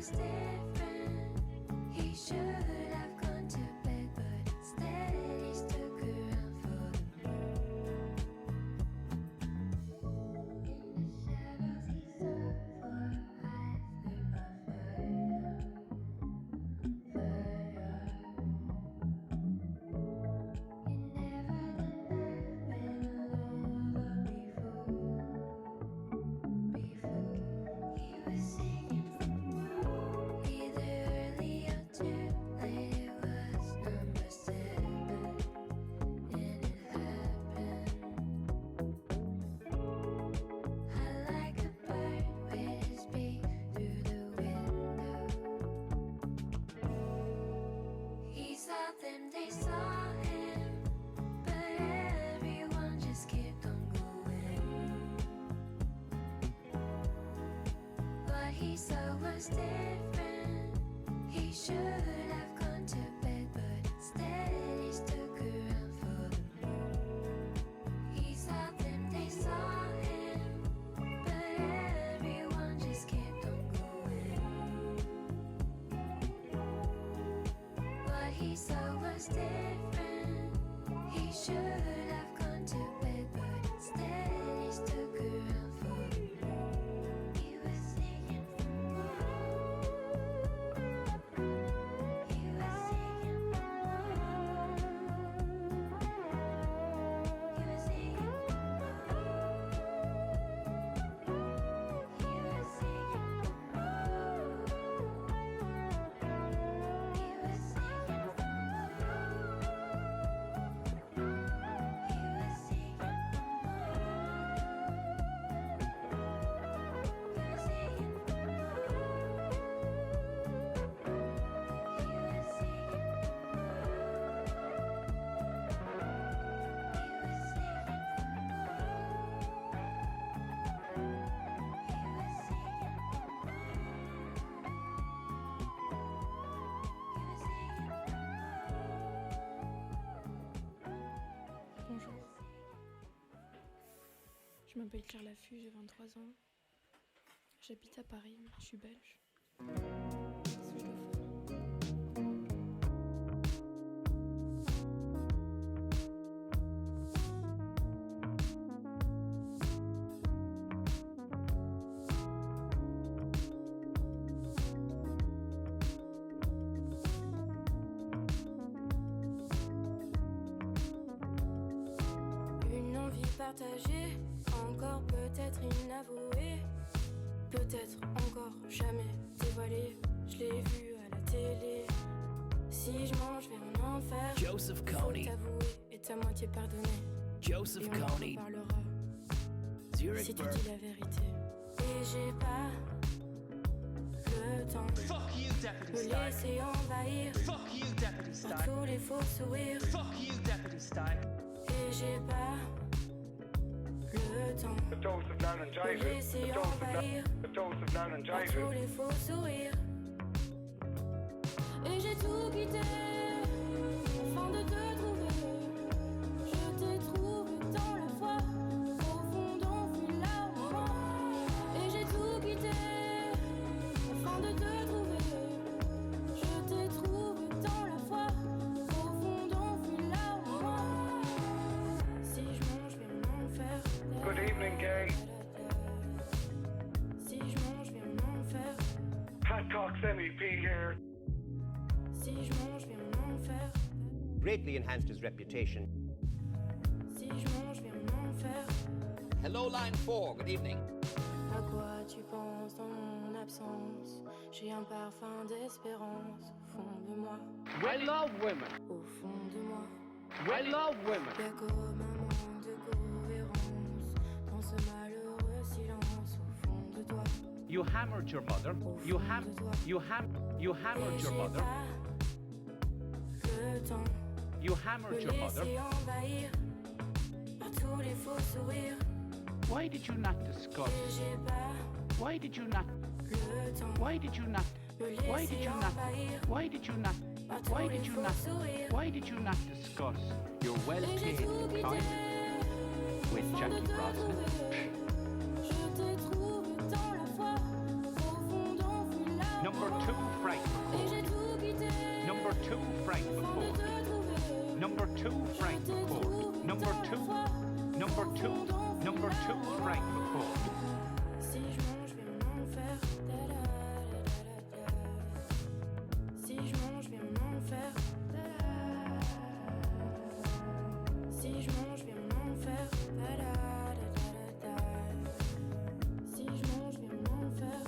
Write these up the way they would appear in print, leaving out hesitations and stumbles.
was different. He should have gone to bed, but instead he stuck around for the moon. In the shadows he served for eyes lit by fire, fire. You never done that when lover before. He was singing either early or too late. It was number 7, and it happened. I like a bird with his beak through the window. He saw them, they saw him, but everyone just kept on going. What he saw was different. He should have gone to bed, but instead he stuck around for the moon. He saw them, they saw him, but everyone just kept on going. What he saw was different. He should have gone to bed, but instead he stuck around for the moon. He was singing for more. He was singing for more. He was singing for more. He was singing for more. He was singing for Bonjour. Je m'appelle Claire Laffut, j'ai 23 ans. J'habite à Paris, je suis belge. Qu'est-ce que je dois faire ? Une envie partagée, encore peut-être inavouée, peut-être encore jamais dévoilée. Je l'ai vu à la télé. Si je mange vers un enfer, Joseph faut Kony. t'avouer et ta moitié pardonner. Joseph Et on en Kony. reparlera si Zurich tu Burp. dis la vérité. Et j'ai pas le temps Fuck you, Deputy de me Stark. laisser envahir Fuck you, Deputy par Stark. tous les faux sourires. Fuck you, Deputy Stark. Et j'ai pas le temps The dose of de me laryngitis. laisser The dose of envahir the dose of par laryngitis. tous les faux sourires. Et j'ai tout quitté afin de te trouver. Je t'ai trouvé dans la foi, profond enfoui là en moi. Et j'ai tout quitté afin de te trouver. Je t'ai trouvé dans la foi, profond enfoui là en moi. Si je mange vers un enfer. Good evening, gay. Si je mange vers un enfer. Pat Cox MEP here. Si je mange vers un enfer. Greatly enhanced his reputation. Si je mange vers un enfer. Hello, line 4. Good evening. À quoi tu penses dans mon absence? J'ai un parfum d'espérance au fond de moi. I love women. Au fond de moi. I love women. Y'a comme un manque de cohérence dans ce malheureux silence au fond de toi. You hammered your mother. You hammered Et your j'ai mother. pas le temps You de hammered me your mother. laisser envahir par tous les faux sourires. Why did you not discuss? Et j'ai pas Why did you not? le temps Why did you not? de me Why did laisser you not? envahir Why did you not? par tous Why les did you faux not? sourires. Why did you not discuss your Et j'ai well-paid tout quitté employment with afin de Jackie te Brosnan? trouver. Je t'ai trouvé dans la foi, profond enfoui là. Number 2, Frankfurt. Number 2, Frankfurt. Number 2, Frankfurt. Number 2, number 2, number 2, Frankfurt. Si je mange, viens m'en faire. Si je mange, viens m'en faire. Si je mange, viens m'en faire. Si je mange, viens m'en faire.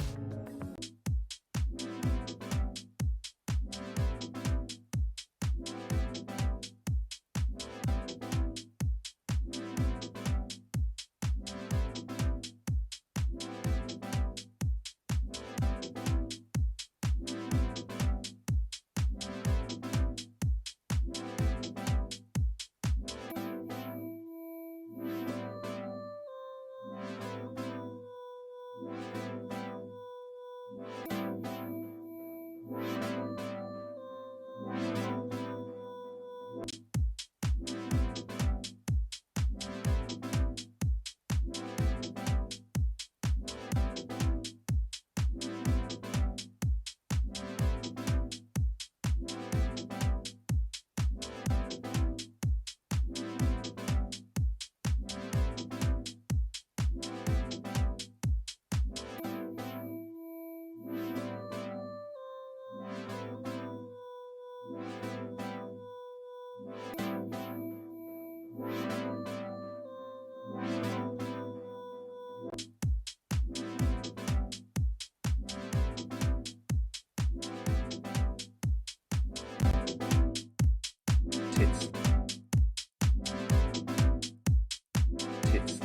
Tits. Tits.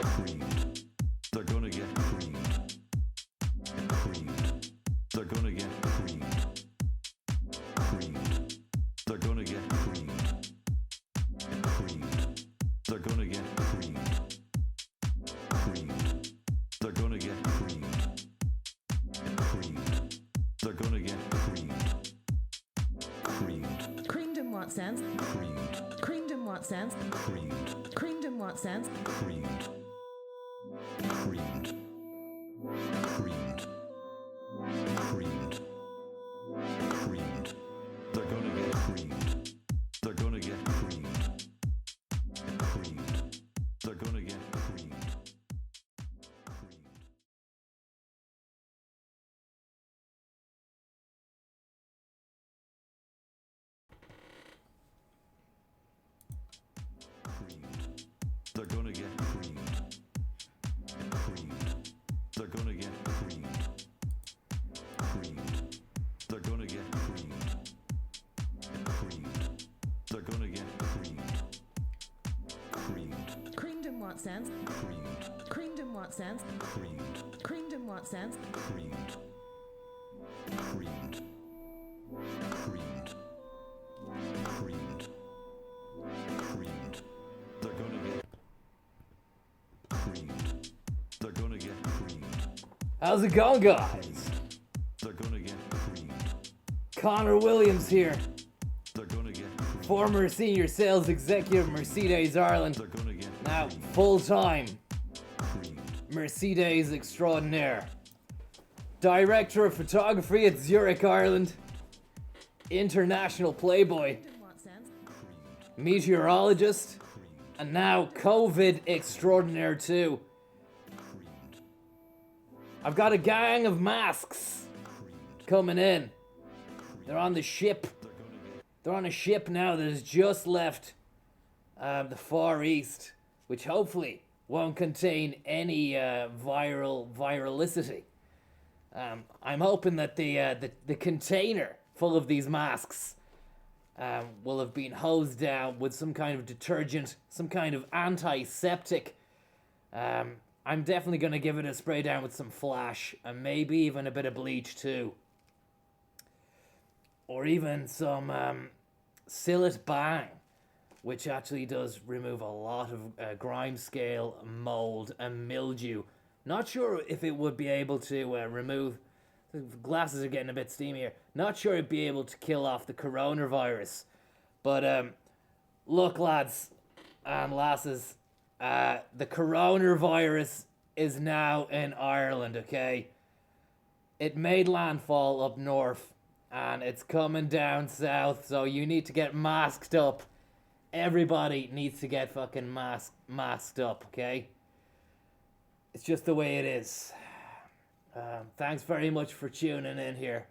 Creamed. They're gonna get creamed. Creamed. They're gonna get creamed. Creamed. They're gonna get creamed. Creamed. They're gonna get creamed. Creamed. They're gonna get creamed. Creamed. They're gonna get creamed. Creamed. Creamed in what sense? Creamed. Creamed in what sense? Creamed. Creamed in what sense? Creamed. Creamed. Creamed. Creamed. Creamed. They're gonna get creamed. They're gonna get creamed. Creamed. They're gonna get creamed. Creamed. Creamed. They're gonna get creamed. Creamed. They're gonna get creamed. Creamed. They're gonna get creamed. Creamed. They're gonna get creamed. Creamed. Creamed in what sense? Creamed. Creamed in what sense? Creamed. Creamed in what sense? Creamed. Creamed. Creamed. Creamed. Creamed. They're gonna get creamed. They're gonna get creamed. How's it going, guys? They're gonna get creamed. Conor Williams here, They're gonna get creamed. former senior sales executive Mercedes Ireland, They're gonna get now full-time creamed. Mercedes extraordinaire, director of photography at Zurich, Ireland, international playboy, In what sense? Creamed. meteorologist, Creamed. and now COVID extraordinaire too. Creamed. I've got a gang of masks Creamed. coming in. They're on the ship. They're gonna get They're on a ship now that has just left the Far East, which hopefully won't contain any viralicity. I'm hoping that the container full of these masks will have been hosed down with some kind of detergent, some kind of antiseptic, I'm definitely going to give it a spray down with some Flash and maybe even a bit of bleach too. Or even some Sillet Bang, which actually does remove a lot of grime scale, mold, and mildew. Not sure if it would be able to remove... The glasses are getting a bit steamy here. Not sure it'd be able to kill off the coronavirus. But look, lads and lasses, the coronavirus is now in Ireland, okay? It made landfall up north, and it's coming down south, so you need to get masked up. Everybody needs to get fucking masked up, okay? It's just the way it is. Thanks very much for tuning in here.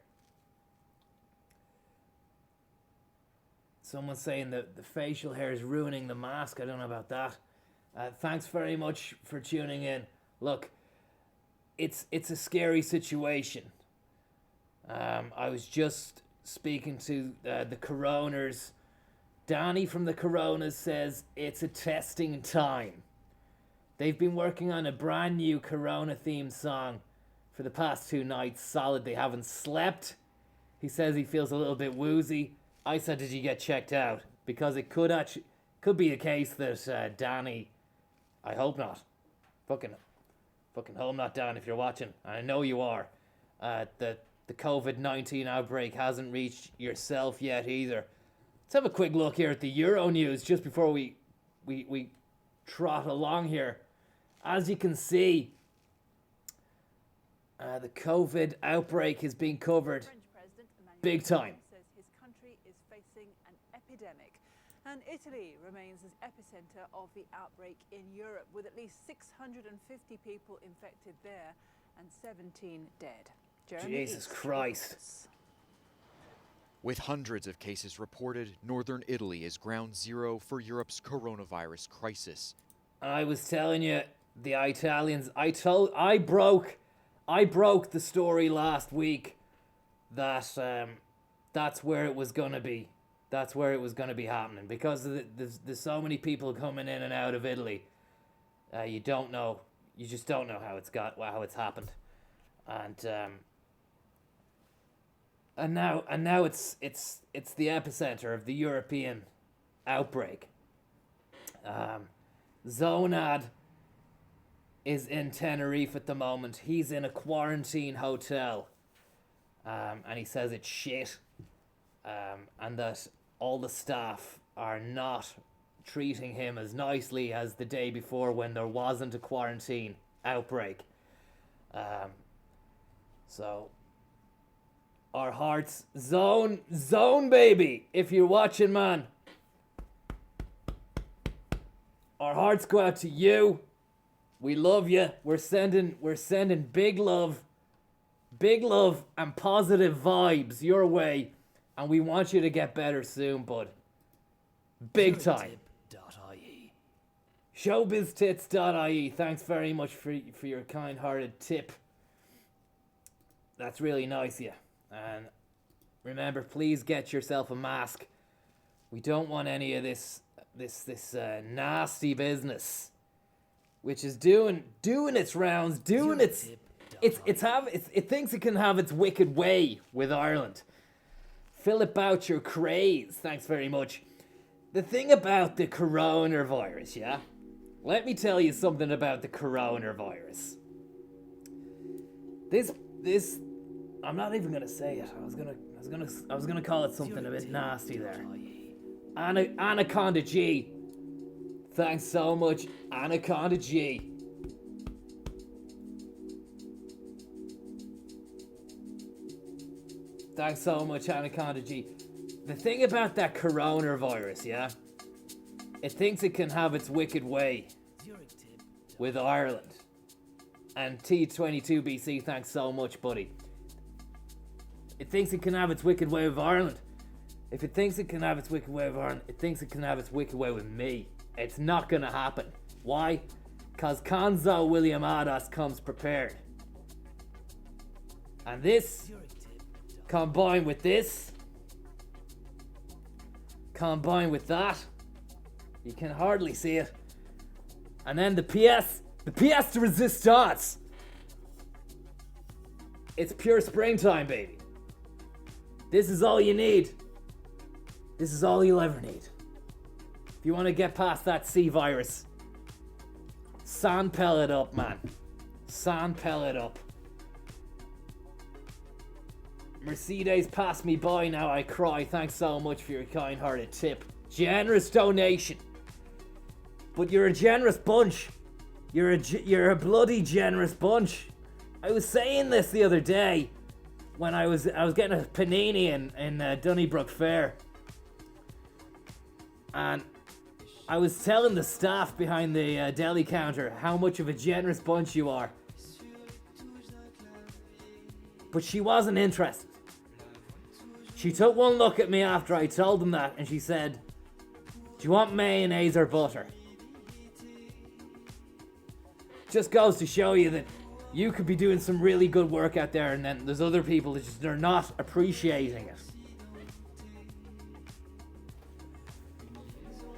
Someone's saying that the facial hair is ruining the mask. I don't know about that. Thanks very much for tuning in. Look, it's a scary situation. I was just speaking to the Coroners. Danny from the Coronas says it's a testing time. They've been working on a brand new Corona-themed song for the past 2 nights. Solid. They haven't slept. He says he feels a little bit woozy. I said, did you get checked out? Because it could be a case that Danny, I hope not. Fucking hope not, Dan, if you're watching. And I know you are. That the COVID-19 outbreak hasn't reached yourself yet either. Let's have a quick look here at the Euro news just before we trot along here. As you can see, the COVID outbreak is being covered big time. Says his country is facing an epidemic, and Italy remains the epicenter of the outbreak in Europe, with at least 650 people infected there and 17 dead. Jeremy Jesus East Christ. reports. With hundreds of cases reported, northern Italy is ground zero for Europe's coronavirus crisis. I was telling you, the Italians. I broke the story last week that that's where it was gonna be. That's where it was gonna be happening because there's so many people coming in and out of Italy. You just don't know how it's happened, and now it's the epicenter of the European outbreak. Zonad is in Tenerife at the moment. He's in a quarantine hotel, and he says it's shit, and that all the staff are not treating him as nicely as the day before when there wasn't a quarantine outbreak. So our hearts, zone baby, if you're watching, man, our hearts go out to you. We love you. We're sending big love and positive vibes your way, and we want you to get better soon, bud. Big time. Showbiztits.ie. Thanks very much for your kind-hearted tip. That's really nice of you. And remember, please get yourself a mask. We don't want any of this nasty business, which is doing its rounds, it thinks it can have its wicked way with Ireland. Philip Boucher Craze, thanks very much. The thing about the coronavirus, yeah? Let me tell you something about the coronavirus. This I'm not even gonna say it. I was gonna call it something a bit nasty there. Anaconda G. Thanks so much, Anaconda G. Thanks so much, Anaconda G. The thing about that coronavirus, yeah? It thinks it can have its wicked way with Ireland. And T22BC, thanks so much, buddy. It thinks it can have its wicked way with Ireland. If it thinks it can have its wicked way with Ireland, it thinks it can have its wicked way with me. It's not gonna happen. Why? Because Conzo William Adas comes prepared. And this, combined with this, combined with that, you can hardly see it. And then the PS, The pièce de résistance. It's pure springtime, baby. This is all you need. This is all you'll ever need. If you want to get past that C virus, sand pellet up, man. Sand pellet up. Mercedes passed me by, now I cry. Thanks so much for your kind-hearted tip. Generous donation. But you're a generous bunch. You're a bloody generous bunch. I was saying this the other day when I was getting a panini in Donnybrook Fair, and I was telling the staff behind the deli counter how much of a generous bunch you are. But she wasn't interested. She took one look at me after I told them that, and she said, "Do you want mayonnaise or butter?" Just goes to show you that you could be doing some really good work out there, and then there's other people that just, they're not appreciating it.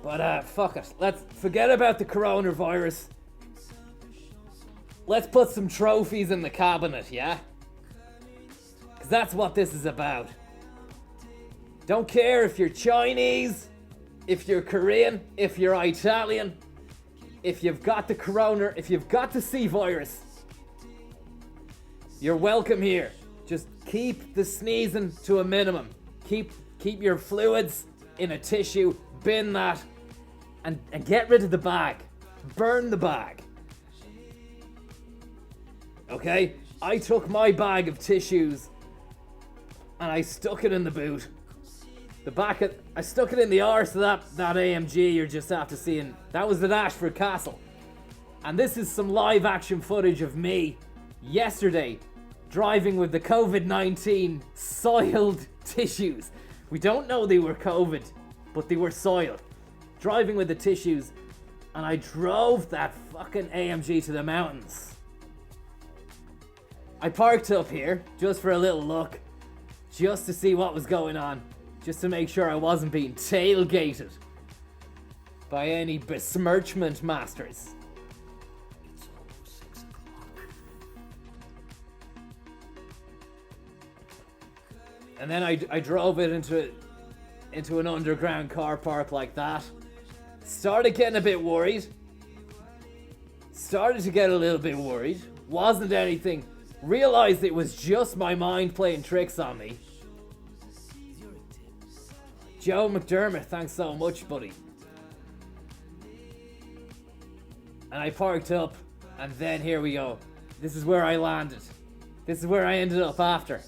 But fuck it. Let's forget about the coronavirus. Let's put some trophies in the cabinet, yeah? Because that's what this is about. Don't care if you're Chinese, if you're Korean, if you're Italian, if you've got the corona, if you've got the C virus, you're welcome here. Just keep the sneezing to a minimum. Keep your fluids in a tissue, bin that, and get rid of the bag. Burn the bag. Okay? I took my bag of tissues and I stuck it in the boot. I stuck it in the arse of that AMG you're just after seeing. That was at Ashford Castle. And this is some live action footage of me yesterday driving with the COVID-19 soiled tissues. We don't know they were COVID, but they were soiled. Driving with the tissues, and I drove that fucking AMG to the mountains. I parked up here just for a little look, just to see what was going on. Just to make sure I wasn't being tailgated by any besmirchment masters. And then I drove it into an underground car park like that. Started getting a bit worried. Started to get a little bit worried. Wasn't anything. Realized it was just my mind playing tricks on me. Joe McDermott, thanks so much, buddy. And I parked up, and then here we go. This is where I landed. This is where I ended up after.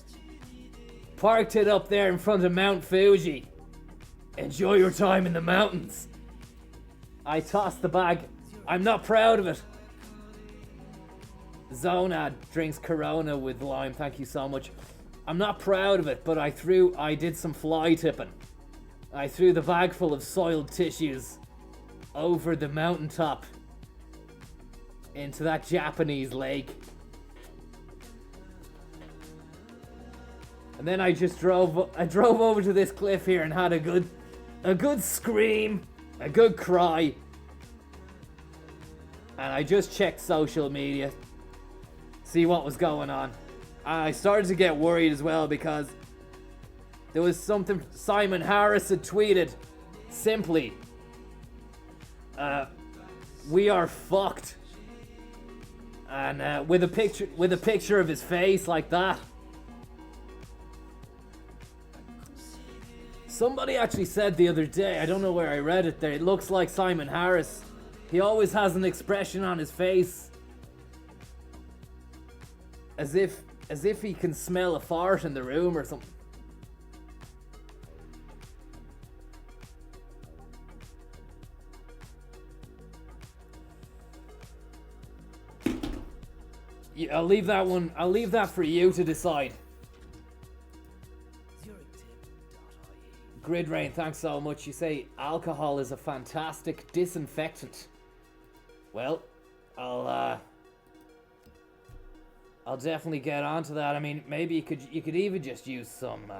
Parked it up there in front of Mount Fuji. Enjoy your time in the mountains. I tossed the bag. I'm not proud of it. Zonad drinks Corona with lime, thank you so much. I'm not proud of it, but I did some fly tipping. I threw the bag full of soiled tissues over the mountaintop into that Japanese lake. And then I drove over to this cliff here and had a good scream, a good cry. And I just checked social media, see what was going on. And I started to get worried as well because there was something Simon Harris had tweeted. Simply, we are fucked. And with a picture of his face like that. Somebody actually said the other day, I don't know where I read it there, it looks like Simon Harris. He always has an expression on his face as if he can smell a fart in the room or something. Yeah, I'll leave that for you to decide. Grid Rain, thanks so much. You say alcohol is a fantastic disinfectant. Well, I'll definitely get onto that. I mean, maybe you could even just use some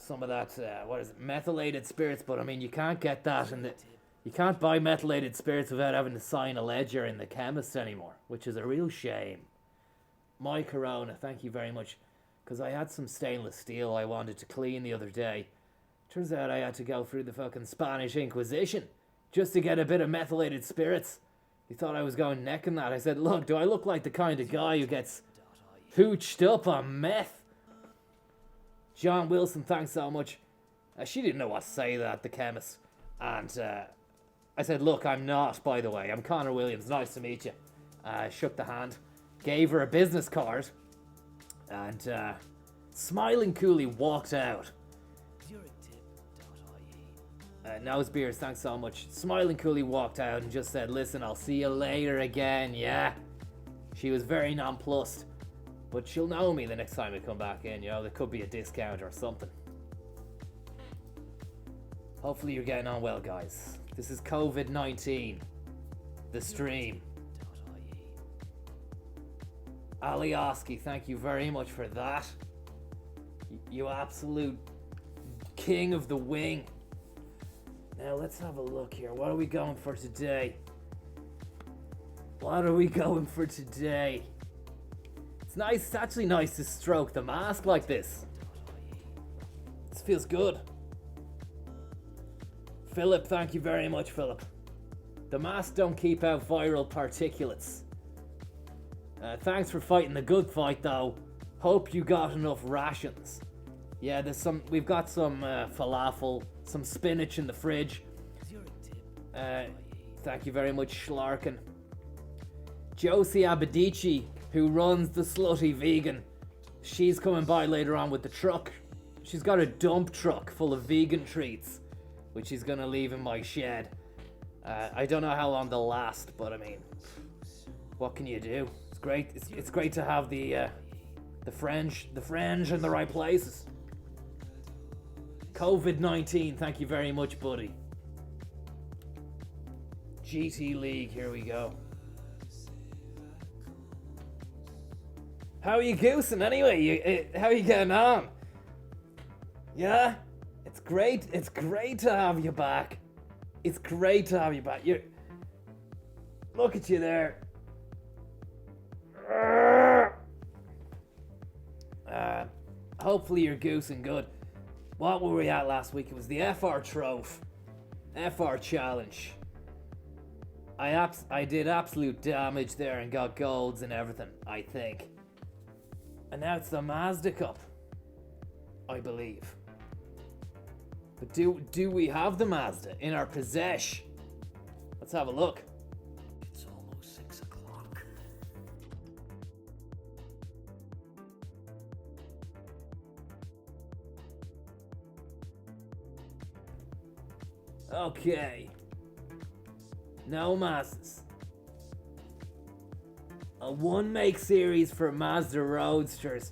of that what is it, methylated spirits, but I mean you can't get that You can't buy methylated spirits without having to sign a ledger in the chemist anymore, which is a real shame. My Corona, thank you very much. Because I had some stainless steel I wanted to clean the other day. Turns out I had to go through the fucking Spanish Inquisition just to get a bit of methylated spirits. He thought I was going neck in that. I said, look, do I look like the kind of guy who gets hooched up on meth? John Wilson, thanks so much. She didn't know what to say to that, the chemist. And I said, look, I'm not, by the way. I'm Conor Williams. Nice to meet you. Shook the hand. Gave her a business card. And smiling coolly walked out. Nose Beers, thanks so much. Smiling coolly walked out and just said, listen, I'll see you later again, yeah? She was very nonplussed. But she'll know me the next time I come back in, you know? There could be a discount or something. Hopefully you're getting on well, guys. This is COVID-19. The stream. Alioski, thank you very much for that. You absolute king of the wing. Now let's have a look here. What are we going for today? What are we going for today? It's nice, it's actually nice to stroke the mask like this. This feels good. Philip, thank you very much, Philip. The masks don't keep out viral particulates. Thanks for fighting the good fight, though. Hope you got enough rations. Yeah, we've got some falafel, some spinach in the fridge. Thank you very much, Schlarkin. Josie Abadici, who runs the Slutty Vegan, she's coming by later on with the truck. She's got a dump truck full of vegan treats, which she's gonna leave in my shed. I don't know how long they'll last, but I mean, what can you do? It's great. It's great to have the fringe in the right places. COVID-19, thank you very much, buddy. GT League, here we go. How are you goosing anyway? How are you getting on? Yeah? It's great to have you back. It's great to have you back. Look at you there. Hopefully you're goosing good. What were we at last week? It was the FR Trophy. FR Challenge. I did absolute damage there and got golds and everything, I think. And now it's the Mazda Cup, I believe. But do we have the Mazda in our possession? Let's have a look. It's almost 6 o'clock. Okay. No Mazdas. A one-make series for Mazda Roadsters,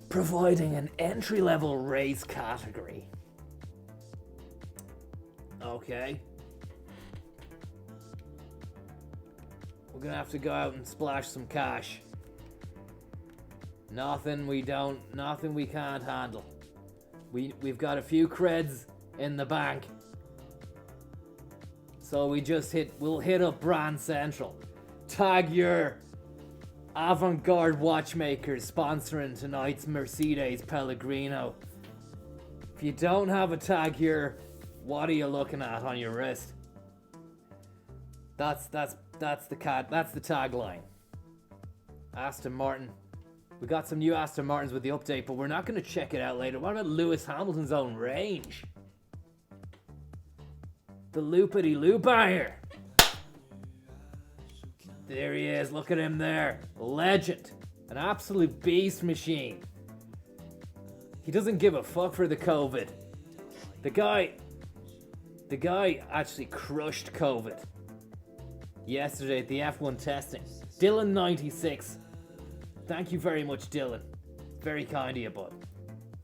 providing an entry-level race category. Okay. We're gonna have to go out and splash some cash. Nothing we can't handle. We've got a few creds in the bank. So we'll hit up Brand Central. Tag your avant-garde watchmakers sponsoring tonight's Mercedes Pellegrino. If you don't have a tag here, what are you looking at on your wrist? That's the tagline. Aston Martin. We got some new Aston Martins with the update, but we're not going to check it out later. What about Lewis Hamilton's own range? The loopity-loopire. There he is, look at him there. Legend. An absolute beast machine. He doesn't give a fuck for the COVID. The guy actually crushed COVID yesterday at the F1 testing. Dylan96. Thank you very much, Dylan. Very kind of you, bud.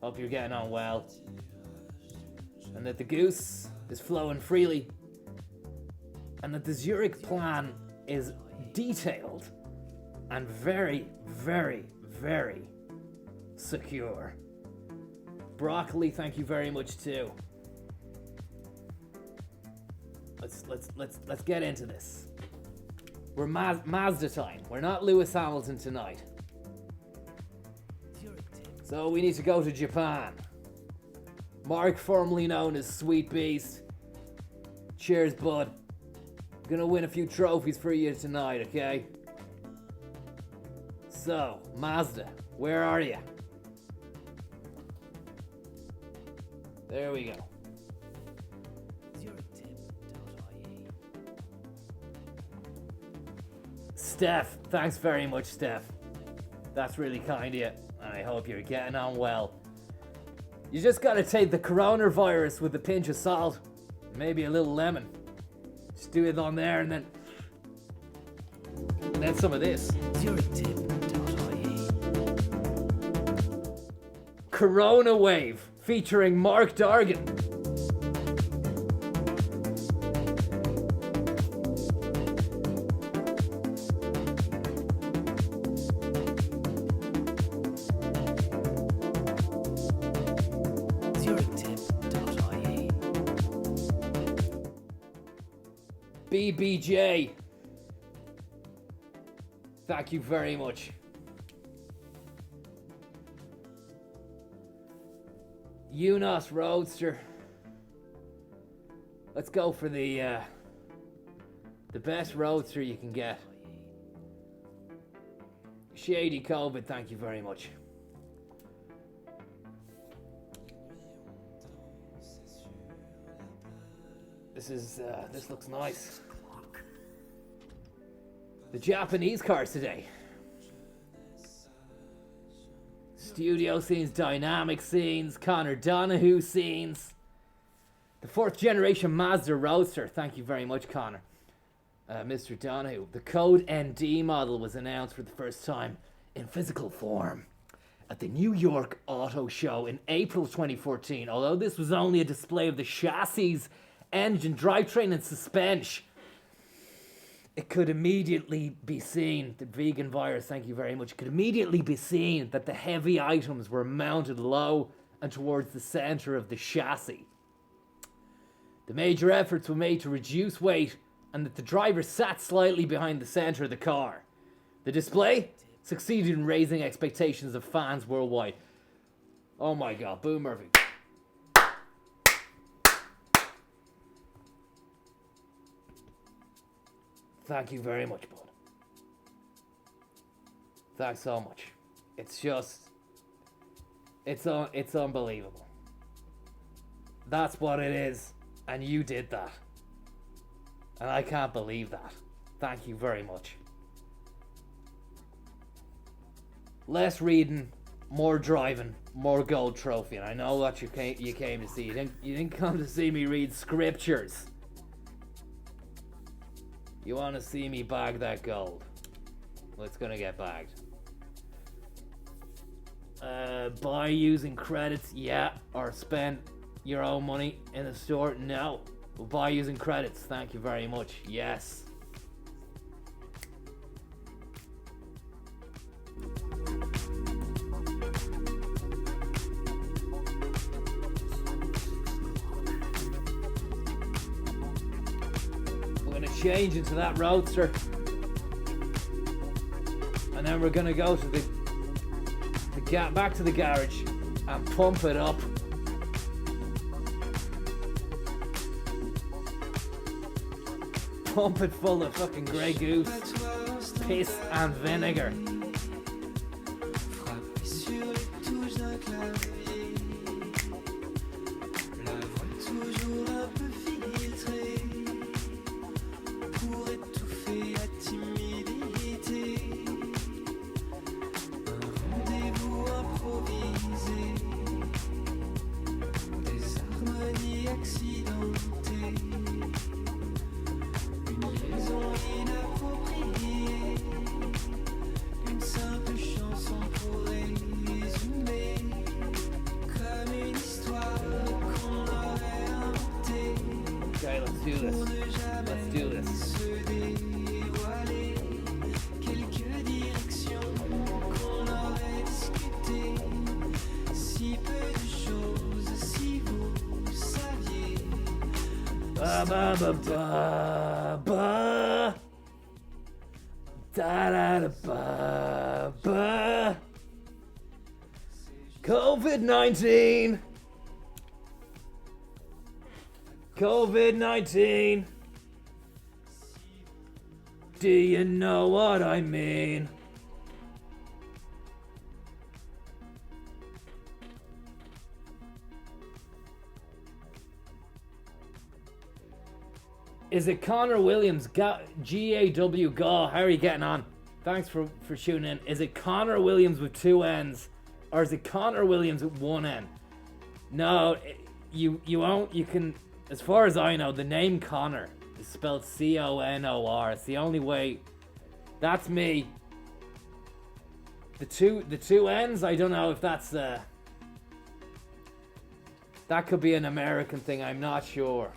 Hope you're getting on well. And that the goose is flowing freely. And that the Zurich plan is detailed and very, very, very secure. Broccoli, thank you very much too. Let's get into this. We're Mazda time. We're not Lewis Hamilton tonight. So we need to go to Japan. Mark, formerly known as Sweet Beast. Cheers, bud. Gonna win a few trophies for you tonight, okay? So, Mazda, where are you? There we go. Steph, thanks very much, Steph. That's really kind of you, and I hope you're getting on well. You just gotta take the coronavirus with a pinch of salt, maybe a little lemon. Just do it on there, and then some of this. Corona Wave, featuring Mark Dargan. BBJ, thank you very much. UNOS Roadster. Let's go for the best Roadster you can get. Shady COVID, thank you very much. This looks nice. The Japanese cars today. Studio scenes, dynamic scenes, Conor Donahue scenes. The 4th generation Mazda Roadster. Thank you very much, Conor. Mr. Donahue. The Code ND model was announced for the first time in physical form at the New York Auto Show in April 2014. Although this was only a display of the chassis, engine, drivetrain, and suspension, it could immediately be seen, the vegan virus, thank you very much, it could immediately be seen that the heavy items were mounted low and towards the center of the chassis. The major efforts were made to reduce weight and that the driver sat slightly behind the center of the car. The display succeeded in raising expectations of fans worldwide. Oh my God, Boo Murphy. Thank you very much, bud. Thanks so much. It's unbelievable. That's what it is, and you did that. And I can't believe that. Thank you very much. Less reading, more driving, more gold trophy. And I know what you came to see. You didn't come to see me read scriptures. You want to see me bag that gold? Well, it's gonna get bagged. Buy using credits, yeah. Or spend your own money in the store, no. Buy using credits, thank you very much, yes. Change into that Roadster, and then we're gonna go to back to the garage and pump it up. Pump it full of fucking Grey Goose, piss and vinegar. ba ba ba ba ba. Da da da ba ba. COVID-19. COVID-19. Do you know what I mean? Is it Conor Williams? G-A-W, Gaw. How are you getting on? Thanks for tuning in. Is it Conor Williams with 2 N's? Or is it Conor Williams with 1 N? No, you won't. You can, as far as I know, the name Conor is spelled C-O-N-O-R. It's the only way. That's me. The two N's, I don't know if that's that could be an American thing. I'm not sure.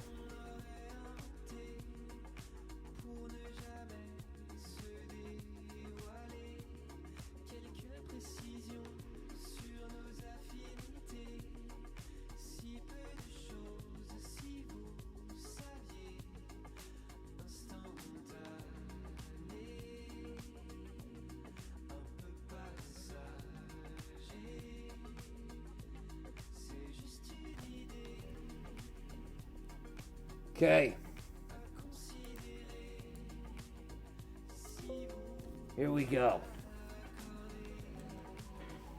Okay. Here we go.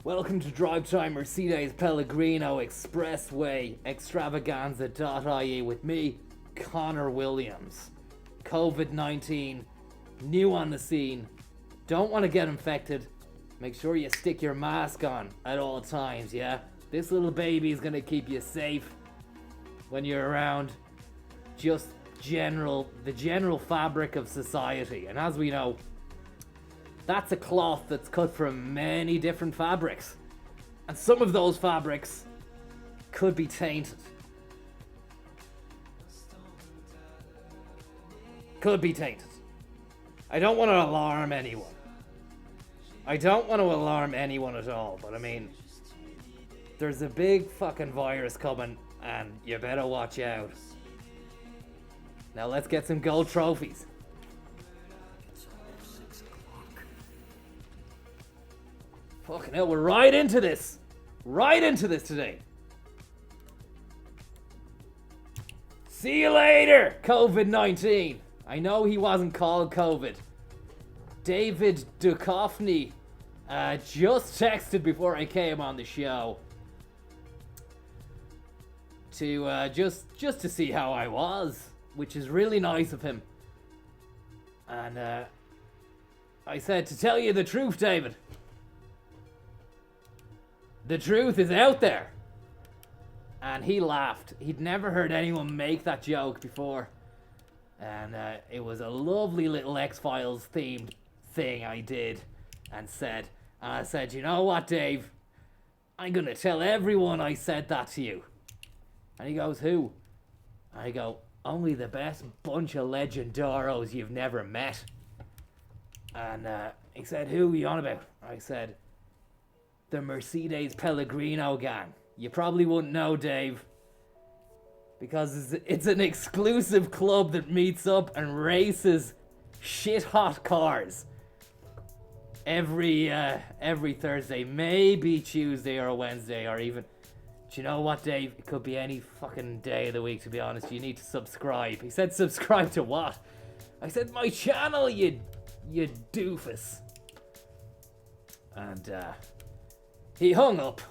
Welcome to Drive Time Mercedes Pellegrino Expressway Extravaganza.ie with me, Conor Williams. COVID-19, new on the scene. Don't want to get infected. Make sure you stick your mask on at all times, yeah? This little baby is going to keep you safe when you're around just the general fabric of society. And as we know, that's a cloth that's cut from many different fabrics. And some of those fabrics could be tainted. Could be tainted. I don't want to alarm anyone. I don't want to alarm anyone at all, but I mean, there's a big fucking virus coming and you better watch out. Now let's get some gold trophies. It's almost 6 o'clock. Fucking hell, we're right into this. Right into this today. See you later, COVID-19. I know he wasn't called COVID. David Duchovny just texted before I came on the show to just to see how I was, which is really nice of him. And I said, to tell you the truth, David, the truth is out there. And he laughed. He'd never heard anyone make that joke before. And it was a lovely little X-Files themed thing I did and said. And I said, you know what, Dave? I'm going to tell everyone I said that to you. And he goes, who? And I go, only the best bunch of legendaros you've never met. And he said, who are you on about? I said, the Mercedes Pellegrino gang. You probably wouldn't know, Dave, because it's an exclusive club that meets up and races shit-hot cars every Thursday, maybe Tuesday or Wednesday, or even... Do you know what, Dave? It could be any fucking day of the week, to be honest. You need to subscribe. He said, subscribe to what? I said, my channel, you doofus. And he hung up.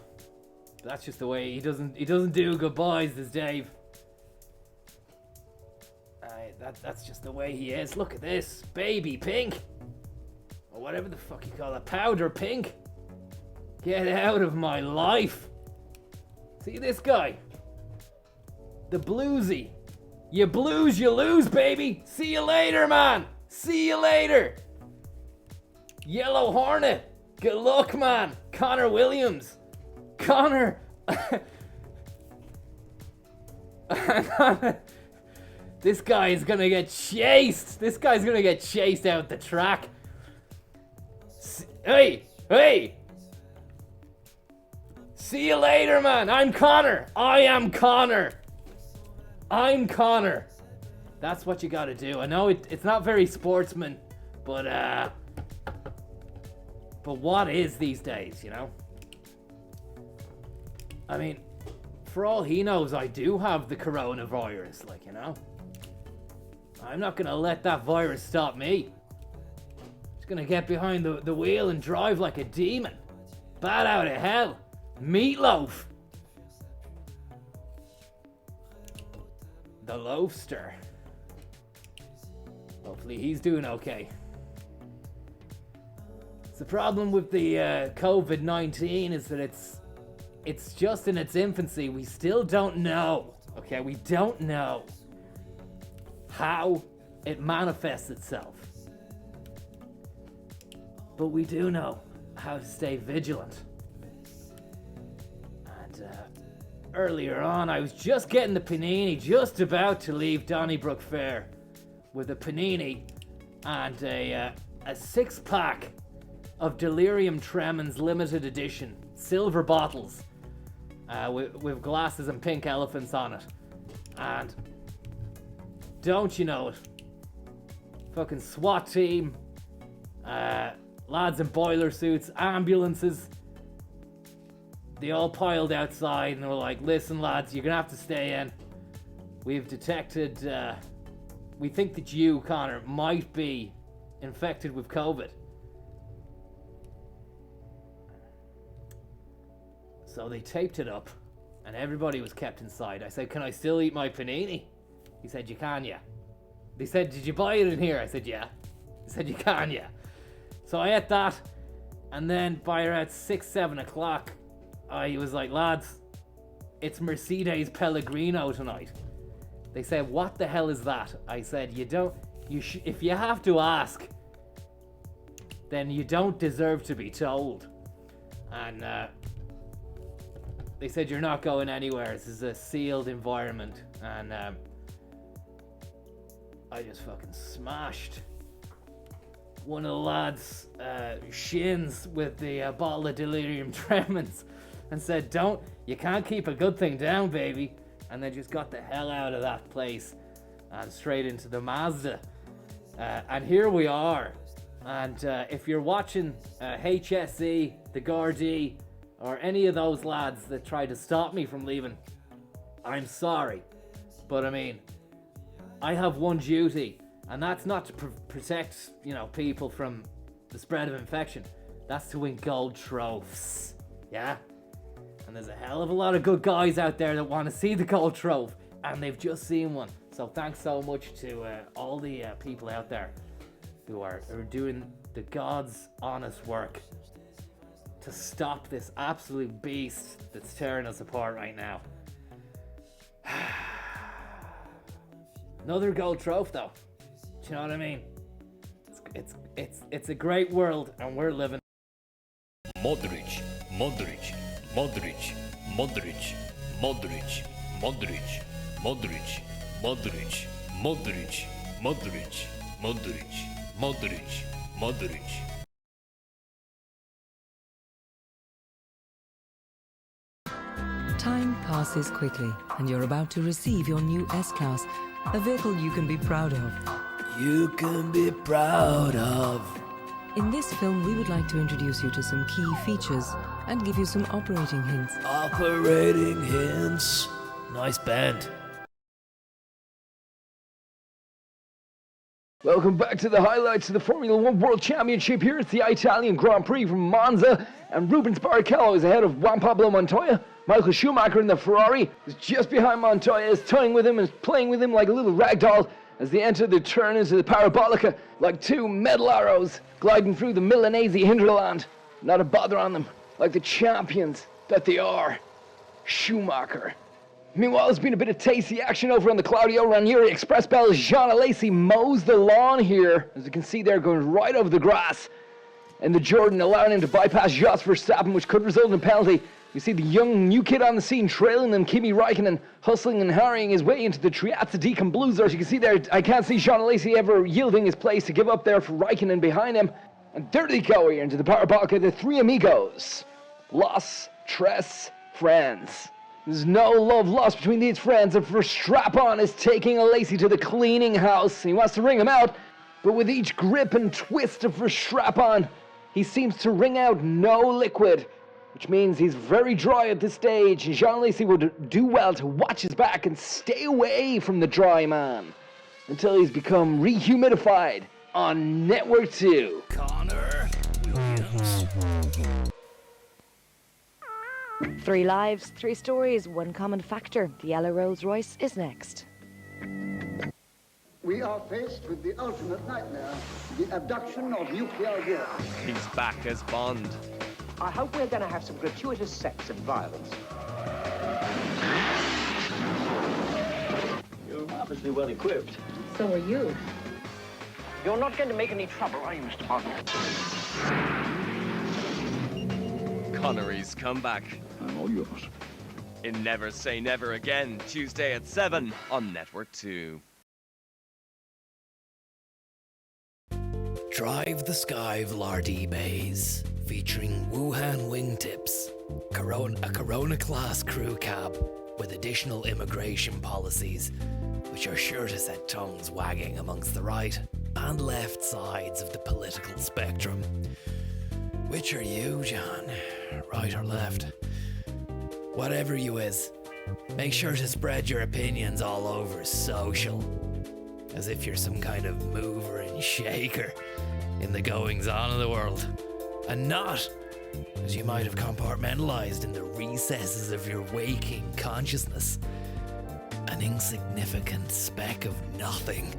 That's just the way he doesn't do goodbyes, this Dave. That's just the way he is. Look at this, baby pink, or whatever the fuck you call it, powder pink. Get out of my life. See this guy, the bluesy. You blues, you lose, baby. See you later, man. See you later. Yellow Hornet. Good luck, man. Conor Williams. Conor. This guy is gonna get chased. This guy's gonna get chased out the track. Hey. See you later, man. I'm Conor. I am Conor. I'm Conor. That's what you gotta do. I know it's not very sportsman, but what is these days, you know? I mean, for all he knows, I do have the coronavirus, like, you know? I'm not gonna let that virus stop me. Just gonna get behind the wheel and drive like a demon. Bat out of hell. Meatloaf. The loafster. Hopefully he's doing okay. The problem with the COVID-19 is that it's just in its infancy. We still don't know, okay? We don't know how it manifests itself. But we do know how to stay vigilant. And earlier on, I was just getting the panini, just about to leave Donnybrook Fair with a panini and a 6-pack of Delirium Tremens limited edition silver bottles with glasses and pink elephants on it. And don't you know it, fucking SWAT team, lads in boiler suits, ambulances, they all piled outside and they were like, listen lads, you're gonna have to stay in. We've detected, we think that you, Conor, might be infected with COVID. So they taped it up and everybody was kept inside. I said, can I still eat my panini? He said, you can, yeah. They said, did you buy it in here? I said, yeah. He said, you can, yeah. So I ate that, and then by around 6-7 o'clock, I was like, lads, it's Mercedes Pellegrino tonight. They said, what the hell is that? I said, if you have to ask, then you don't deserve to be told. And they said, you're not going anywhere. This is a sealed environment. And I just fucking smashed one of the lads' shins with the bottle of Delirium Tremens and said, you can't keep a good thing down, baby. And then just got the hell out of that place and straight into the Mazda. And here we are. And if you're watching HSE, the Gardaí, or any of those lads that tried to stop me from leaving, I'm sorry. But I mean, I have one duty, and that's not to protect, people from the spread of infection. That's to win gold trophies. Yeah? And there's a hell of a lot of good guys out there that want to see the gold trophy, and they've just seen one. So thanks so much to all the people out there who are doing the God's honest work to stop this absolute beast that's tearing us apart right now. Another gold trophy though. Do you know what I mean? It's a great world and we're living. Modric, Modric, Modric, Modric, Modric, Modric, Modric, Modric, Modric, Modric, Modric, Modric, Modric. Time passes quickly, and you're about to receive your new S-Class, a vehicle you can be proud of. You can be proud of. In this film, we would like to introduce you to some key features and give you some operating hints. Operating hints. Nice band. Welcome back to the highlights of the Formula One World Championship. Here it's the Italian Grand Prix from Monza, and Rubens Barrichello is ahead of Juan Pablo Montoya. Michael Schumacher in the Ferrari is just behind Montoya, is toying with him and playing with him like a little ragdoll as they enter the turn into the Parabolica like two metal arrows gliding through the Milanese hinterland. Not a bother on them, like the champions that they are. Schumacher. Meanwhile, there's been a bit of tasty action over on the Claudio Ranieri Express Bell as Jean Alesi mows the lawn here. As you can see there, going right over the grass. And the Jordan allowing him to bypass Jos Verstappen, which could result in a penalty. You see the young new kid on the scene trailing them, Kimi Räikkönen, hustling and harrying his way into the Triazza Deacon Blues. As you can see there, I can't see Jean Alesi ever yielding his place to give up there for Räikkönen behind him. And there they go here into the Parabolica, the three amigos. Los Tres Friends. There's no love lost between these friends, and Verstappen is taking Lacey to the cleaning house. He wants to wring him out, but with each grip and twist of Verstappen, he seems to wring out no liquid, which means he's very dry at this stage, and Jean Lacey would do well to watch his back and stay away from the dry man until he's become rehumidified on Network 2. Conor Williams. 3 lives, 3 stories, 1 common factor. The yellow Rolls Royce is next. We are faced with the ultimate nightmare, the abduction of nuclear war. He's back as Bond. I hope we're going to have some gratuitous sex and violence. You're marvelously well equipped. So are you. You're not going to make any trouble, are you, Mr. Bond? Connery's come back. I'm all yours. In Never Say Never Again, Tuesday at 7 on Network 2. Drive the Sky Vlardy Bays, featuring Wuhan wingtips, a Corona-class crew cab with additional immigration policies, which are sure to set tongues wagging amongst the right and left sides of the political spectrum. Which are you, John? Right or left? Whatever you is, make sure to spread your opinions all over social, as if you're some kind of mover and shaker in the goings-on of the world, and not, as you might have compartmentalized in the recesses of your waking consciousness, an insignificant speck of nothing,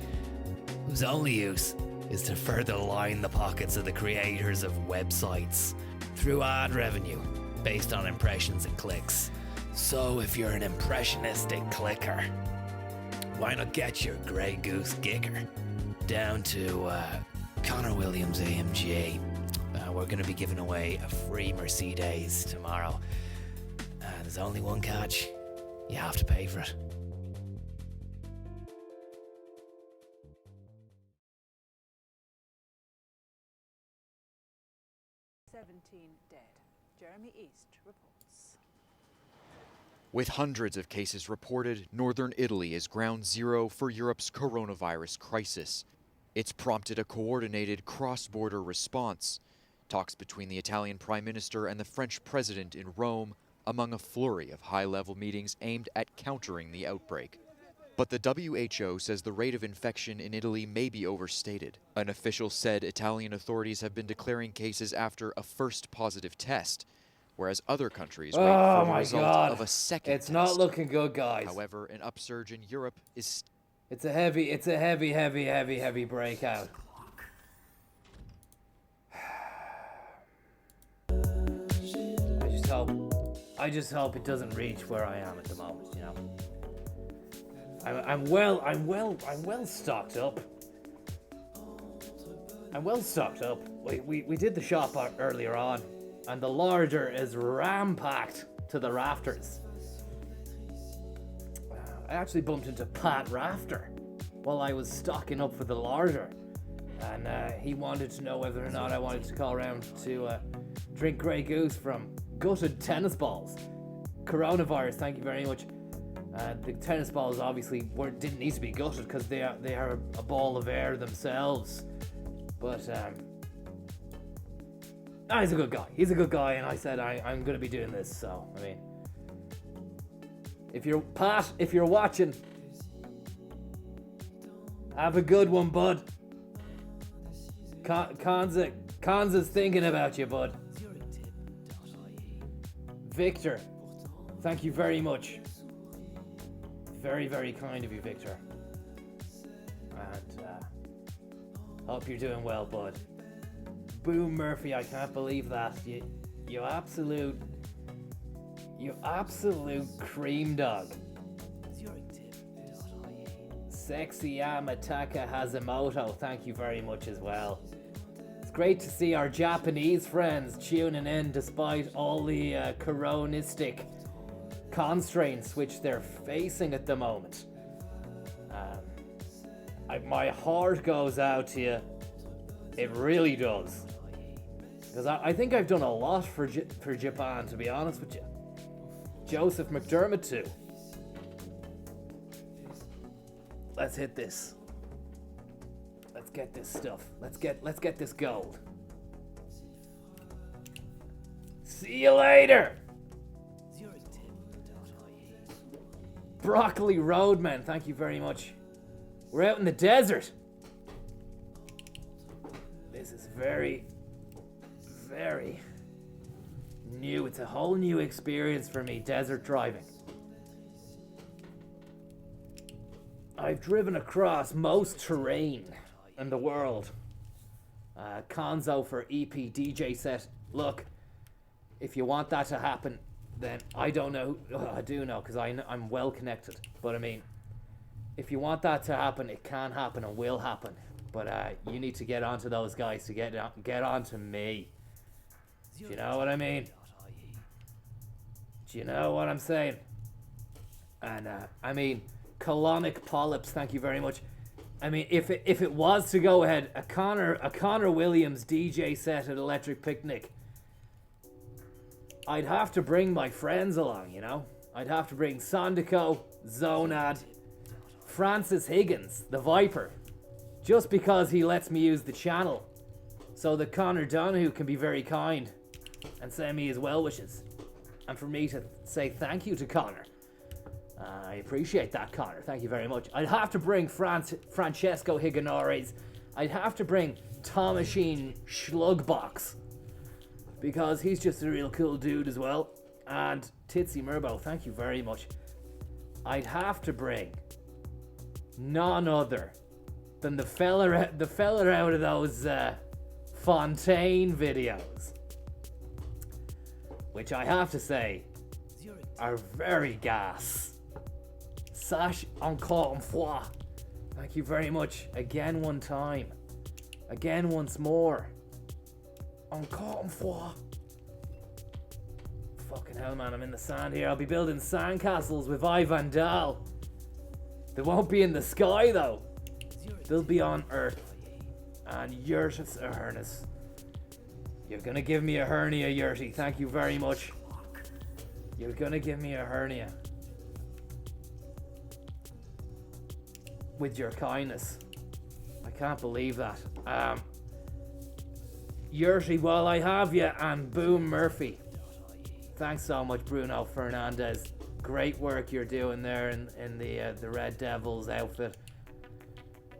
whose only use is to further line the pockets of the creators of websites through ad revenue based on impressions and clicks. So if you're an impressionistic clicker, why not get your Grey Goose Gicker down to Conor Williams AMG. We're going to be giving away a free Mercedes tomorrow. There's only one catch. You have to pay for it. Dead. Jeremy East reports. With hundreds of cases reported, northern Italy is ground zero for Europe's coronavirus crisis. It's prompted a coordinated cross-border response. Talks between the Italian Prime Minister and the French President in Rome, among a flurry of high-level meetings aimed at countering the outbreak. But the WHO says the rate of infection in Italy may be overstated. An official said Italian authorities have been declaring cases after a first positive test, whereas other countries wait for the result of a second test. It's not looking good, guys. However, an upsurge in Europe is... It's a heavy breakout. I just hope it doesn't reach where I am at the moment, you know. I'm well stocked up. I'm well stocked up. We did the shop earlier on, and the larder is ram-packed to the rafters. I actually bumped into Pat Rafter while I was stocking up for the larder, and he wanted to know whether or not I wanted to call around to drink Grey Goose from gutted tennis balls. Coronavirus, thank you very much. The tennis balls obviously didn't need to be gutted because they are a ball of air themselves. But he's a good guy. He's a good guy, and I said I'm going to be doing this. So I mean, if you're watching, have a good one, bud. Kanza's thinking about you, bud. Victor, thank you very much. Very, very kind of you, Victor. And hope you're doing well, bud. Boom Murphy, I can't believe that. You absolute cream dog. Sexy Amataka Hazamoto, thank you very much as well. It's great to see our Japanese friends tuning in despite all the coronistic constraints which they're facing at the moment. My heart goes out to you. It really does. Because I think I've done a lot for Japan, to be honest with you. Joseph McDermott 2. Let's hit this. Let's get this stuff. Let's get this gold. See you later. Broccoli Roadman, thank you very much. We're out in the desert. This is very, very new. It's a whole new experience for me, desert driving. I've driven across most terrain in the world. Conzo for EP DJ set. Look, if you want that to happen, then I don't know. I do know because I'm well connected. But I mean, if you want that to happen, it can happen and will happen. But you need to get onto those guys to get onto me. Do you know what I mean? Do you know what I'm saying? And I mean, colonic polyps. Thank you very much. I mean, if it was to go ahead, a Conor Williams DJ set at Electric Picnic, I'd have to bring my friends along, you know? I'd have to bring Sandico, Zonad, Francis Higgins, the Viper, just because he lets me use the channel, so that Conor Donahue can be very kind and send me his well wishes, and for me to say thank you to Conor. I appreciate that, Conor. Thank you very much. I'd have to bring Francesco Higanores. I'd have to bring Thomasine Schlugbox, because he's just a real cool dude as well. And Titsy Murbo, thank you very much. I'd have to bring none other than the fella out of those Fontaine videos, which I have to say are very gas. Sache encore une fois. Thank you very much. Again one time. Again once more. Encore une fois. Fucking hell, man, I'm in the sand here. I'll be building sandcastles with Ivan Dahl. They won't be in the sky, though. They'll be on Earth. And Yurtis Ernest. You're gonna give me a hernia, Yurti. Thank you very much. You're gonna give me a hernia. With your kindness. I can't believe that. Yurti, while I have you, and Boom Murphy. Thanks so much, Bruno Fernandez. Great work you're doing there in the Red Devils outfit.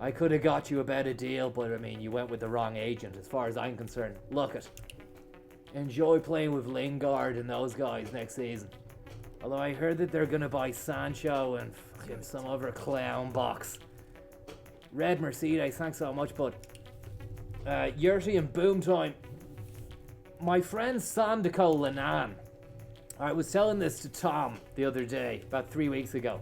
I could have got you a better deal, but I mean, you went with the wrong agent as far as I'm concerned. Look it. Enjoy playing with Lingard and those guys next season. Although I heard that they're going to buy Sancho and fucking some other clown box. Red Mercedes, thanks so much, bud. Yurti and Boom Time. My friend Sandico Lanan. I was telling this to Tom the other day, about 3 weeks ago.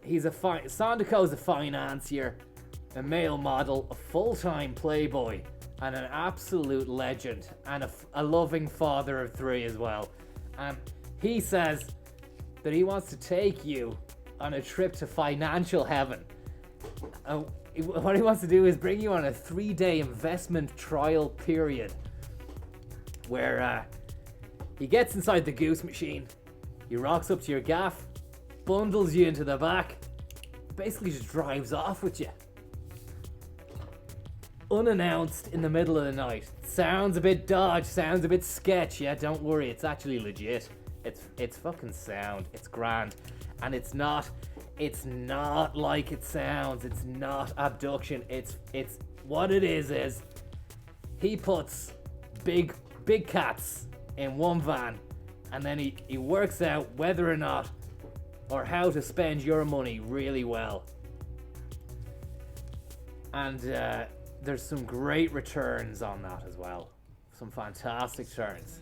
Sandico's a financier, a male model, a full-time playboy, and an absolute legend, and a loving father of 3 as well. He says that he wants to take you on a trip to financial heaven. What he wants to do is bring you on a 3-day investment trial period where he gets inside the goose machine, he rocks up to your gaff, bundles you into the back, basically just drives off with you. Unannounced in the middle of the night. Sounds a bit dodge, sounds a bit sketch. Yeah, don't worry, it's actually legit. It's fucking sound, it's grand. And it's not like it sounds. It's not abduction. It's what it is he puts big cats in one van, and then he works out whether or not or how to spend your money really well. And there's some great returns on that as well. Some fantastic returns.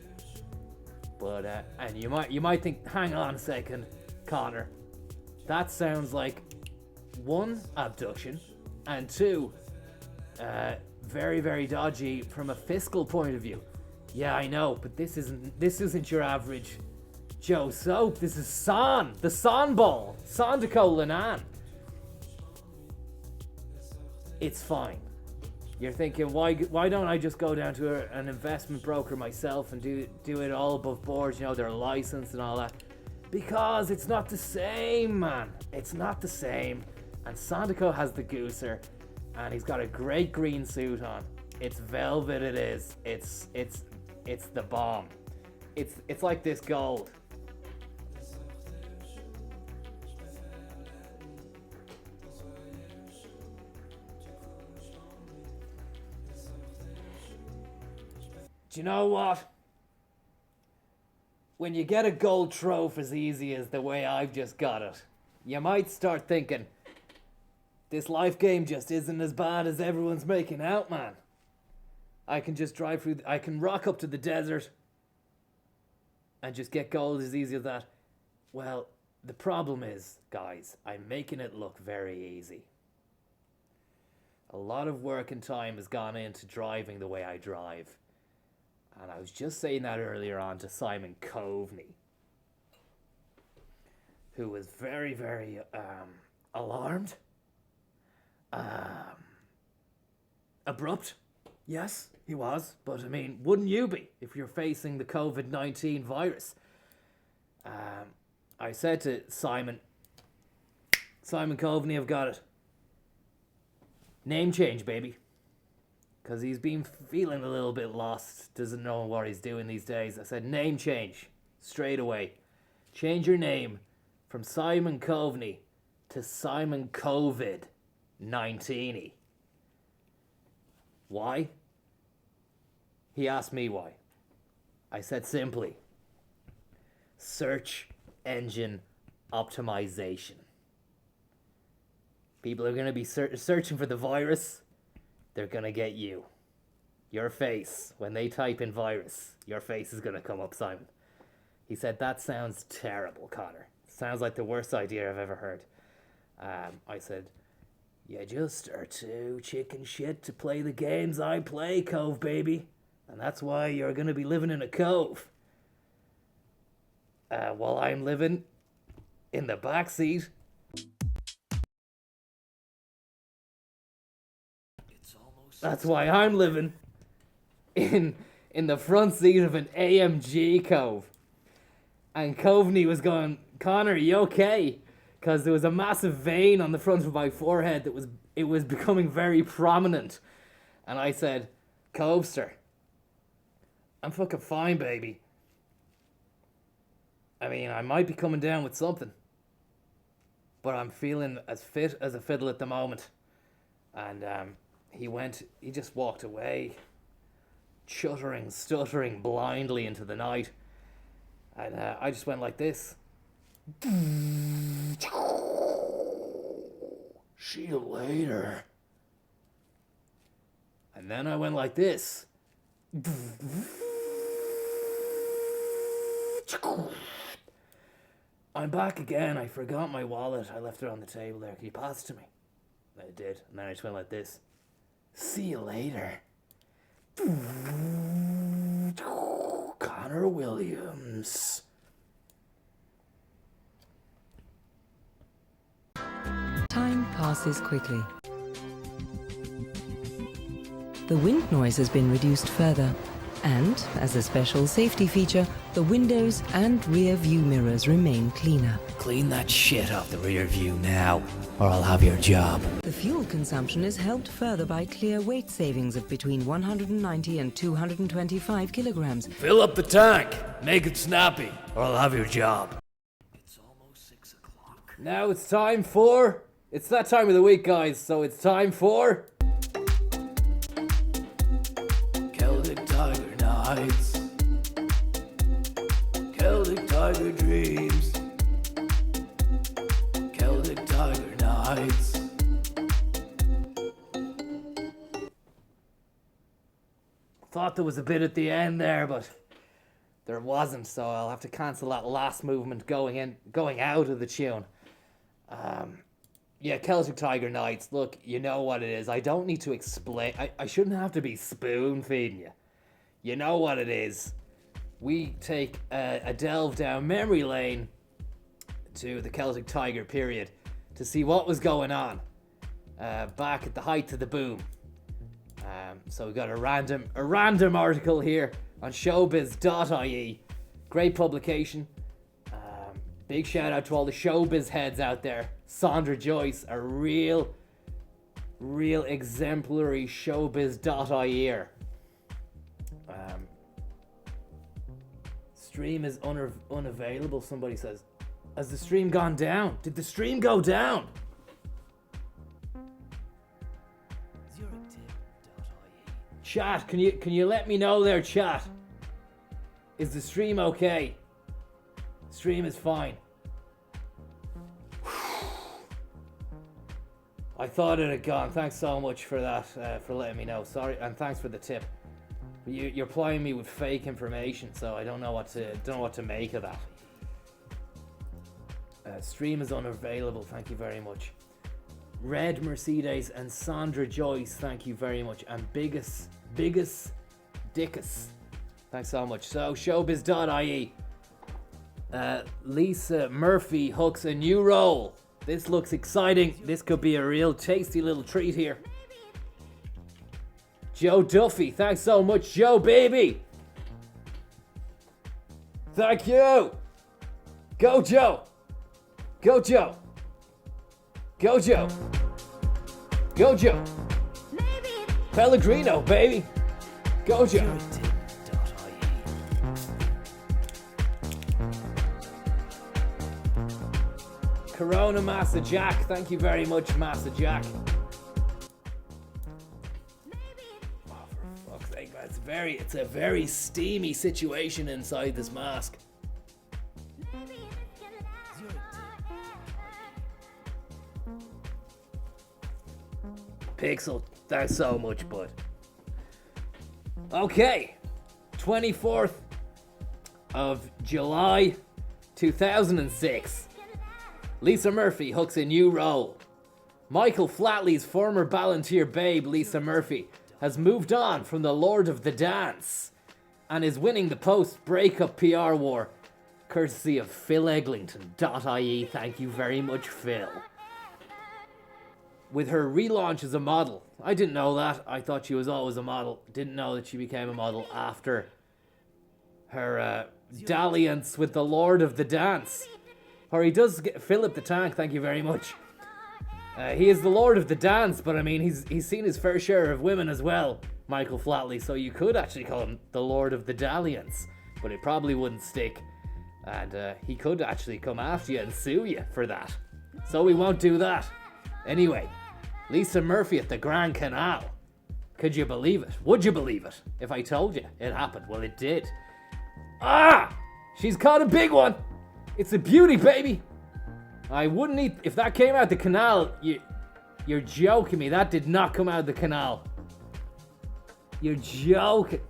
But and you might think, hang on a second, Conor. That sounds like 1, abduction, and 2, very, very dodgy from a fiscal point of view. Yeah, I know, but this isn't your average Joe Soap. This is the Son Ball, Sandico Lanan. It's fine. You're thinking, why don't I just go down to an investment broker myself and do it all above board, you know, they're licensed and all that. Because it's not the same, man. It's not the same. And Sandico has the gooser, and he's got a great green suit on. It's velvet, it is. It's the bomb. It's like this gold. Do you know what? When you get a gold trophy as easy as the way I've just got it, you might start thinking, this life game just isn't as bad as everyone's making out, man. I can just drive through, I can rock up to the desert and just get gold as easy as that. Well, the problem is, guys, I'm making it look very easy. A lot of work and time has gone into driving the way I drive. And I was just saying that earlier on to Simon Coveney, who was very, very alarmed, abrupt. Yes, he was. But I mean, wouldn't you be if you're facing the COVID-19 virus? I said to Simon Coveney, I've got it. Name change, baby. Because he's been feeling a little bit lost, doesn't know what he's doing these days. I said, name change, straight away. Change your name from Simon Coveney to Simon COVID-19. Why? He asked me why. I said simply, search engine optimization. People are going to be searching for the virus. They're gonna get you. Your face. When they type in virus, your face is gonna come up, Simon. He said, that sounds terrible, Conor. Sounds like the worst idea I've ever heard. I said, you just are too chicken shit to play the games I play, Cove baby. And that's why you're gonna be living in a cove. While I'm living in the backseat. That's why I'm living in the front seat of an AMG, Cove. And Coveney was going, Conor, you okay? Because there was a massive vein on the front of my forehead that was becoming very prominent. And I said, Covester, I'm fucking fine, baby. I mean, I might be coming down with something, but I'm feeling as fit as a fiddle at the moment. And he just walked away, stuttering blindly into the night. And I just went like this. See you later. And then I went like this. I'm back again. I forgot my wallet. I left it on the table there. Can you pass it to me? I did. And then I just went like this. See you later. Conor Williams. Time passes quickly. The wind noise has been reduced further, and, as a special safety feature, the windows and rear view mirrors remain cleaner. Clean that shit off the rear view now, or I'll have your job. The fuel consumption is helped further by clear weight savings of between 190 and 225 kilograms. Fill up the tank, make it snappy, or I'll have your job. It's almost 6 o'clock. Now it's time for... It's that time of the week, guys, so it's time for... Celtic Tiger Nights. Celtic Tiger Dreams. Celtic Tiger Nights. Thought there was a bit at the end there, but there wasn't, so I'll have to cancel that last movement going out of the tune. Yeah, Celtic Tiger Nights, look, you know what it is. I don't need to explain. I shouldn't have to be spoon-feeding you. You know what it is. We take a delve down memory lane to the Celtic Tiger period to see what was going on back at the height of the boom. So we got a random article here on showbiz.ie. Great publication. Big shout out to all the showbiz heads out there. Sandra Joyce, a real exemplary showbiz.ie-er. Stream is unavailable, somebody says. Has the stream gone down? Did the stream go down? Chat, can you let me know there, chat? Is the stream okay? Stream is fine. I thought it had gone. Thanks so much for that, for letting me know. Sorry, and thanks for the tip. You're plying me with fake information, so I don't know what to make of that. Stream is unavailable. Thank you very much. Red Mercedes and Sandra Joyce, thank you very much. And Biggest Dickus, thanks so much. So showbiz.ie. Lisa Murphy hooks a new role. This looks exciting. This could be a real tasty little treat here. Joe Duffy, thanks so much, Joe baby. Thank you. Go Joe. Go Joe. Go Joe. Go Joe. Pellegrino, baby. Go Joe. Corona Massa Jack, thank you very much, Massa Jack. Oh, for fuck's sake, man. It's a very steamy situation inside this mask. Pixel, thanks so much, bud. Okay, 24th of July, 2006. Lisa Murphy hooks a new role. Michael Flatley's former Ballantyre babe, Lisa Murphy, has moved on from the Lord of the Dance and is winning the post-breakup PR war, courtesy of PhilEglinton.ie. Thank you very much, Phil. With her relaunch as a model. I didn't know that. I thought she was always a model. Didn't know that she became a model after her dalliance with the Lord of the Dance. Or he does get Philip the Tank, thank you very much. He is the Lord of the Dance, but I mean, he's seen his fair share of women as well, Michael Flatley, so you could actually call him the Lord of the Dalliance, but it probably wouldn't stick. And he could actually come after you and sue you for that. So we won't do that. Anyway, Lisa Murphy at the Grand Canal. Could you believe it? Would you believe it if I told you it happened? Well, it did. Ah! She's caught a big one! It's a beauty, baby! I wouldn't eat... If that came out the canal, you're joking me. That did not come out the canal. You're joking.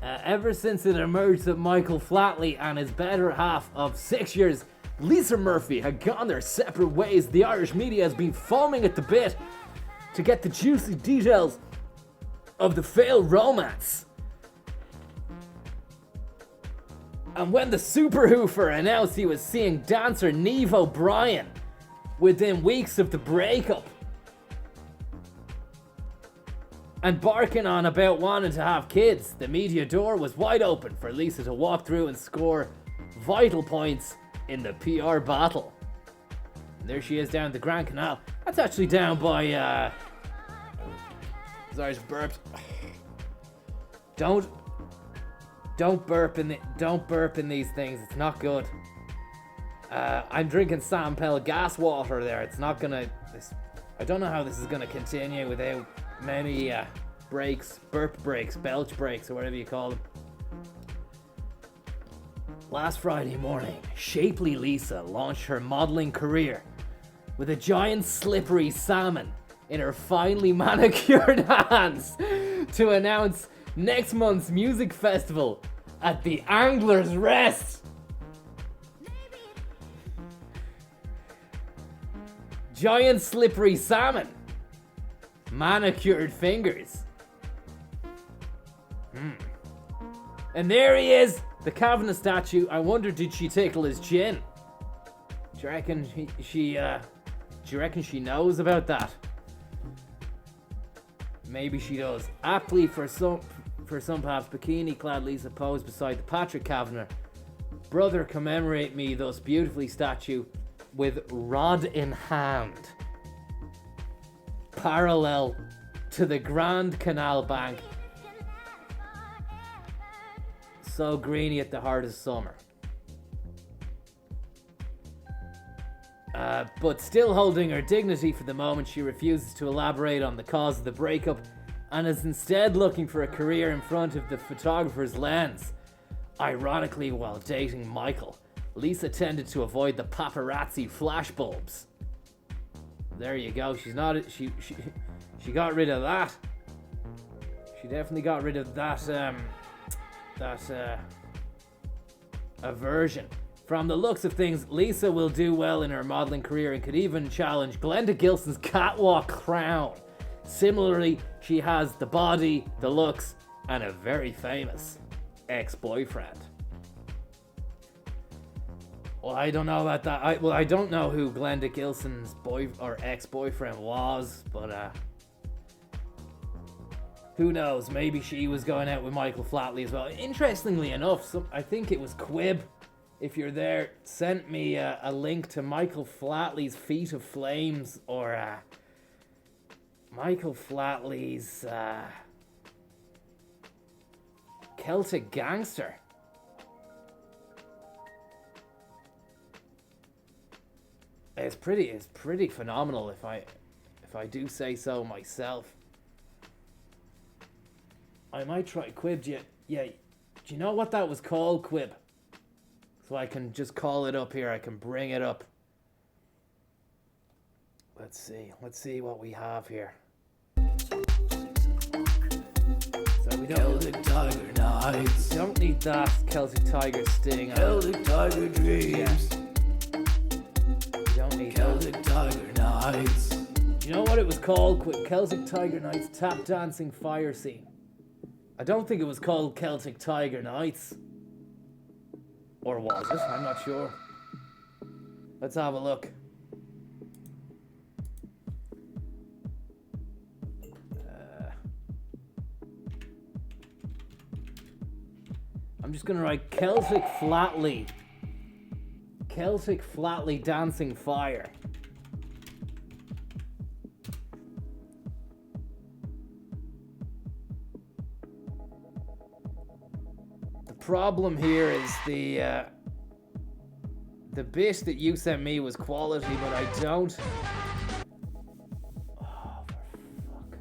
Ever since it emerged that Michael Flatley and his better half of 6 years, Lisa Murphy, had gone their separate ways, the Irish media has been foaming at the bit to get the juicy details of the failed romance. And when the Super Hoofer announced he was seeing dancer Niamh O'Brien within weeks of the breakup and barking on about wanting to have kids, the media door was wide open for Lisa to walk through and score vital points in the PR battle. And there she is down the Grand Canal. That's actually down by sorry, I just burped. Don't burp in these things. It's not good. I'm drinking Sam Pell gas water there. It's not gonna. I don't know how this is gonna continue without many breaks, burp breaks, belch breaks, or whatever you call them. Last Friday morning, shapely Lisa launched her modelling career with a giant slippery salmon in her finely manicured hands to announce next month's music festival at the Angler's Rest. Giant slippery salmon. Manicured fingers. And there he is, the Kavanagh statue. I wonder, did she tickle his chin? Do you reckon she knows about that? Maybe she does. Aptly for some perhaps, bikini-clad Lisa posed beside the Patrick Kavanagh. Brother, commemorate me thus beautifully statue with rod in hand, parallel to the Grand Canal bank, so greeny at the heart of summer. But still holding her dignity for the moment, she refuses to elaborate on the cause of the breakup and is instead looking for a career in front of the photographer's lens. Ironically, while dating Michael, Lisa tended to avoid the paparazzi flashbulbs. There you go. She got rid of that. She definitely got rid of that aversion. From the looks of things, Lisa will do well in her modeling career and could even challenge Glenda Gilson's catwalk crown. Similarly, she has the body, the looks, and a very famous ex-boyfriend. Well, I don't know about that. I don't know who Glenda Gilson's ex-boyfriend was, but who knows? Maybe she was going out with Michael Flatley as well. Interestingly enough, I think it was Quib, if you're there, sent me a link to Michael Flatley's Feet of Flames, or Michael Flatley's Celtic Gangster. It's pretty phenomenal, if I do say so myself. I might try Quib. Do you know what that was called, Quib? So I can just call it up here. I can bring it up. Let's see what we have here. So we Celtic Tiger Nights. Don't need that Celtic Tiger sting. Celtic Tiger Dreams. You don't need Celtic Tiger Nights. Do you know what it was called? Celtic Tiger Nights tap dancing fire scene. I don't think it was called Celtic Tiger Nights. Or was it? I'm not sure. Let's have a look. I'm just going to write Celtic Flatley. Celtic Flatley Dancing Fire. The problem here is the bit that you sent me was quality, but I don't. Oh, for fuck.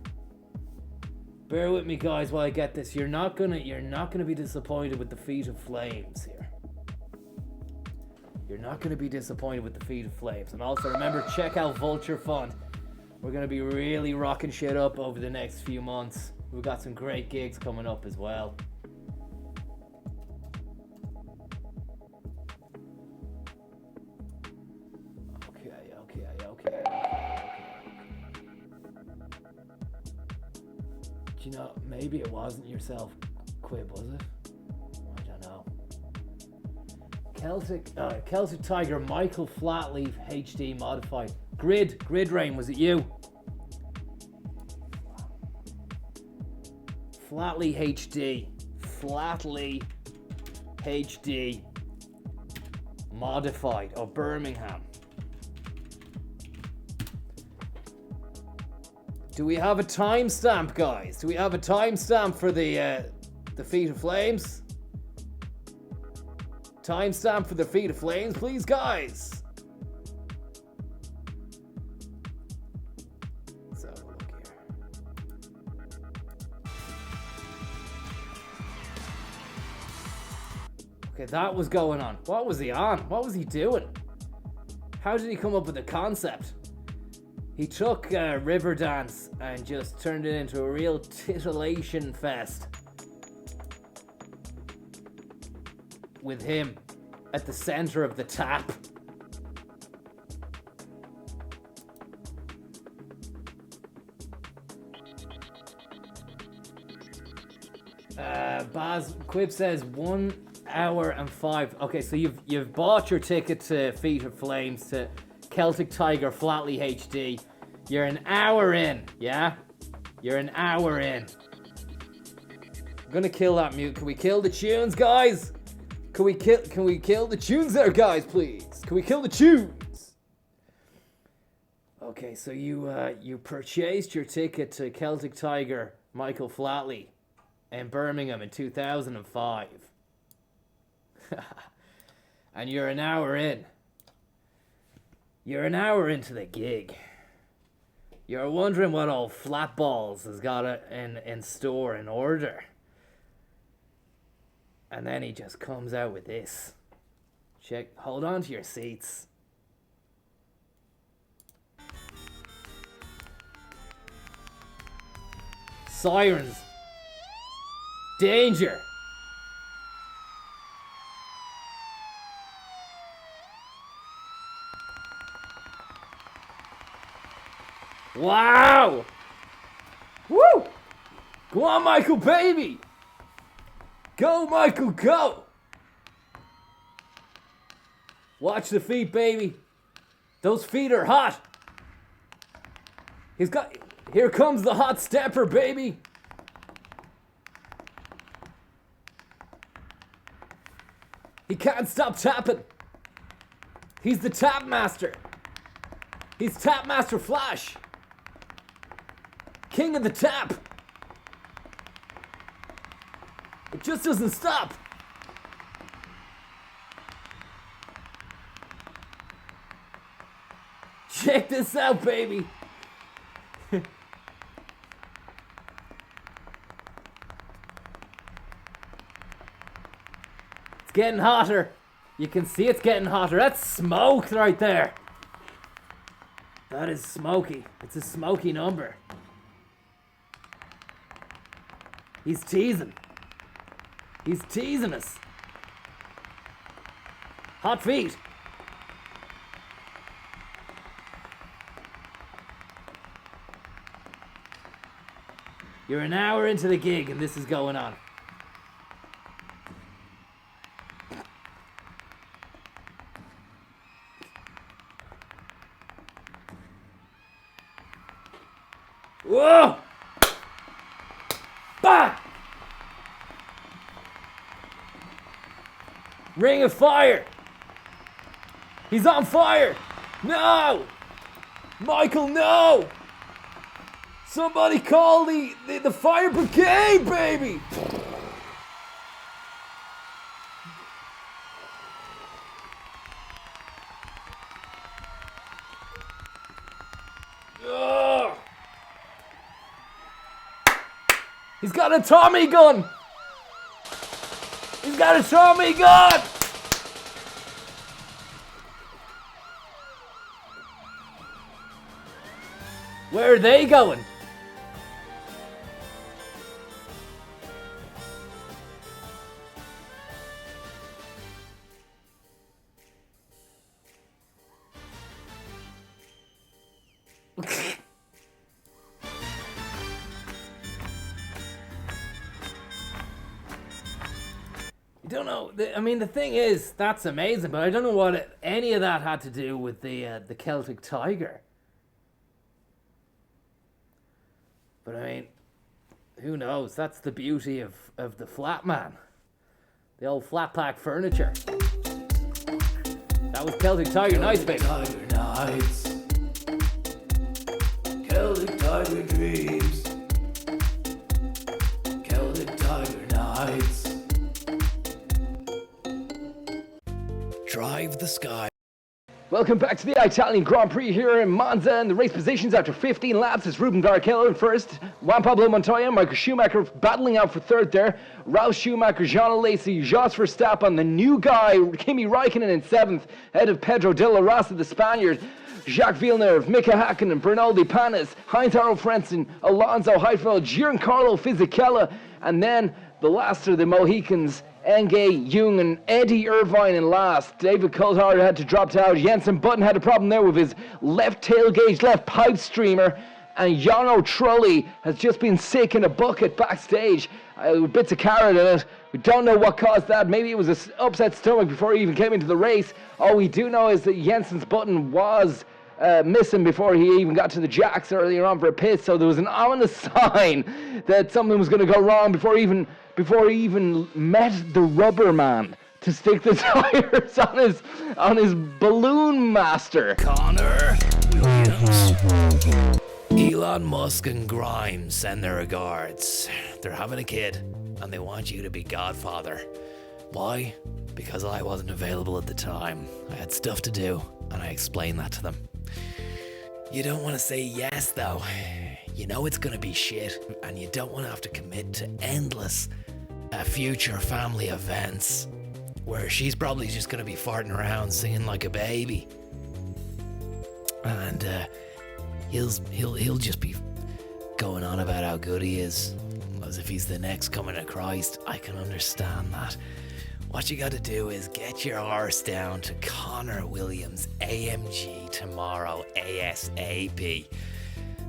Bear with me, guys, while I get this. You're not gonna be disappointed with the Feet of Flames here. You're not gonna be disappointed with the Feet of Flames. And also remember, check out Vulture Fund. We're gonna be really rocking shit up over the next few months. We've got some great gigs coming up as well. Do you know, maybe it wasn't yourself, Quib, was it? I don't know. Celtic Tiger, Michael Flatley HD modified. Grid Rain, was it you? Flatley HD modified of Birmingham. Do we have a timestamp, guys? Do we have a timestamp for the Feet of Flames? Timestamp for the Feet of Flames, please, guys. Let's have a look here. Okay, that was going on. What was he on? What was he doing? How did he come up with the concept? He took Riverdance and just turned it into a real titillation fest. With him at the center of the tap. Quib says 1 hour and 5. Okay, so you've bought your ticket to Feet of Flames, to Celtic Tiger Flatley HD. You're an hour in, yeah? You're an hour in. I'm gonna kill that mute. Can we kill the tunes, guys? Can we kill the tunes there, guys, please? Can we kill the tunes? Okay, so you purchased your ticket to Celtic Tiger Michael Flatley in Birmingham in 2005. And you're an hour in. You're an hour into the gig. You're wondering what old Flatballs has got in store in order. And then he just comes out with this. Hold on to your seats. Sirens. Danger. Wow! Woo! Go on, Michael, baby! Go, Michael, go! Watch the feet, baby. Those feet are hot. Here comes the hot stepper, baby. He can't stop tapping. He's the tap master. He's Tap Master Flash. King of the tap. It just doesn't stop. Check this out, baby. It's getting hotter. You can see it's getting hotter. That's smoke right there. That is smoky. It's a smoky number. He's teasing. He's teasing us. Hot feet. You're an hour into the gig and this is going on. Whoa! Bah! Ring of fire! He's on fire! No! Michael, no! Somebody call the fire brigade, baby! Ugh. He's got a Tommy gun! He's got a Tommy gun! Where are they going? I don't know. I mean, the thing is, that's amazing, but I don't know what any of that had to do with the Celtic Tiger. But I mean, who knows? That's the beauty of the flat man. The old flat pack furniture. That was Celtic Tiger Nights, baby. Tiger Nights. Celtic Tiger Dreams. Celtic Tiger Nights. Drive the sky. Welcome back to the Italian Grand Prix here in Monza, and the race positions after 15 laps is Ruben Barrichello in first, Juan Pablo Montoya, Michael Schumacher battling out for third there, Ralf Schumacher, Jean Alesi, Jos Verstappen, the new guy, Kimi Raikkonen in seventh, ahead of Pedro de la Rosa, the Spaniard, Jacques Villeneuve, Mika Hakkinen, Bernaldi Panis, Heinz-Harald Frentzen, Alonso Heidfeld, Giancarlo Fisichella, and then the last of the Mohicans, Enge, Jung, and Eddie Irvine in last. David Coulthard had to drop out. Jensen Button had a problem there with his left tail gauge, left pipe streamer. And Jarno Trulli has just been sick in a bucket backstage with bits of carrot in it. We don't know what caused that. Maybe it was an upset stomach before he even came into the race. All we do know is that Jensen's Button was missing before he even got to the jacks earlier on for a piss. So there was an ominous sign that something was going to go wrong before he even met the rubber man to stick the tires on his balloon master. Conor Williams. Elon Musk and Grimes send their regards. They're having a kid, and they want you to be godfather. Why? Because I wasn't available at the time. I had stuff to do, and I explained that to them. You don't want to say yes, though. You know it's gonna be shit, and you don't want to have to commit to endless future family events where she's probably just gonna be farting around singing like a baby. And he'll just be going on about how good he is, as if he's the next coming of Christ. I can understand that. What you gotta do is get your arse down to Conor Williams AMG tomorrow ASAP.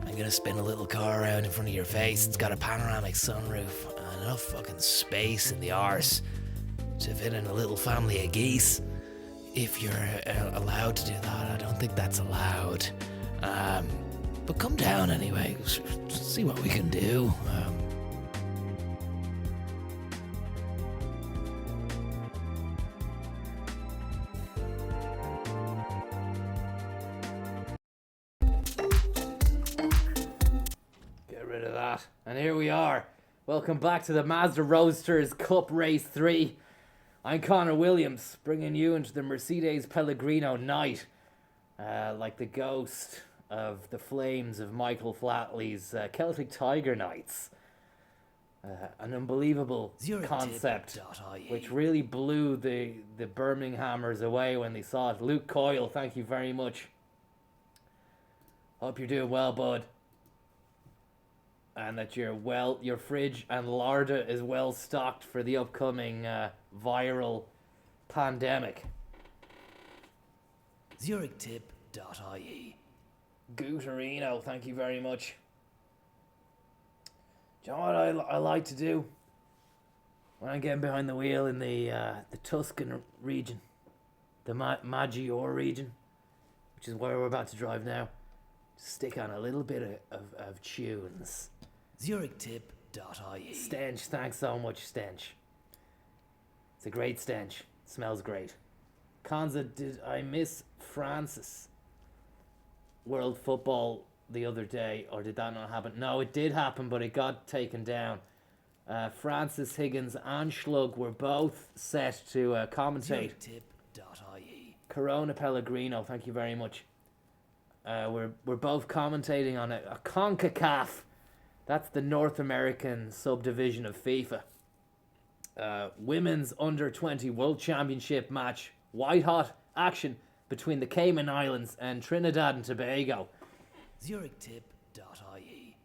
I'm gonna spin a little car around in front of your face. It's got a panoramic sunroof and enough fucking space in the arse to fit in a little family of geese. If you're allowed to do that, I don't think that's allowed. But come down anyway, see what we can do. Get rid of that. And here we are. Welcome back to the Mazda Roadsters Cup Race 3. I'm Conor Williams, bringing you into the Mercedes Pellegrino night. Like the ghost of the flames of Michael Flatley's Celtic Tiger nights. An unbelievable concept, which really blew the Birminghamers away when they saw it. Luke Coyle, thank you very much. Hope you're doing well, bud. And that your fridge and larder is well stocked for the upcoming viral pandemic. ZurichTip.ie. Guterino, thank you very much. Do you know what I like to do when I'm getting behind the wheel in the Tuscan region, the Maggiore region, which is where we're about to drive now? Stick on a little bit of tunes. ZurichTip.ie. Stench, thanks so much, Stench. It's a great stench. It smells great. Konza, did I miss Francis World Football the other day, or did that not happen? No, it did happen, but it got taken down. Francis, Higgins and Schlug were both set to commentate. ZurichTip.ie. Corona Pellegrino, thank you very much. We're both commentating on a CONCACAF. That's the North American subdivision of FIFA. Women's Under-20 World Championship match. White hot action between the Cayman Islands and Trinidad and Tobago. ZurichTip.ie.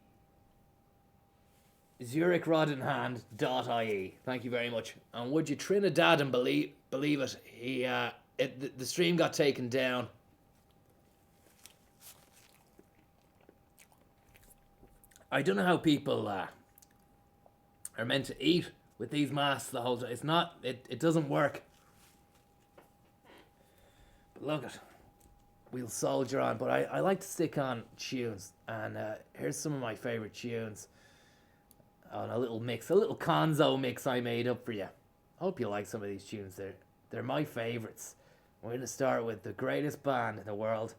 ZurichRodinhand.ie. Thank you very much. And would you Trinidad and believe it? The stream got taken down. I don't know how people are meant to eat with these masks the whole time. It's not. It doesn't work. But look it. We'll soldier on. But I like to stick on tunes, and here's some of my favorite tunes on a little mix, a little Conzo mix I made up for you. I hope you like some of these tunes. They're my favorites. We're gonna start with the greatest band in the world,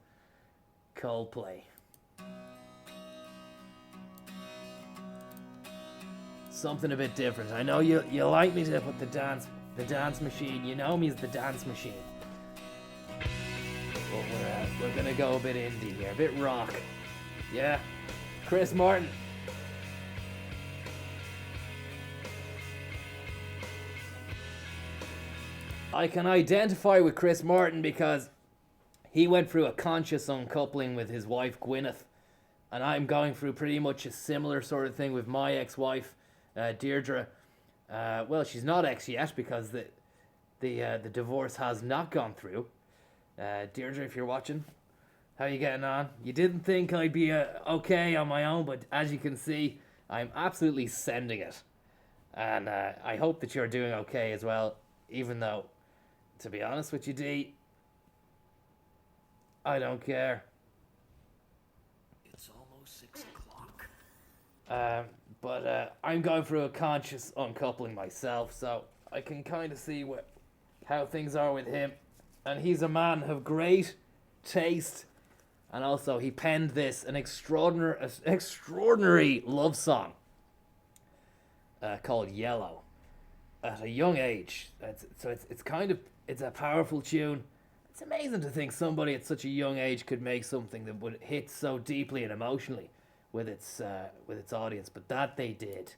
Coldplay. Something a bit different. I know you like me to put the dance machine. You know me as the dance machine. But we're gonna go a bit indie here, a bit rock. Yeah, Chris Martin. I can identify with Chris Martin because he went through a conscious uncoupling with his wife Gwyneth, and I'm going through pretty much a similar sort of thing with my ex-wife. Deirdre, well, she's not ex yet because the divorce has not gone through. Deirdre, if you're watching, how are you getting on? You didn't think I'd be okay on my own, but as you can see, I'm absolutely sending it. And I hope that you're doing okay as well, even though, to be honest with you, Dee, I don't care. It's almost 6 o'clock. But I'm going through a conscious uncoupling myself, so I can kind of see how things are with him. And he's a man of great taste, and also he penned an extraordinary love song called Yellow at a young age. It's a powerful tune. It's amazing to think somebody at such a young age could make something that would hit so deeply and emotionally with its audience, but that they did.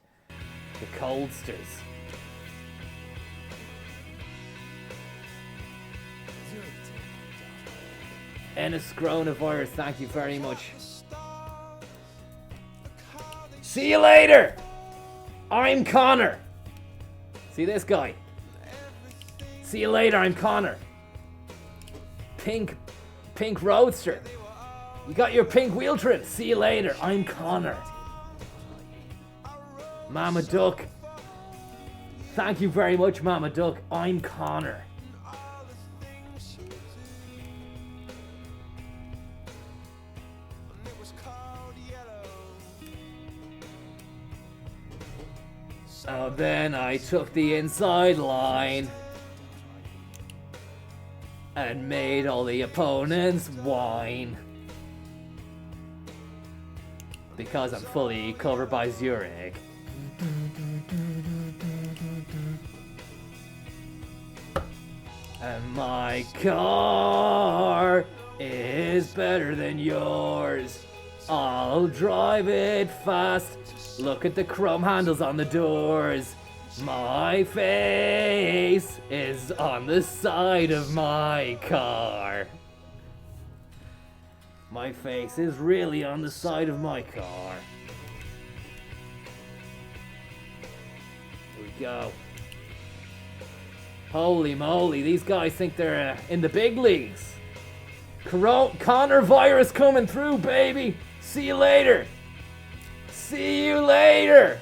The Coldsters. Ennis Coronavirus, thank you very much. See you later! I'm Conor. See this guy? See you later, I'm Conor. Pink Roadster. You got your pink wheel trim. See you later, I'm Conor. Mama Duck. Thank you very much, Mama Duck. I'm Conor. So then I took the inside line and made all the opponents whine. Because I'm fully covered by Zurich. And my car is better than yours. I'll drive it fast. Look at the chrome handles on the doors. My face is on the side of my car. My face is really on the side of my car. Here we go. Holy moly, these guys think they're in the big leagues. Conor virus coming through, baby. See you later. See you later.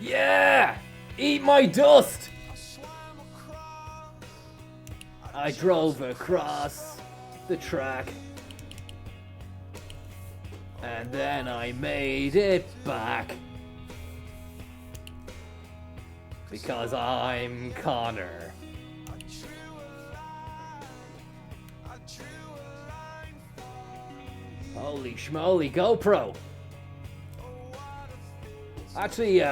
Yeah, eat my dust. I drove across the track and then I made it back because I'm Conor. Holy schmoly, GoPro. Actually,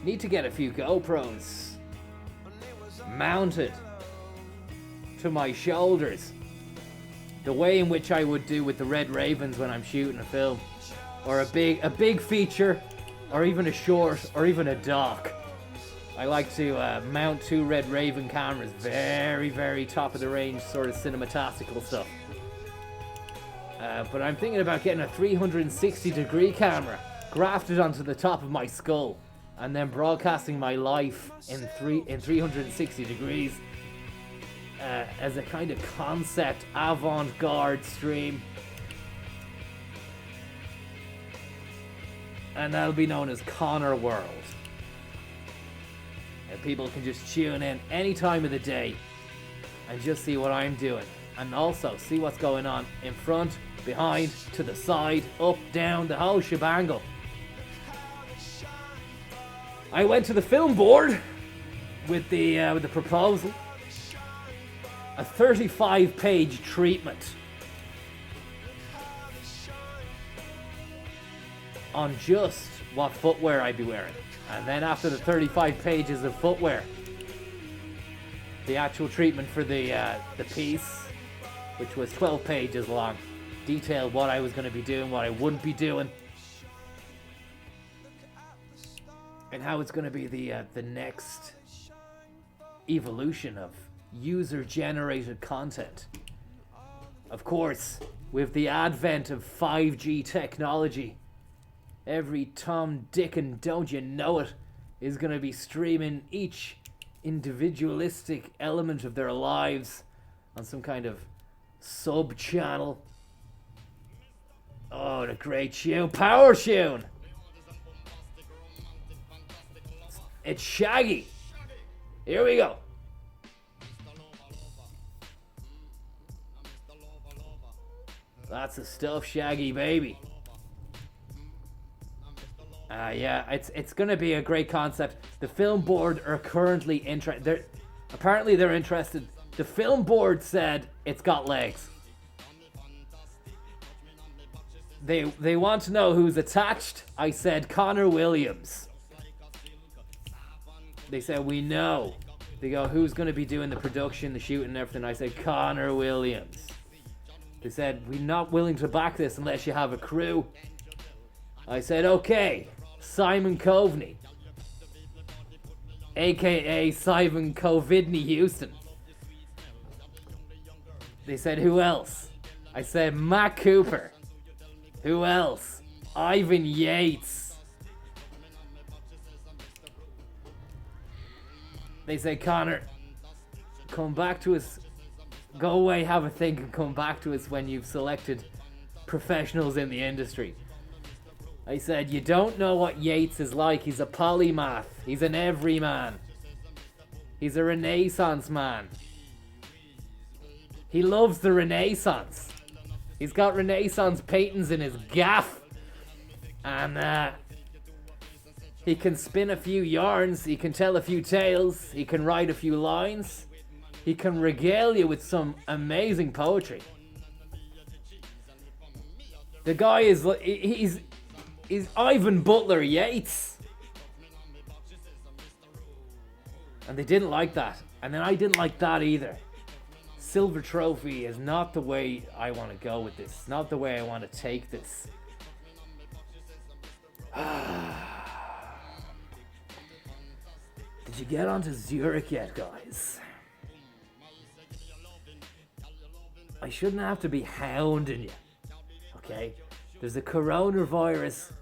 need to get a few GoPros mounted to my shoulders. The way in which I would do with the Red Ravens when I'm shooting a film. Or a big feature, or even a short, or even a doc. I like to mount 2 Red Raven cameras. Very, very top of the range sort of cinematastical stuff. But I'm thinking about getting a 360 degree camera grafted onto the top of my skull and then broadcasting my life in 360 degrees as a kind of concept avant-garde stream. And that'll be known as Conor World. And people can just tune in any time of the day and just see what I'm doing. And also see what's going on in front, behind, to the side, up, down, the whole shebangle. I went to the film board with the proposal. A 35-page treatment on just what footwear I'd be wearing. And then after the 35 pages of footwear, the actual treatment for the piece, which was 12 pages long, detailed what I was going to be doing, what I wouldn't be doing, and how it's going to be the next evolution of user-generated content. Of course, with the advent of 5G technology, every Tom, Dick, and don't you know it is going to be streaming each individualistic element of their lives on some kind of sub-channel. Oh, the great tune. Power tune! It's Shaggy. Here we go. That's the stuff, Shaggy baby. Yeah, it's gonna be a great concept. The film board are currently interested. Apparently they're interested. The film board said it's got legs. They want to know who's attached. I said Conor Williams. They said we know. They go, who's going to be doing the production, the shooting and everything? I said Conor Williams. They said we're not willing to back this unless you have a crew. I said okay, Simon Coveney, aka Simon Covidney Houston. They said who else? I said Matt Cooper. Who else? Ivan Yates. They say, Conor, come back to us. Go away, have a think, and come back to us when you've selected professionals in the industry. I said, you don't know what Yates is like. He's a polymath. He's an everyman. He's a Renaissance man. He loves the Renaissance. He's got Renaissance paintings in his gaff. And he can spin a few yarns. He can tell a few tales. He can write a few lines. He can regale you with some amazing poetry. The guy is... He's Ivan Butler Yates. And they didn't like that. And then I didn't like that either. Silver trophy is not the way I want to go with this. Not the way I want to take this. Did you get onto Zurich yet, guys? I shouldn't have to be hounding you. Okay? There's a coronavirus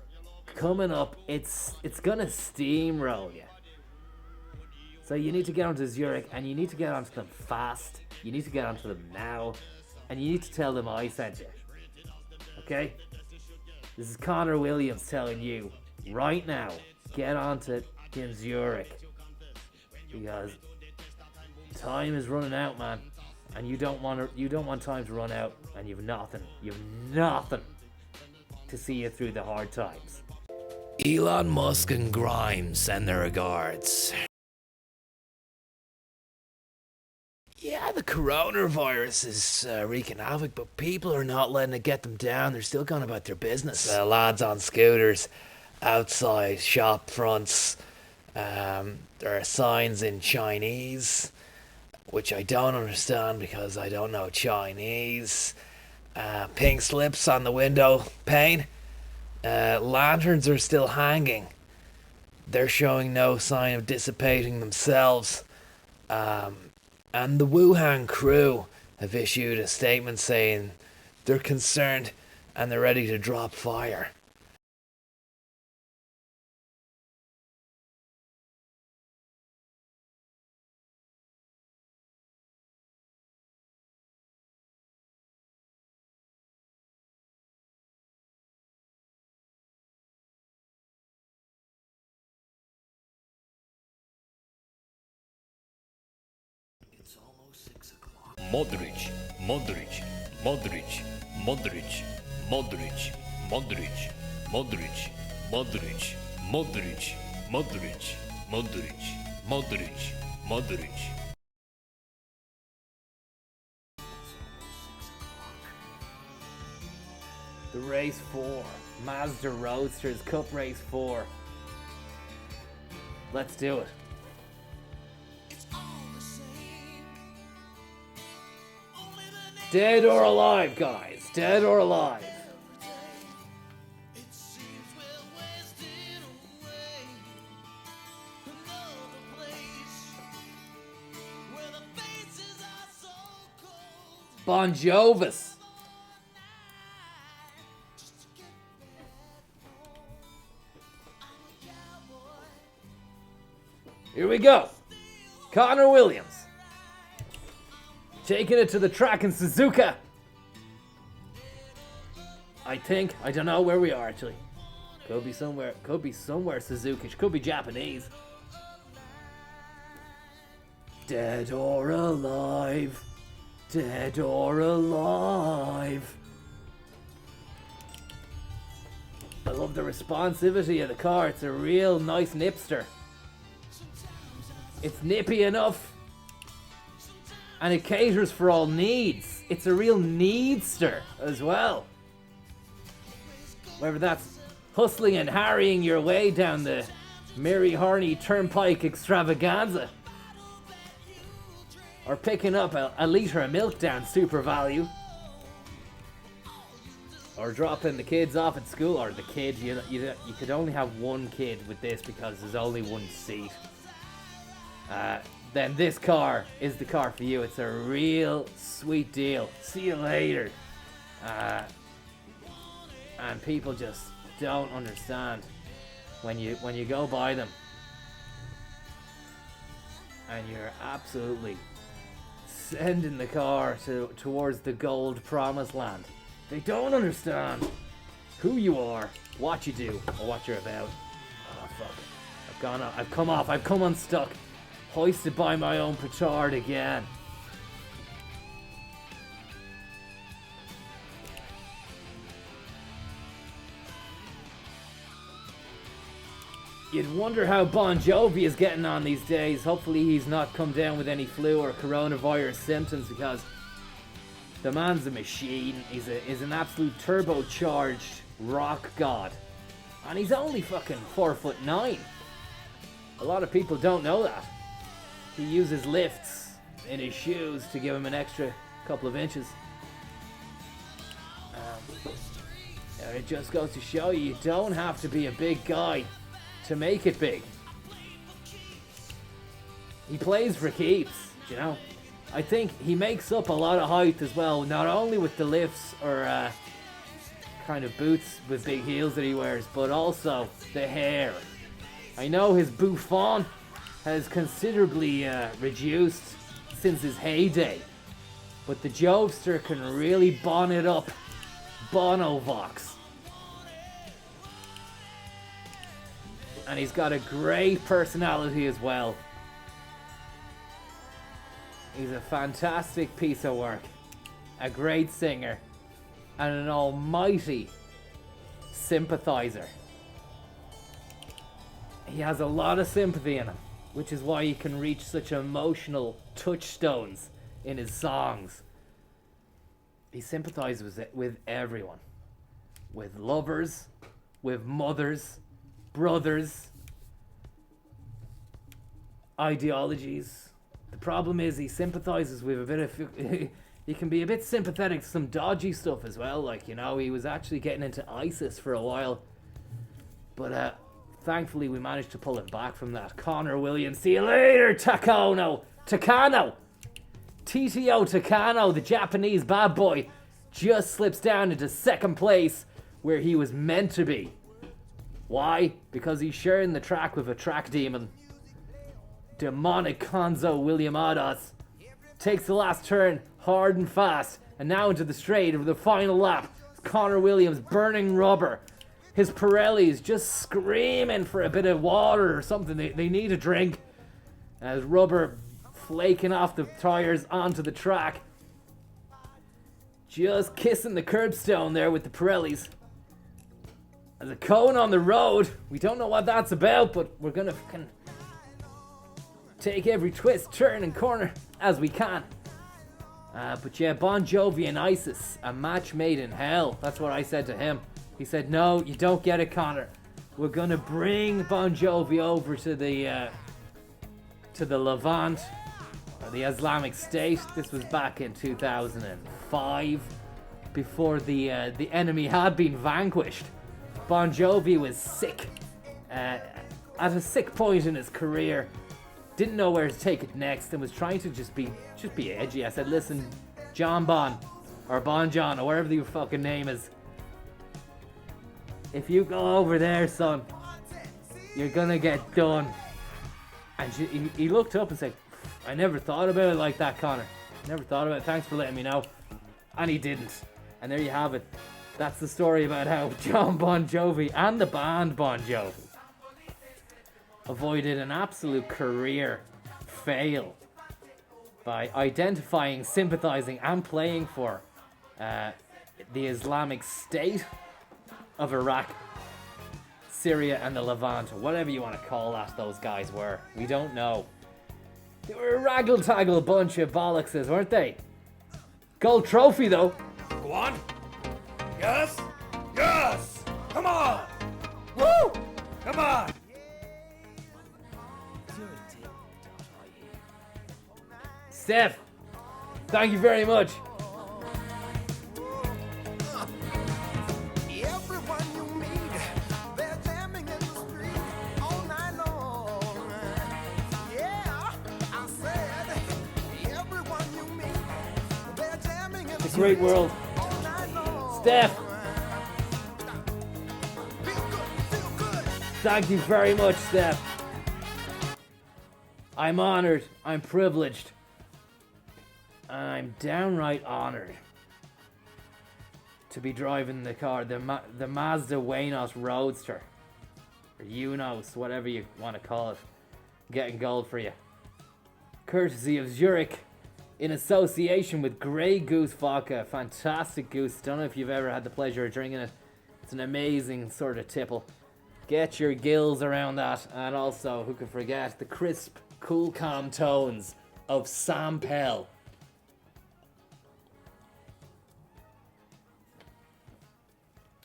coming up. It's gonna steamroll you. So you need to get onto Zurich, and you need to get onto them fast. You need to get onto them now, and you need to tell them I sent you. Okay? This is Conor Williams telling you right now, get onto Zurich, because time is running out, man, and you don't want time to run out, and you've nothing to see you through the hard times. Elon Musk and Grimes send their regards. Yeah, the coronavirus is wreaking havoc, but people are not letting it get them down. They're still going about their business. Lads on scooters, outside shop fronts. There are signs in Chinese, which I don't understand because I don't know Chinese. Pink slips on the window pane. Lanterns are still hanging. They're showing no sign of dissipating themselves. And the Wuhan crew have issued a statement saying they're concerned and they're ready to drop fire. Modric, Modric, Modric, Modric, Modric, Modric, Modric, Modric, Modric, Modric, Modric, Modric, Modric. The race 4, Mazda Roadsters Cup Race 4. Let's do it. Dead or alive, guys. Dead or alive. Bon Jovis. Here we go. Conor Williams. Taking it to the track in Suzuka. I think. I don't know where we are actually. Could be somewhere Suzuka. Could be Japanese. Dead or alive. Dead or alive. love the responsivity of the car. It's a real nice nipster. It's nippy enough. And it caters for all needs. It's a real needster as well. Whether that's hustling and harrying your way down the Mary Harney Turnpike extravaganza, or picking up a litre of milk down Super Value, or dropping the kids off at school, or the kid, you could only have one kid with this because there's only one seat. Then this car is the car for you. It's a real sweet deal. See you later. And people just don't understand when you go buy them, and you're absolutely sending the car towards the gold promised land. They don't understand who you are, what you do, or what you're about. Oh fuck! I've come unstuck, hoisted by my own petard again. You'd wonder how Bon Jovi is getting on these days. Hopefully he's not come down with any flu or coronavirus symptoms, because the man's a machine. He's an absolute turbocharged rock god. And he's only fucking 4'9". A lot of people don't know that. He uses lifts in his shoes to give him an extra couple of inches. And it just goes to show you don't have to be a big guy to make it big. He plays for keeps, you know. I think he makes up a lot of height as well, not only with the lifts or kind of boots with big heels that he wears, but also the hair. I know his bouffant has considerably reduced since his heyday, but the Jovester can really bon it up. Bonovox. And he's got a great personality as well. He's a fantastic piece of work, a great singer, and an almighty sympathizer. He has a lot of sympathy in him, which is why he can reach such emotional touchstones in his songs. He sympathizes with everyone, with lovers, with mothers, brothers, ideologies. The problem is he sympathizes with a bit of... he can be a bit sympathetic to some dodgy stuff as well. Like, you know, he was actually getting into ISIS for a while. But thankfully we managed to pull him back from that. Conor Williams, see you later, Takano! Takano! TTO Takano, the Japanese bad boy, just slips down into second place where he was meant to be. Why? Because he's sharing the track with a track demon. Demonic Konzo William Adas takes the last turn hard and fast, and now into the straight of the final lap. Conor Williams burning rubber. His Pirelli's just screaming for a bit of water or something. They need a drink. As rubber flaking off the tires onto the track. Just kissing the curbstone there with the Pirellis. There's a cone on the road. We don't know what that's about, but we're gonna fucking take every twist, turn, and corner as we can. But yeah, Bon Jovi and ISIS, a match made in hell. That's what I said to him. He said, "No, you don't get it, Conor. We're gonna bring Bon Jovi over to the Levant, or the Islamic State." This was back in 2005, before the enemy had been vanquished. Bon Jovi was sick, at a sick point in his career, didn't know where to take it next, and was trying to just be edgy. I said, "Listen, John Bon, or Bon John, or whatever your fucking name is, if you go over there, son, you're gonna get done." And he looked up and said, "I never thought about it like that, Conor. Never thought about it. Thanks for letting me know." And he didn't. And there you have it. That's the story about how John Bon Jovi and the band Bon Jovi avoided an absolute career fail by identifying, sympathizing, and playing for the Islamic State of Iraq Syria and the Levant, or whatever you want to call that those guys were. We don't know. They were a raggle-taggle bunch of bollockses, weren't they? Gold trophy, though. Go on. Yes. Yes. Come on. Woo. Come on. Steph, thank you very much. It's a great world. Steph, thank you very much, Steph. I'm honored, I'm privileged, and I'm downright honored to be driving the car, the Mazda Waynos Roadster, or Unos, whatever you want to call it, getting gold for you. Courtesy of Zurich, in association with Grey Goose Vodka. Fantastic goose. Don't know if you've ever had the pleasure of drinking it. It's an amazing sort of tipple. Get your gills around that. And also, who could forget, the crisp, cool, calm tones of Sam Pell.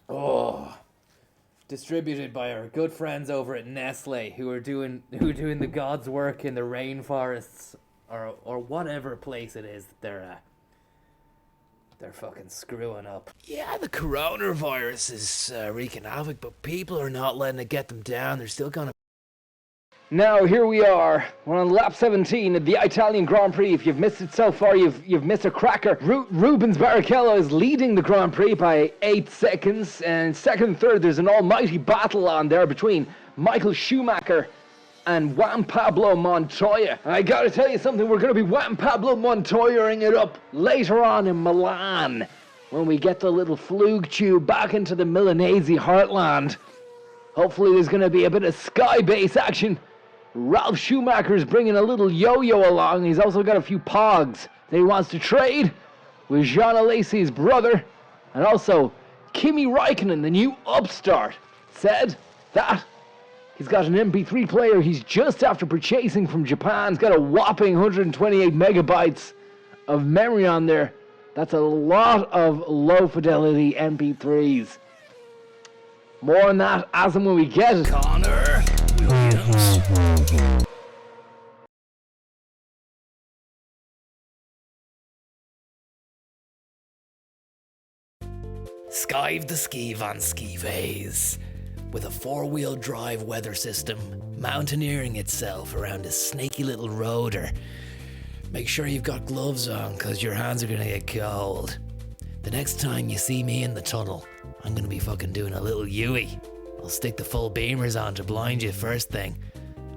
Oh, distributed by our good friends over at Nestle, who are doing the God's work in the rainforests, or whatever place it is that they're fucking screwing up. Yeah, the coronavirus is wreaking havoc, but people are not letting it get them down. They're still gonna. Now here we are. We're on lap 17 of the Italian Grand Prix. If you've missed it so far, you've missed a cracker. Rubens Barrichello is leading the Grand Prix by 8 seconds, and second and third there's an almighty battle on there between Michael Schumacher and Juan Pablo Montoya. And I gotta tell you something, we're gonna be Juan Pablo Montoya-ing it up later on in Milan when we get the little flug tube back into the Milanese heartland. Hopefully there's gonna be a bit of sky base action. Ralph Schumacher's bringing a little yo-yo along. He's also got a few pogs that he wants to trade with Jean Alesi's brother. And also, Kimi Räikkönen, the new upstart, said that he's got an MP3 player he's just after purchasing from Japan. He's got a whopping 128 megabytes of memory on there. That's a lot of low-fidelity MP3s. More on that as and when we get it. Conor Williams. Skive the ski van skivays. With a 4-wheel drive weather system, mountaineering itself around a snaky little roader. Make sure you've got gloves on, cause your hands are gonna get cold. The next time you see me in the tunnel, I'm gonna be fucking doing a little Yui. I'll stick the full beamers on to blind you first thing,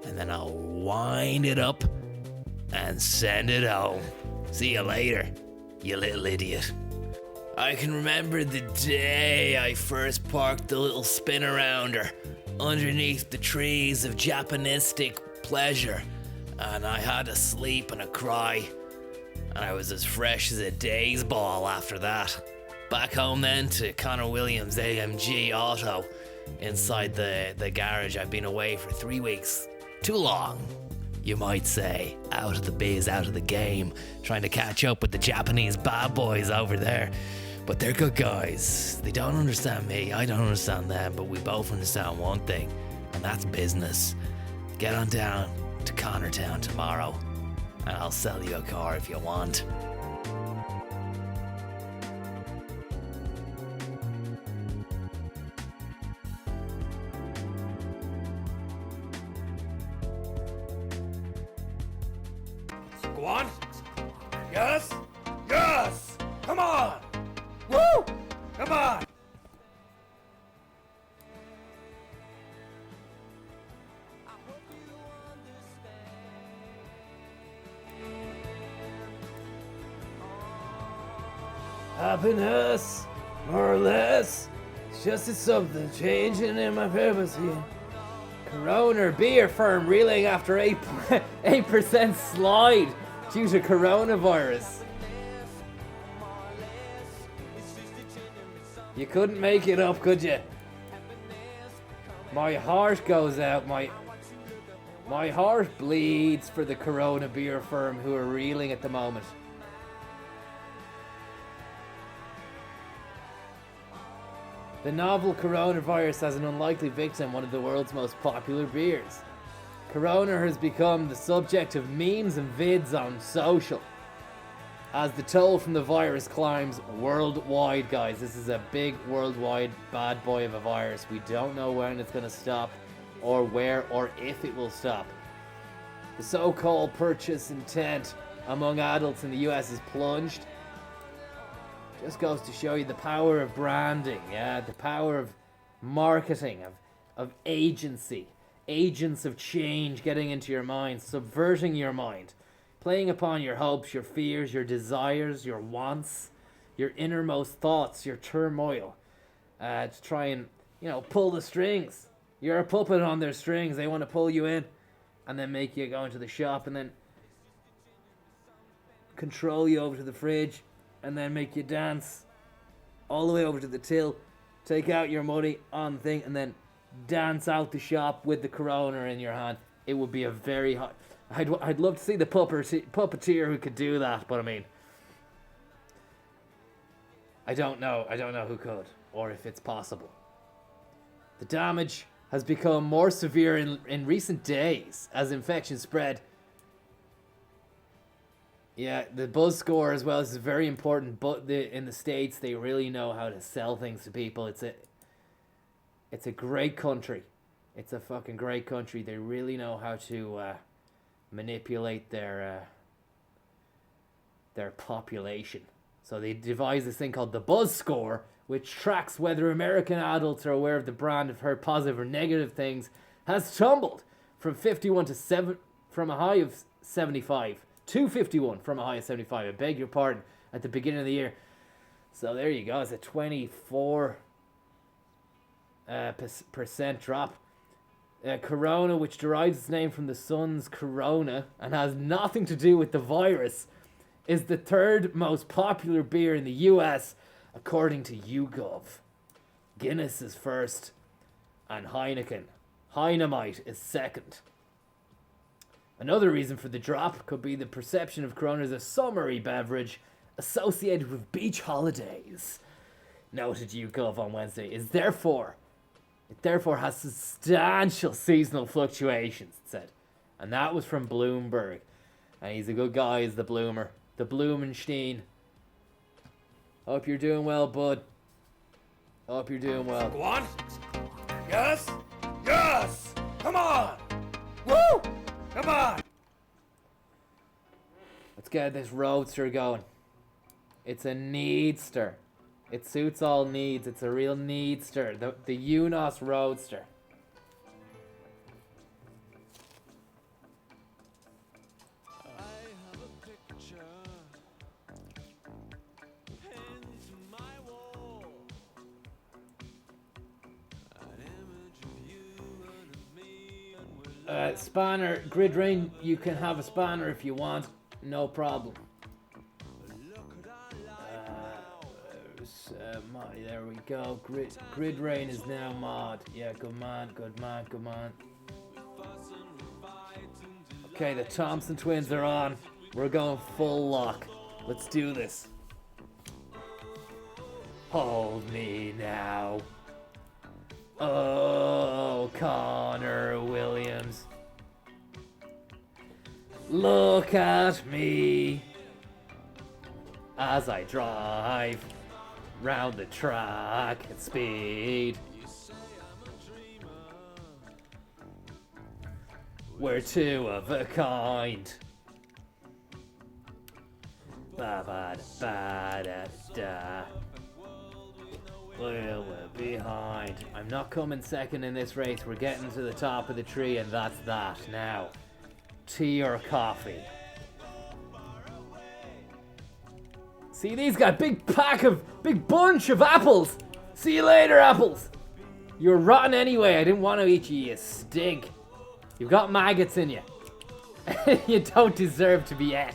and then I'll wind it up and send it home. See you later, you little idiot. I can remember the day I first parked the little spin-arounder underneath the trees of Japanistic pleasure, and I had a sleep and a cry, and I was as fresh as a day's ball after that. Back home then to Conor Williams' AMG Auto inside the garage. I've been away for 3 weeks. Too long, you might say. Out of the biz, out of the game, trying to catch up with the Japanese bad boys over there. But they're good guys. They don't understand me, I don't understand them, but we both understand one thing, and that's business. Get on down to Connortown tomorrow, and I'll sell you a car if you want. Go on. Yes. Yes. Come on. Woo. Come on. Happiness, more or less, it's just something changing in my purpose here. Corona beer firm reeling after 8% slide due to coronavirus. You couldn't make it up, could you? My heart goes out. My heart bleeds for the Corona beer firm who are reeling at the moment. The novel coronavirus has an unlikely victim, one of the world's most popular beers. Corona has become the subject of memes and vids on social. As the toll from the virus climbs worldwide, guys, this is a big worldwide bad boy of a virus. We don't know when it's going to stop, or where, or if it will stop. The so-called purchase intent among adults in the US is plunged. Just goes to show you the power of branding, yeah, the power of marketing, of agency, agents of change getting into your mind, subverting your mind, playing upon your hopes, your fears, your desires, your wants, your innermost thoughts, your turmoil, to try and, pull the strings. You're a puppet on their strings. They want to pull you in and then make you go into the shop and then control you over to the fridge and then make you dance all the way over to the till, take out your money on the thing, and then dance out the shop with the Corona in your hand. It would be a very hot... I'd love to see the puppeteer who could do that, but I mean... I don't know who could, or if it's possible. The damage has become more severe in recent days as infection spread. Yeah, the buzz score as well is very important, but in the States they really know how to sell things to people. It's a great country. It's a fucking great country. They really know how to manipulate their population. So they devised this thing called the buzz score, which tracks whether American adults are aware of the brand, have heard positive or negative things, has tumbled from 51 to 7 from a high of 75. 251 from a high of 75. I beg your pardon, at the beginning of the year. So there you go. It's a 24% drop. Corona, which derives its name from the sun's corona and has nothing to do with the virus, is the third most popular beer in the US, according to YouGov. Guinness is first, and Heinemite is second. Another reason for the drop could be the perception of Corona as a summery beverage associated with beach holidays. Noted YouGov on Wednesday. It therefore has substantial seasonal fluctuations, it said. And that was from Bloomberg. And he's a good guy, he's the bloomer. The Blumenstein. Hope you're doing well, bud. Hope you're doing well. Go on. Yes. Yes. Come on. Woo. Come on. Let's get this roadster going. It's a needster. It suits all needs. It's a real needster. The Unos Roadster. Spanner, Grid Rain, you can have a spanner if you want, no problem. There we go. Grid Rain is now mod. Yeah, good man. Okay, the Thompson twins are on. We're going full lock. Let's do this. Hold me now. Oh, Conor Williams. Look at me as I drive round the track at speed. We're two of a kind. Ba-ba-da-ba-da-da. We're behind. I'm not coming second in this race. We're getting to the top of the tree, and that's that. Now, tea or coffee? See, these got big bunch of apples. See you later, apples. You're rotten anyway. I didn't want to eat you, you stink. You've got maggots in you. You don't deserve to be ate.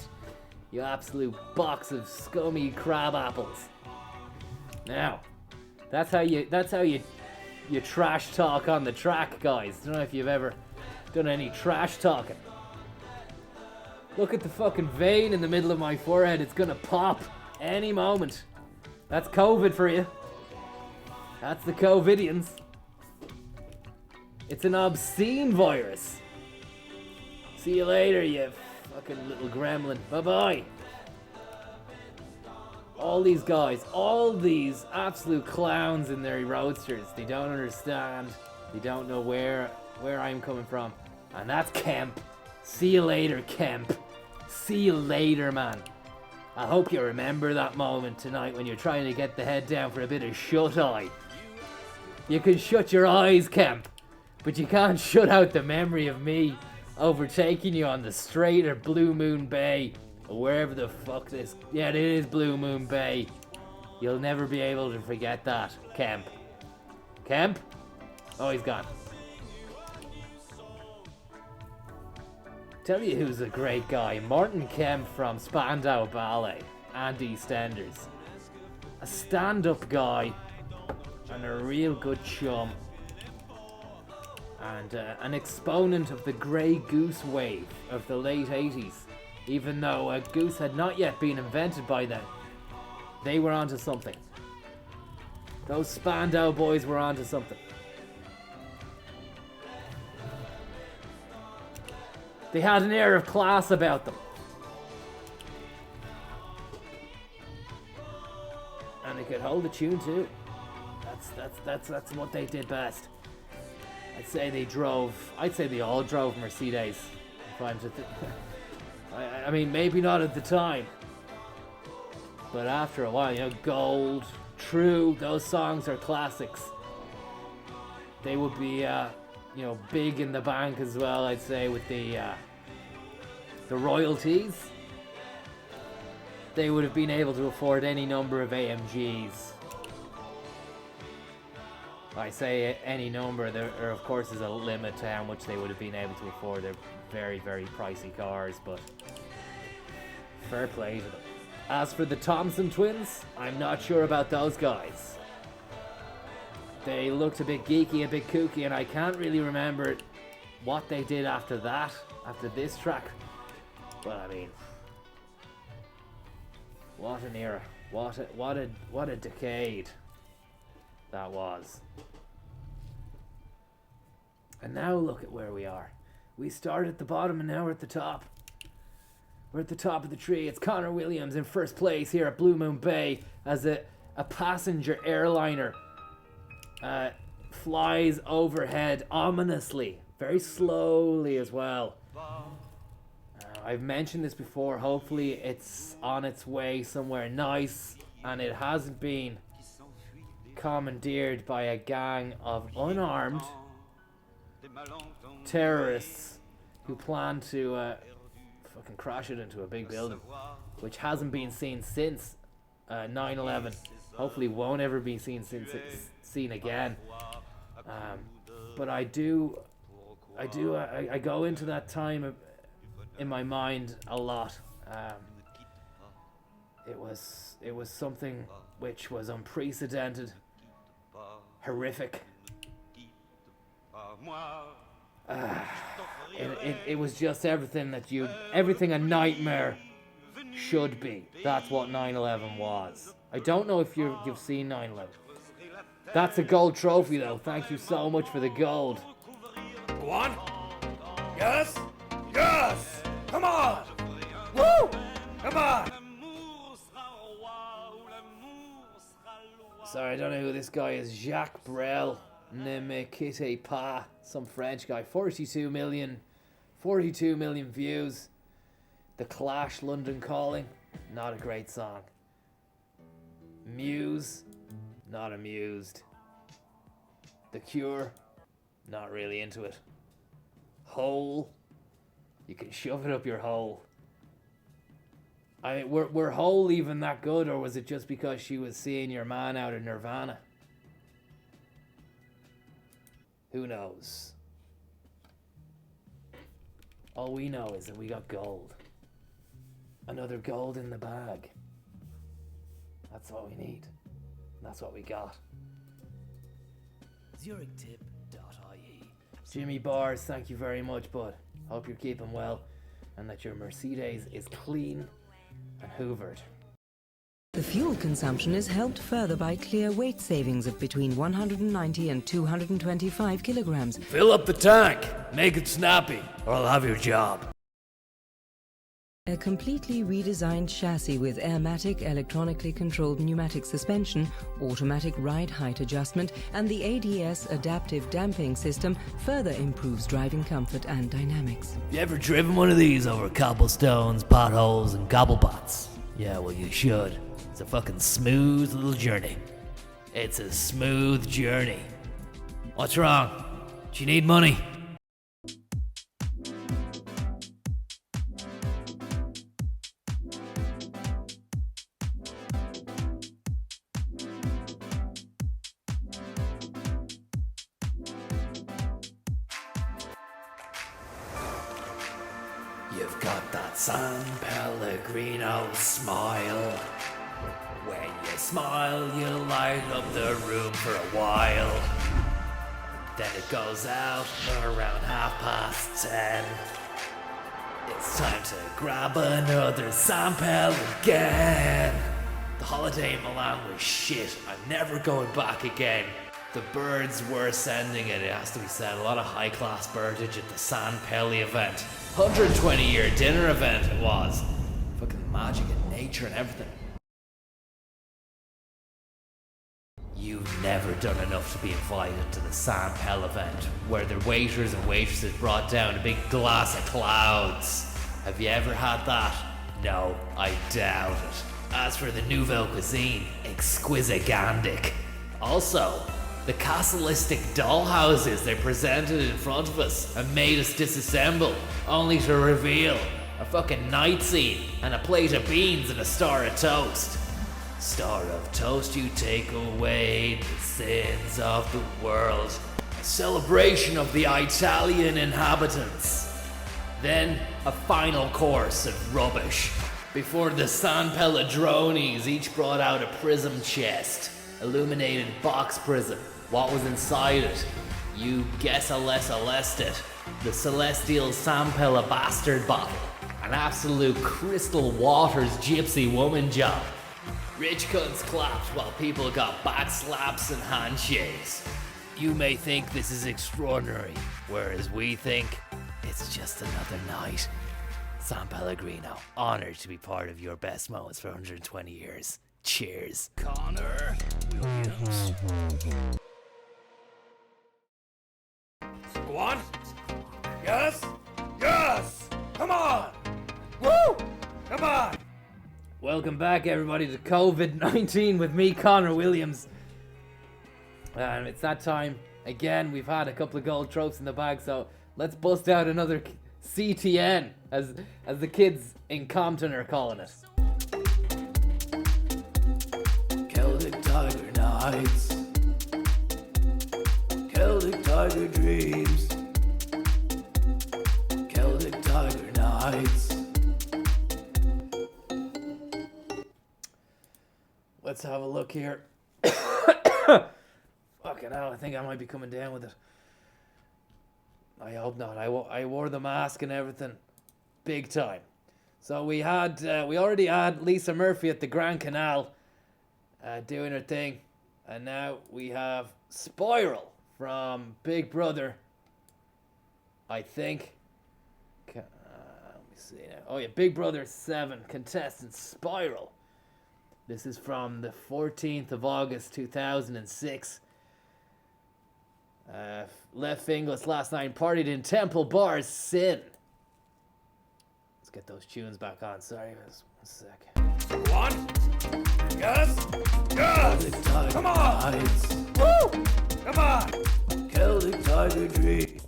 You absolute box of scummy crab apples. Now, that's how you you trash talk on the track, guys. Don't know if you've ever done any trash talking. Look at the fucking vein in the middle of my forehead. It's gonna pop any moment. That's COVID for you. That's the COVIDians. It's an obscene virus. See you later, you fucking little gremlin. Bye-bye. All these guys, all these absolute clowns in their roadsters, they don't understand. They don't know where I'm coming from. And that's Kemp. See you later, Kemp. See you later, man. I hope you remember that moment tonight when you're trying to get the head down for a bit of shut-eye. You can shut your eyes, Kemp, but you can't shut out the memory of me overtaking you on the straight or Blue Moon Bay, or wherever the fuck this... Yeah, it is Blue Moon Bay. You'll never be able to forget that, Kemp. Kemp? Oh, he's gone. Tell you who's a great guy. Martin Kemp from Spandau Ballet and EastEnders. A stand-up guy and a real good chum. And an exponent of the Grey Goose wave of the late 80s. Even though a goose had not yet been invented by then. They were onto something. Those Spandau boys were onto something. They had an air of class about them. And they could hold a tune too. That's what they did best. I'd say they all drove Mercedes. If I'm to I mean, maybe not at the time. But after a while, you know, Gold, True, those songs are classics. They would be you know, big in the bank as well, I'd say, with the royalties. They would have been able to afford any number of AMGs. I say any number, there of course is a limit to how much they would have been able to afford. They're very, very pricey cars, but fair play to them. As for the Thompson twins, I'm not sure about those guys. They looked a bit geeky, a bit kooky, and I can't really remember what they did after that, after this track. But I mean, what an era! What a decade that was. And now look at where we are. We started at the bottom and now we're at the top. We're at the top of the tree. It's Conor Williams in first place here at Blue Moon Bay as a passenger airliner flies overhead ominously, very slowly as well. I've mentioned this before. Hopefully it's on its way somewhere nice and it hasn't been commandeered by a gang of unarmed terrorists who plan to fucking crash it into a big building, which hasn't been seen since 9/11. Hopefully won't ever be seen again. But I go into that time in my mind a lot. It was something which was unprecedented, horrific. It was just everything everything a nightmare should be. That's what 9/11 was. I don't know if you've seen 9/11. That's a gold trophy though. Thank you so much for the gold. Go on. Yes. Yes. Come on. Woo. Come on. Sorry, I don't know who this guy is. Jacques Brel. Ne me quittez pas. Some French guy. 42 million views. The Clash, London Calling. Not a great song. Muse. Not amused. The Cure. Not really into it. Hole. You can shove it up your hole. I mean, were Hole even that good, or was it just because she was seeing your man out in Nirvana? Who knows? All we know is that we got gold. Another gold in the bag. That's all we need. That's what we got. zurichtip.ie. Jimmy Bars, thank you very much, bud. Hope you're keeping well and that your Mercedes is clean and hoovered. The fuel consumption is helped further by clear weight savings of between 190 and 225 kilograms. Fill up the tank, make it snappy, or I'll have your job. A completely redesigned chassis with Airmatic electronically controlled pneumatic suspension, automatic ride height adjustment, and the ADS adaptive damping system further improves driving comfort and dynamics. You ever driven one of these over cobblestones, potholes, and cobblepots? Yeah, well, you should. It's a fucking smooth little journey. It's a smooth journey. What's wrong? Do you need money? You've got that San Pellegrino smile. When you smile, you light up the room for a while. Then it goes out around 10:30. It's time to grab another San Pel again. The holiday in Milan was shit. I'm never going back again. The birds were sending it has to be said. A lot of high-class birdage at the San Pelli event. 120-year dinner event it was. Fucking magic and nature and everything. You've never done enough to be invited to the San Pel event, where the waiters and waitresses brought down a big glass of clouds. Have you ever had that? No, I doubt it. As for the Nouvelle Cuisine, exquisigandic. Also, the castleistic dollhouses they presented in front of us and made us disassemble, only to reveal a fucking night scene and a plate of beans and a star of toast. Star of toast, you take away the sins of the world. A celebration of the Italian inhabitants. Then a final course of rubbish. Before the San Pelladronis each brought out a prism chest. Illuminated box prism. What was inside it? You guess it. The celestial San Pella bastard bottle. An absolute crystal waters gypsy woman job. Rich cunts clapped while people got back slaps and handshakes. You may think this is extraordinary, whereas we think it's just another night. San Pellegrino, honored to be part of your best moments for 120 years. Cheers. Conor Williams. Go on. Yes. Yes. Come on. Woo. Come on. Welcome back, everybody, to COVID-19 with me, Conor Williams. And it's that time again. We've had a couple of gold tropes in the bag, so let's bust out another CTN, as the kids in Compton are calling it. Celtic Tiger Nights, Celtic Tiger Dreams, Celtic Tiger Nights. Let's have a look here. Fucking hell, I think I might be coming down with it. I hope not. I wore the mask and everything, big time. So we already had Lisa Murphy at the Grand Canal, doing her thing, and now we have Spiral from Big Brother. I think. Let me see now. Oh yeah, Big Brother 7 contestant Spiral. This is from the 14th of August 2006. Left fingerless last night, partied in Temple Bar's Sin. Let's get those tunes back on. Sorry, guys. 1 sec. Go on. Yes. Yes. Come on. Woo. Come on. Celtic Tiger Dream.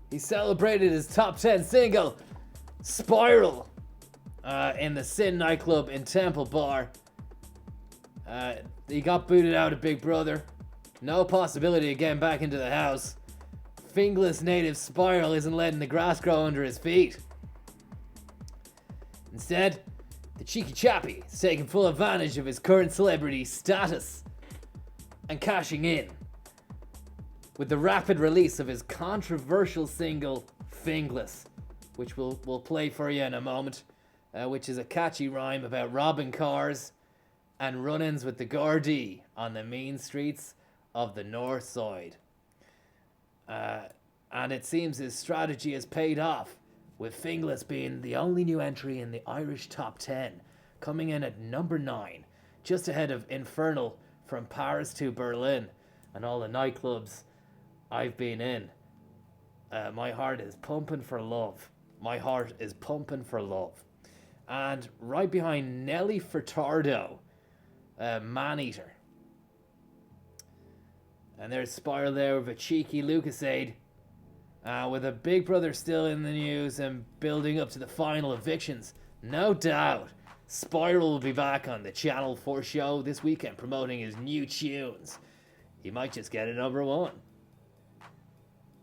He celebrated his top 10 single, Spiral, in the Sin nightclub in Temple Bar. He got booted out of Big Brother. No possibility of getting back into the house. Fingless native Spiral isn't letting the grass grow under his feet. Instead, the cheeky chappie is taking full advantage of his current celebrity status and cashing in with the rapid release of his controversial single, Fingless, which we'll play for you in a moment, which is a catchy rhyme about robbing cars and run-ins with the Gardaí on the mean streets of the North Side. And it seems his strategy has paid off, with Fingless being the only new entry in the Irish top 10, coming in at number 9, just ahead of Infernal from Paris to Berlin and all the nightclubs I've been in. My heart is pumping for love. My heart is pumping for love. And right behind Nelly Furtado, Maneater. And there's Spiral there with a cheeky Lucasade. With a Big Brother still in the news and building up to the final evictions, no doubt Spiral will be back on the Channel 4 show this weekend promoting his new tunes. He might just get a number 1.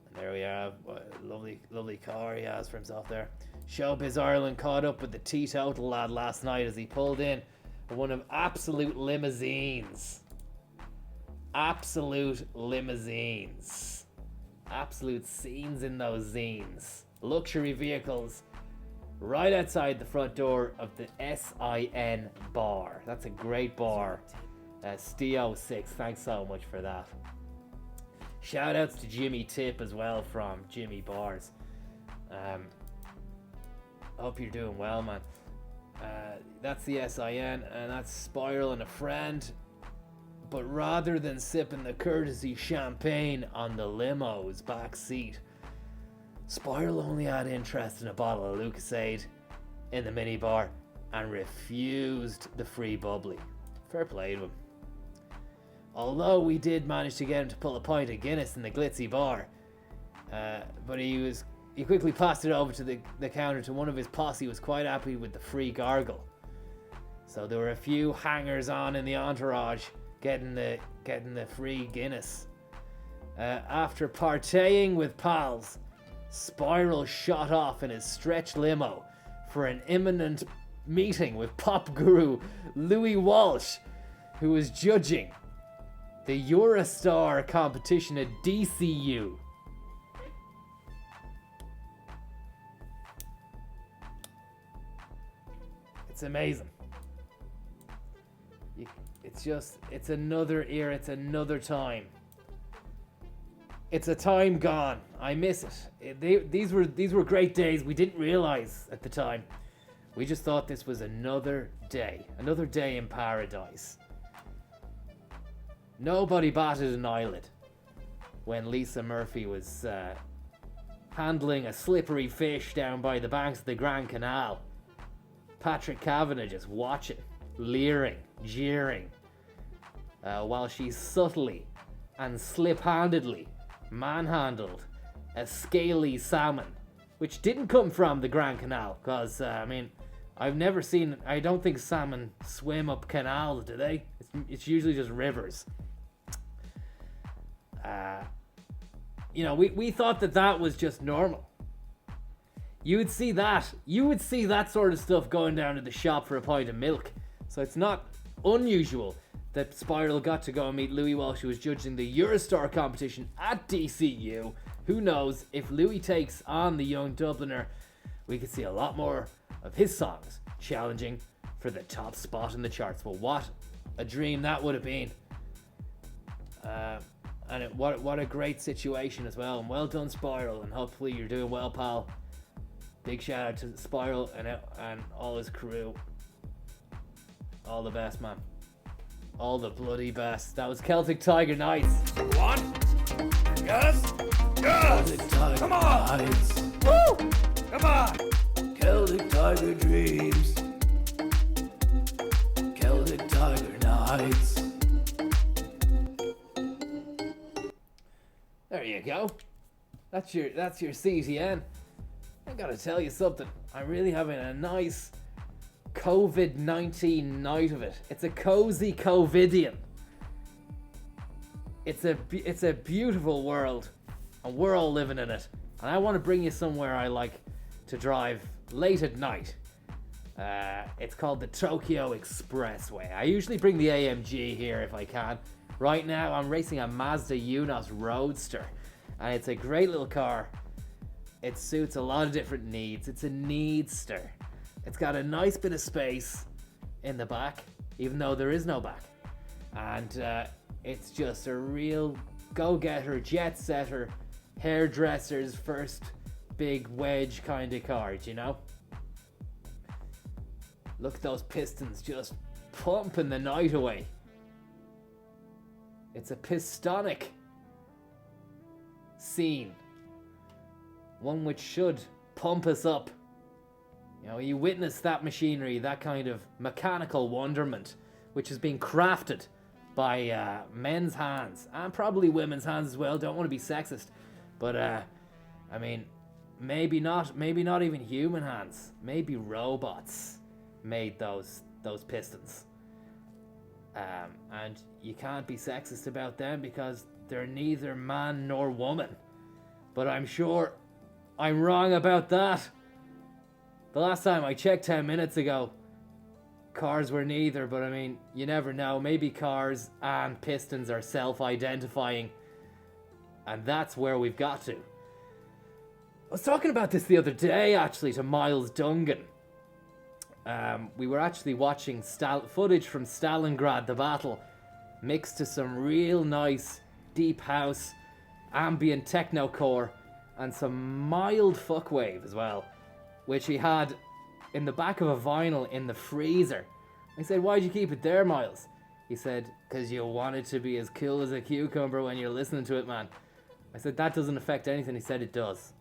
And there we are. What a lovely car he has for himself there. Showbiz Ireland caught up with the teetotal lad last night as he pulled in one of absolute limousines. Absolute limousines. Absolute scenes in those zines. Luxury vehicles right outside the front door of the SIN bar. That's a great bar. Steo6, thanks so much for that. Shout outs to Jimmy Tip as well from Jimmy Bars. Hope you're doing well, man. That's the SIN, and that's Spiral and a friend. But rather than sipping the courtesy champagne on the limo's back seat, Spiral only had interest in a bottle of Lucasade in the minibar and refused the free bubbly. Fair play to him. Although we did manage to get him to pull a pint of Guinness in the glitzy bar, but he quickly passed it over to the counter to one of his posse who was quite happy with the free gargle. So there were a few hangers on in the entourage getting the free Guinness. After partying with pals, Spiral shot off in his stretch limo for an imminent meeting with pop guru Louis Walsh, who was judging the Eurostar competition at DCU. It's amazing. It's another era, it's another time. It's a time gone. I miss it. These were great days. We didn't realize at the time. We just thought this was another day in paradise. Nobody batted an eyelid when Lisa Murphy was handling a slippery fish down by the banks of the Grand Canal. Patrick Kavanagh just watching, leering, jeering, while she subtly and slip-handedly manhandled a scaly salmon, which didn't come from the Grand Canal, because, I don't think salmon swim up canals, do they? It's usually just rivers. We thought that was just normal. You would see that sort of stuff going down to the shop for a pint of milk. So it's not unusual that Spiral got to go and meet Louis Walsh, who was judging the Eurostar competition at DCU. Who knows, if Louis takes on the young Dubliner, we could see a lot more of his songs challenging for the top spot in the charts. Well, what a dream that would have been. What a great situation as well. And well done, Spiral, and hopefully you're doing well, pal. Big shout out to Spiral and all his crew. All the best, man. All the bloody best. That was Celtic Tiger Nights. One. Yes. Yes. Celtic Tiger Come on. Nights. Woo. Come on. Celtic Tiger Dreams. Celtic Tiger Nights. There you go. That's your CTN. I gotta tell you something. I'm really having a nice COVID-19 night of it. It's a cozy COVIDian. It's a beautiful world, and we're all living in it. And I want to bring you somewhere I like to drive late at night. It's called the Tokyo Expressway. I usually bring the AMG here if I can. Right now I'm racing a Mazda Yunos Roadster, and it's a great little car. It suits a lot of different needs. It's a needster. It's got a nice bit of space in the back, even though there is no back. And it's just a real go-getter, jet-setter, hairdresser's first big wedge kind of car, you know? Look at those pistons just pumping the night away. It's a pistonic scene. One which should pump us up. You know, you witness that machinery, that kind of mechanical wonderment, which is being crafted by men's hands, and probably women's hands as well. Don't want to be sexist, but I mean, maybe not even human hands. Maybe robots made those pistons. And you can't be sexist about them because they're neither man nor woman. But I'm sure I'm wrong about that. The last time I checked 10 minutes ago, cars were neither, but I mean, you never know. Maybe cars and pistons are self-identifying, and that's where we've got to. I was talking about this the other day, actually, to Miles Dungan. We were actually watching footage from Stalingrad, the battle, mixed to some real nice deep house, ambient technocore, and some mild fuckwave as well, which he had in the back of a vinyl in the freezer. I said, why'd you keep it there, Miles? He said, because you want it to be as cool as a cucumber when you're listening to it, man. I said, that doesn't affect anything. He said, it does.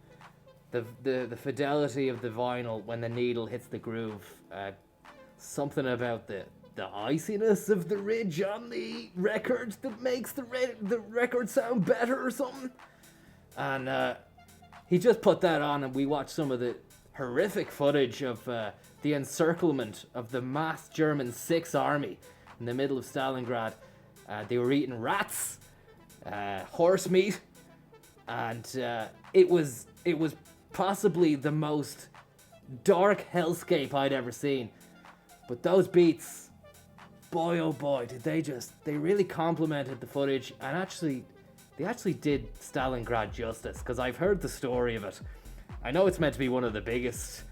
The fidelity of the vinyl when the needle hits the groove, something about the iciness of the ridge on the record that makes the record sound better or something. And he just put that on, and we watched some of the horrific footage of the encirclement of the massed German 6th Army in the middle of Stalingrad. They were eating rats, horse meat, and it was possibly the most dark hellscape I'd ever seen. But those beats, boy oh boy, they really complemented the footage, and they actually did Stalingrad justice, because I've heard the story of it. I know it's meant to be one of the biggest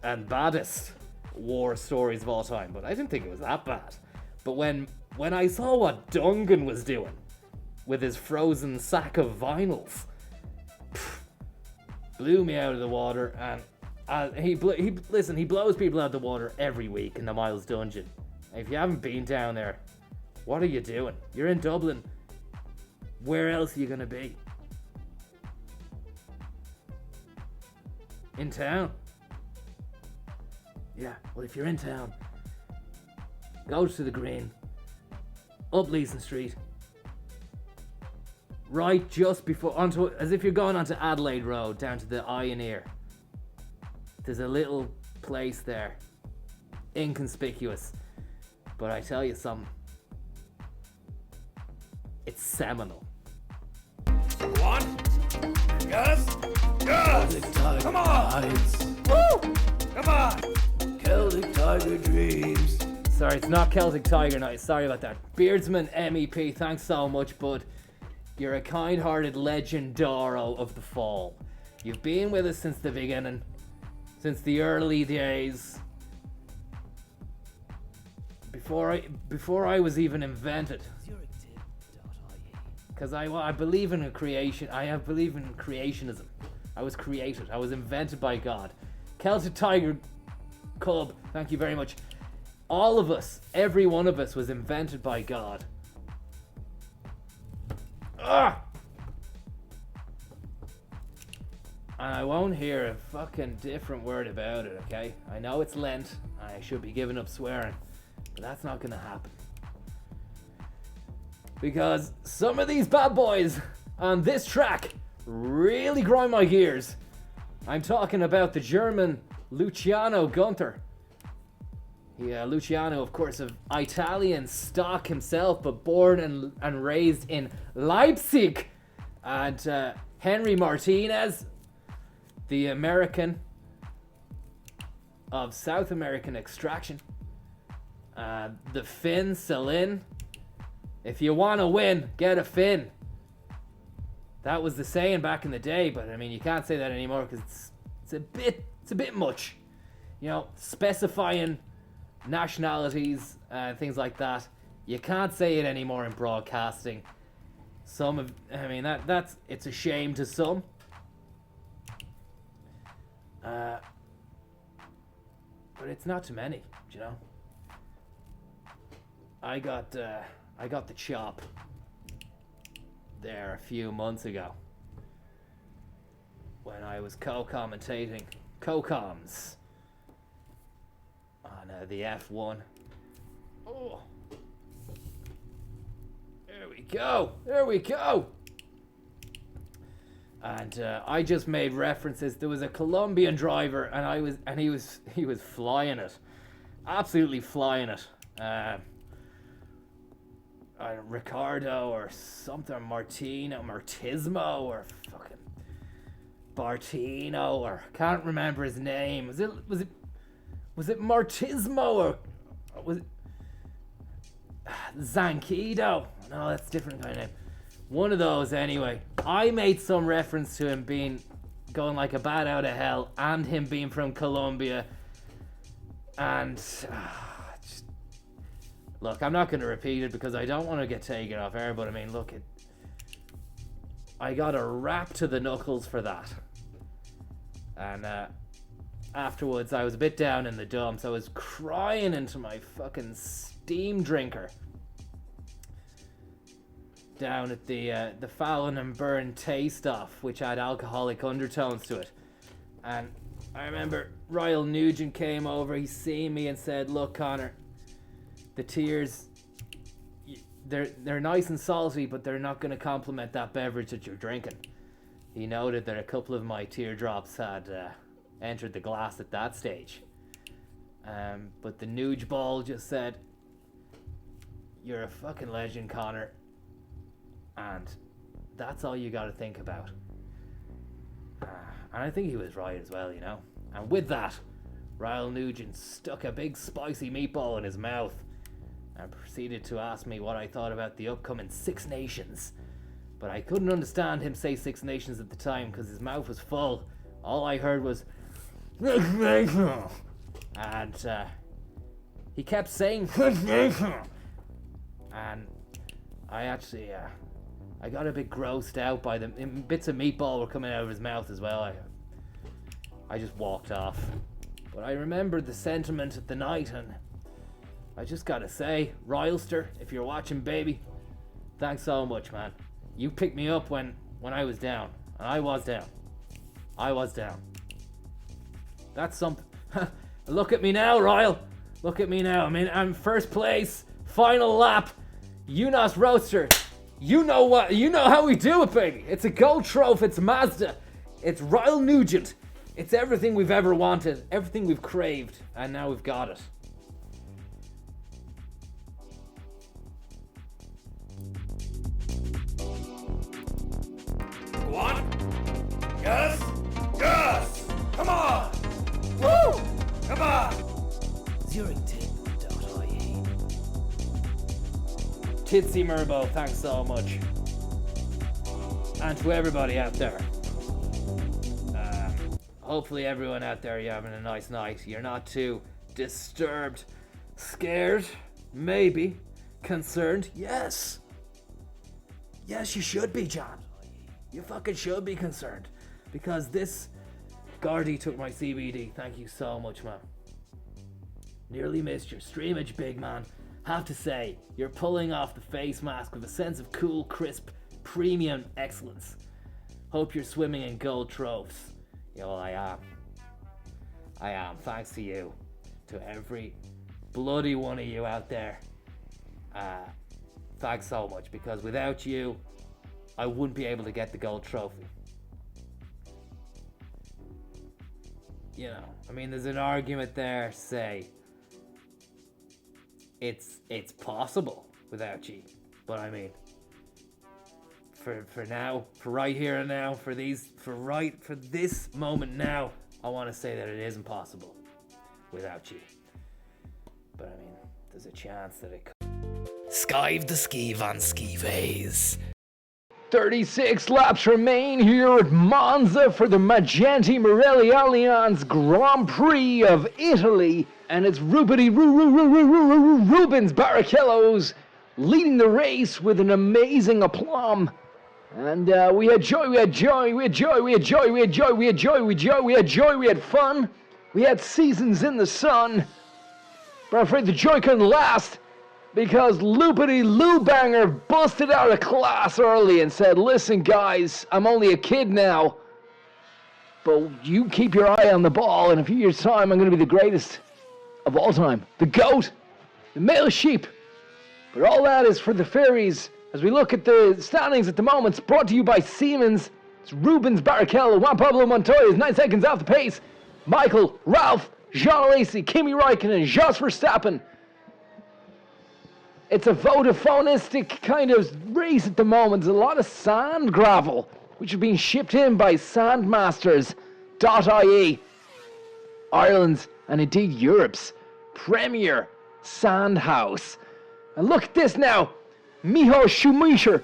and baddest war stories of all time, but I didn't think it was that bad. But when I saw what Dungan was doing with his frozen sack of vinyls, blew me out of the water. And he blows people out of the water every week in the Miles Dungeon. If you haven't been down there, what are you doing? You're in Dublin. Where else are you gonna be? In town? Yeah, well, if you're in town, go to the Green, up Leeson Street, right just before, as if you're going onto Adelaide Road, down to the Eye and Ear. There's a little place there, inconspicuous, but I tell you something, it's seminal. One. Yes. Yes. Come on. Woo. Come on. Celtic Tiger Dreams. Sorry, it's not Celtic Tiger Night. Sorry about that. Beardsman MEP, thanks so much, bud. You're a kind-hearted legendaro of the fall. You've been with us since the beginning, since the early days, before I was even invented. Because I believe in a creation. I believe in creationism. I was created. I was invented by God. Celtic Tiger Cub, thank you very much. All of us, every one of us, was invented by God. Ah! And I won't hear a fucking different word about it, okay? I know it's Lent, and I should be giving up swearing, but that's not gonna happen. Because some of these bad boys on this track really grind my gears. I'm talking about the German Luciano Gunther. Yeah, Luciano, of course, of Italian stock himself, but born and raised in Leipzig. And Henry Martinez, the American, of South American extraction. The fin, Celine. If you want to win, get a fin. That was the saying back in the day, but I mean, you can't say that anymore because it's a bit much. You know, specifying nationalities and things like that. You can't say it anymore in broadcasting. It's a shame to some. But it's not too many, you know. I got the chop there a few months ago when I was co-commentating co-coms on the F1. Oh, there we go. And I just made references. There was a Colombian driver, and he was flying it, absolutely flying it. Ricardo or something, Martismo or fucking Bartino, or can't remember his name. Was it Martismo or was it Zanquido? No, that's a different kind of name. One of those anyway. I made some reference to him going like a bat out of hell, and him being from Colombia. And look, I'm not going to repeat it because I don't want to get taken off air, but I mean, look, I got a rap to the knuckles for that. And afterwards, I was a bit down in the dumps. I was crying into my fucking steam drinker down at the Fallon and Burn Taste Off, which had alcoholic undertones to it. And I remember Ryle Nugent came over, he seen me and said, "Look, Conor, the tears, they're nice and salty, but they're not going to complement that beverage that you're drinking." He noted that a couple of my teardrops had entered the glass at that stage. But the Nuge Ball just said, "You're a fucking legend, Conor. And that's all you got to think about." And I think he was right as well, you know. And with that, Ryle Nugent stuck a big spicy meatball in his mouth and proceeded to ask me what I thought about the upcoming Six Nations. But I couldn't understand him say Six Nations at the time because his mouth was full. All I heard was and he kept saying and I actually I got a bit grossed out by them. Bits of meatball were coming out of his mouth as well. I just walked off. But I remembered the sentiment at the night, and I just gotta say, Rylester, if you're watching, baby, thanks so much, man. You picked me up when I was down. And I was down. That's something. Look at me now, Ryle. Look at me now. I mean, I'm first place, final lap, UNOS Roadster. You know how we do it, baby. It's a gold trophy, it's Mazda, it's Ryle Nugent. It's everything we've ever wanted, everything we've craved, and now we've got it. Go on. Yes. Yes. Come on. Woo. Come on. Zurington.ie. Titsy Merbo, thanks so much. And to everybody out there. Hopefully everyone out there, you're having a nice night. You're not too disturbed, scared, maybe, concerned. Yes. Yes, you should be, John. You fucking should be concerned. Because this Gardy took my CBD. Thank you so much, man. Nearly missed your streamage, big man. Have to say, you're pulling off the face mask with a sense of cool, crisp, premium excellence. Hope you're swimming in gold trophs. Yeah, well, I am. Thanks to you. To every bloody one of you out there. Thanks so much, because without you, I wouldn't be able to get the gold trophy. You know, I mean, there's an argument there, say, it's possible without you. But I mean, for now, for right here and now, for this moment now, I want to say that it isn't possible. without you. But I mean, there's a chance that it could. Skive the ski van ski phase. 36 laps remain here at Monza for the Magenti Morelli Allianz Grand Prix of Italy. And it's Rubens Barrichello's leading the race with an amazing aplomb. And we had joy, we had joy, we had joy, we had joy, we had joy, we had joy, we had joy, we had joy, we had fun. We had seasons in the sun. But I'm afraid the joy couldn't last because Loopity Lou Banger busted out of class early and said, listen guys, I'm only a kid now, but you keep your eye on the ball, and in a few years' time I'm going to be the greatest of all time. The GOAT, the male sheep. But all that is for the fairies. As we look at the standings at the moment, it's brought to you by Siemens. It's Rubens Barrichello, Juan Pablo Montoya is 9 seconds off the pace. Michael, Ralph, Jean Alesi, Kimi Räikkönen, Jos Verstappen. It's a Vodaphonistic kind of race at the moment. There's a lot of sand gravel, which is being shipped in by Sandmasters.ie. Ireland's, and indeed Europe's, premier sand house. And look at this now. Michael Schumacher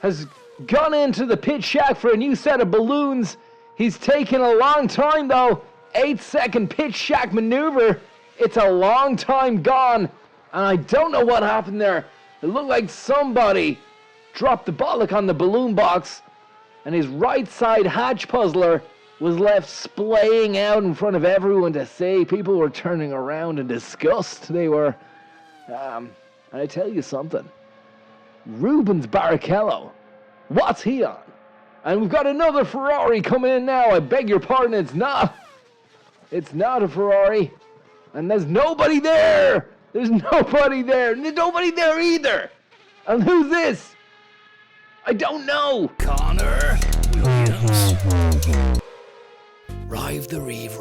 has gone into the pit shack for a new set of balloons. He's taken a long time though. 8-second pit shack maneuver. It's a long time gone. And I don't know what happened there. It looked like somebody dropped the bollock on the balloon box. And his right side hatch puzzler was left splaying out in front of everyone to see. People were turning around in disgust. They were... and I tell you something, Rubens Barrichello, what's he on? And we've got another Ferrari coming in now. I beg your pardon, it's not a Ferrari. And there's nobody there. There's nobody there. There's nobody there either. And who's this? I don't know. Conor Williams. Rive the Reeve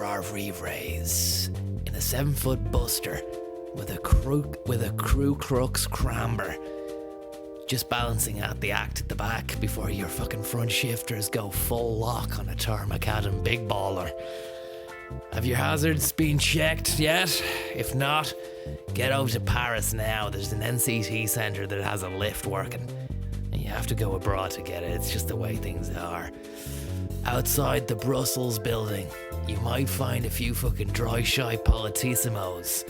raise in a 7-foot buster with a crew crux cramber, just balancing out the act at the back before your fucking front shifters go full lock on a Tarmacadam big baller. Have your hazards been checked yet? If not, get over to Paris now. There's an NCT centre that has a lift working, and you have to go abroad to get it. It's just the way things are. Outside the Brussels building, you might find a few fucking dry shy politissimos.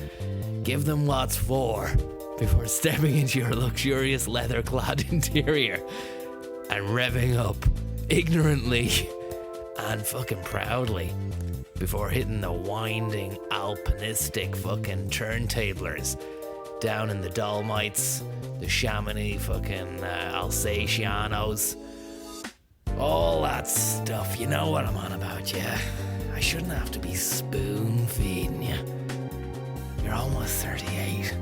Give them what's for before stepping into your luxurious leather-clad interior and revving up ignorantly and fucking proudly before hitting the winding alpinistic fucking turntablers down in the Dolomites, the Chamonix fucking Alsatianos, all that stuff. You know what I'm on about, yeah? I shouldn't have to be spoon-feeding you. You're almost 38.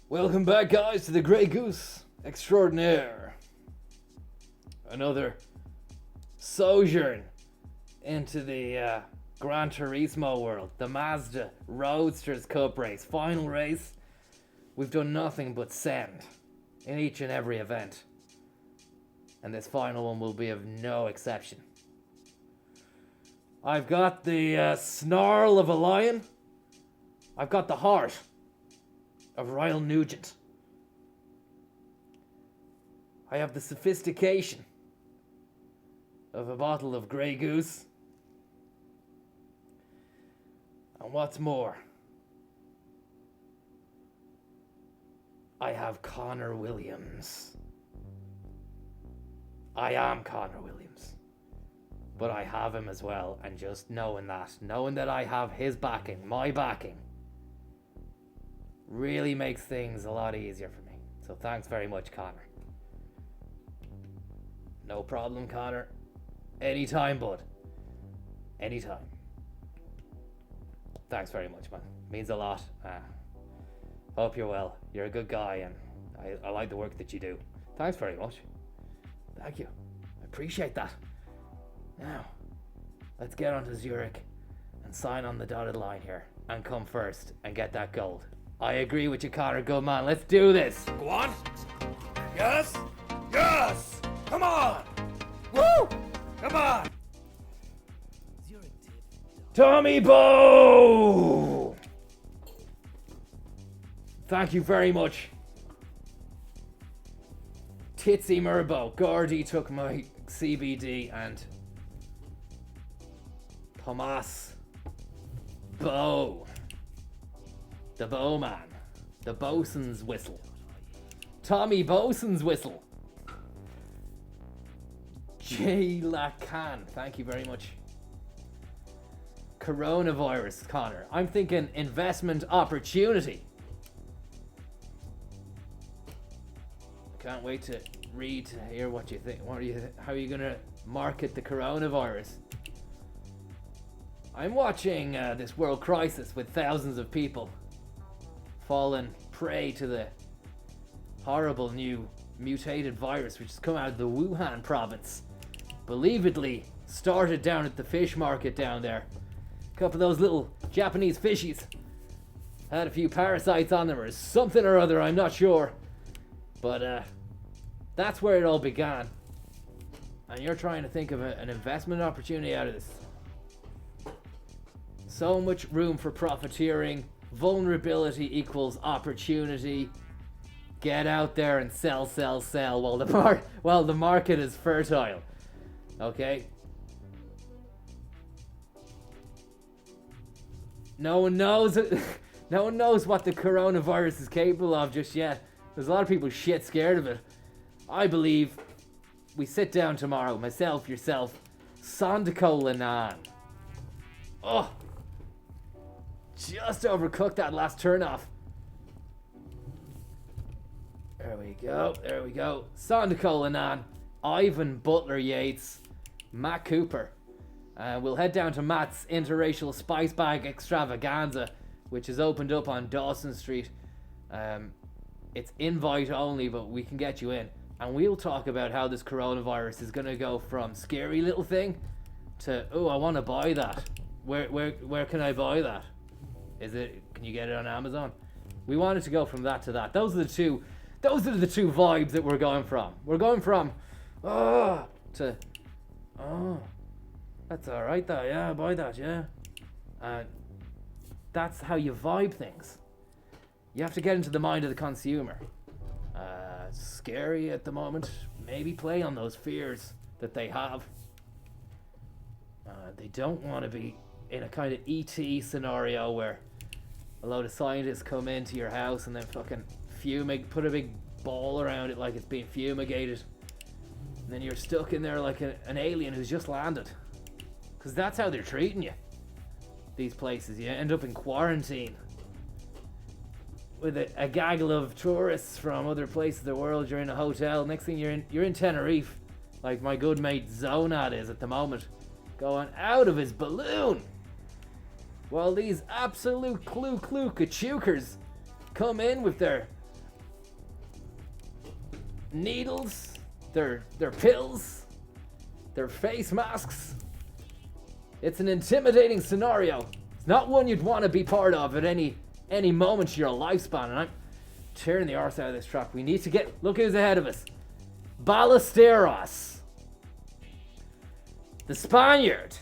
Welcome back, guys, to the Grey Goose Extraordinaire. Another sojourn into the Gran Turismo world, the Mazda Roadsters Cup race, final race. We've done nothing but send in each and every event, and this final one will be of no exception. I've got the snarl of a lion. I've got the heart of Ryle Nugent. I have the sophistication of a bottle of Grey Goose. And what's more, I have Conor Williams. I am Conor Williams. But I have him as well, and just knowing that I have his backing, my backing, really makes things a lot easier for me. So thanks very much, Conor. No problem, Conor. Anytime, bud. Anytime. Thanks very much, man. Means a lot. Hope you're well. You're a good guy, and I like the work that you do. Thanks very much. Thank you. I appreciate that. Now, let's get on to Zurich and sign on the dotted line here and come first and get that gold. I agree with you, Conor. Good man. Let's do this. Go on. Yes. Yes. Come on. Woo. Come on. Tommy Bow! Thank you very much. Titsy Murbo. Gordy took my CBD and Thomas Bow. The Bowman. The Bosun's whistle. Tommy Bosun's whistle. J. Lacan. Thank you very much. Coronavirus, Conor. I'm thinking investment opportunity. Can't wait to read, to hear what you think. How are you gonna market the coronavirus? I'm watching this world crisis with thousands of people fallen prey to the horrible new mutated virus which has come out of the Wuhan province. Believedly started down at the fish market down there. A couple of those little Japanese fishies had a few parasites on them or something or other, I'm not sure. But that's where it all began. And you're trying to think of an investment opportunity out of this. So much room for profiteering. Vulnerability equals opportunity. Get out there and sell while the market is fertile. Okay? No one knows what the coronavirus is capable of just yet. There's a lot of people shit scared of it. I believe we sit down tomorrow, myself, yourself, Sandaco Lanan. Oh, just overcooked that last turnoff. There we go. Sandaco Lanan, Ivan Butler Yates, Matt Cooper. We'll head down to Matt's interracial spice bag extravaganza, which is opened up on Dawson Street. It's invite only, but we can get you in. And we'll talk about how this coronavirus is going to go from scary little thing to, oh, I want to buy that. Where can I buy that? Can you get it on Amazon? We wanted to go from that to that. Those are the two vibes that we're going from. We're going from, to, that's alright though, yeah, I'll buy that, yeah. That's how you vibe things. You have to get into the mind of the consumer. It's scary at the moment. Maybe play on those fears that they have. They don't want to be in a kind of ET scenario where a load of scientists come into your house and then fucking put a big ball around it like it's being fumigated. And then you're stuck in there like an alien who's just landed. Because that's how they're treating you. These places, you end up in quarantine with a gaggle of tourists from other places of the world. You're in a hotel. Next thing you're in Tenerife, like my good mate Zonad is at the moment, going out of his balloon. While these absolute kachukers come in with their needles, their pills, their face masks. It's an intimidating scenario. It's not one you'd want to be part of at any moment of your lifespan. And I'm tearing the arse out of this truck. We need to look who's ahead of us. Ballesteros. The Spaniard.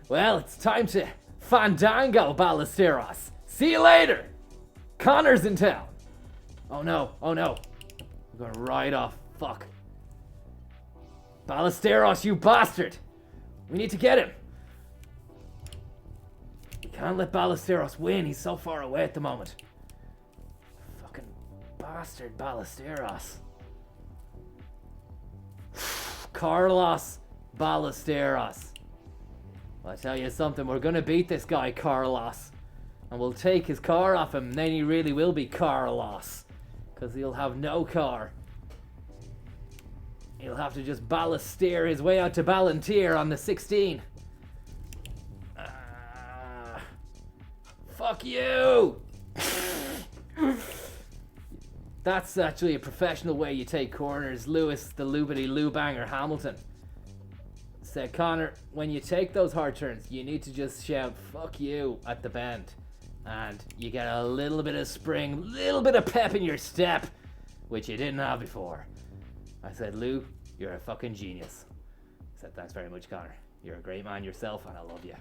Well, it's time to fandango, Ballesteros. See you later. Conor's in town. Oh no. I'm gonna ride off. Fuck. Ballesteros, you bastard. We need to get him. We can't let Ballesteros win. He's so far away at the moment. Fucking bastard Ballesteros. Carlos Ballesteros. Well, I tell you something. We're going to beat this guy, Carlos. And we'll take his car off him. And then he really will be Carlos. Because he'll have no car. He'll have to just ballesteer his way out to Ballantyre on the 16. Fuck you! That's actually a professional way you take corners. Lewis, the Lubity Lubanger Hamilton said, Conor, when you take those hard turns, you need to just shout, fuck you, at the bend. and you get a little bit of spring, little bit of pep in your step, which you didn't have before. I said, Lou, you're a fucking genius. I said, thanks very much, Conor. You're a great man yourself, and I love you.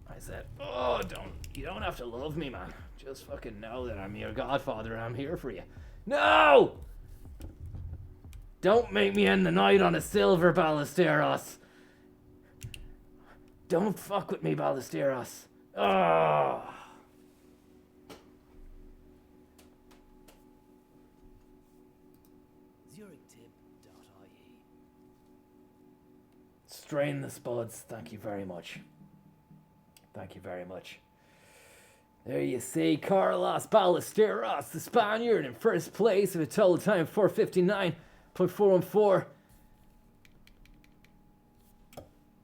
I said, oh, you don't have to love me, man. Just fucking know that I'm your godfather and I'm here for you. No! Don't make me end the night on a silver, Ballesteros. Don't fuck with me, Ballesteros. Oh. Strain the spuds. Thank you very much. Thank you very much. There you see, Carlos Ballesteros, the Spaniard, in first place with a total time of 4:59.414. A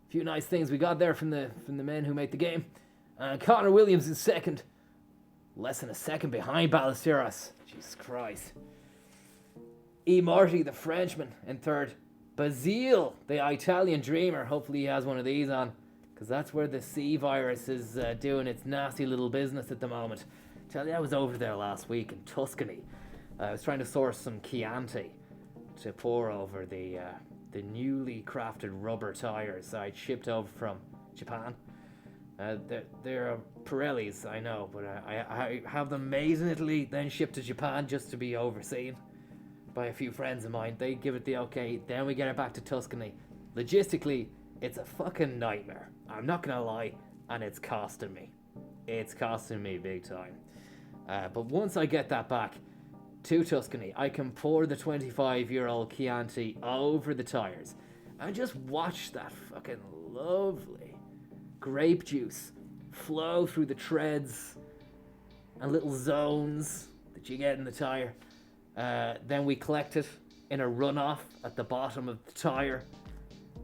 few nice things we got there from the men who made the game. Conor Williams in second, less than a second behind Ballesteros. Jesus Christ. E. Marty, the Frenchman, in third. Basile, the Italian dreamer. Hopefully he has one of these on, because that's where the C virus is doing its nasty little business at the moment. Tell you, I was over there last week in Tuscany. I was trying to source some Chianti to pour over the newly crafted rubber tires I'd shipped over from Japan. They're Pirellis, I know, but I have them made in Italy, then shipped to Japan just to be overseen by a few friends of mine. They give it the okay, then we get it back to Tuscany. Logistically, it's a fucking nightmare. I'm not gonna lie, and it's costing me. It's costing me big time. But once I get that back to Tuscany, I can pour the 25-year-old Chianti over the tires and just watch that fucking lovely grape juice flow through the treads and little zones that you get in the tire. Then we collect it in a runoff at the bottom of the tire,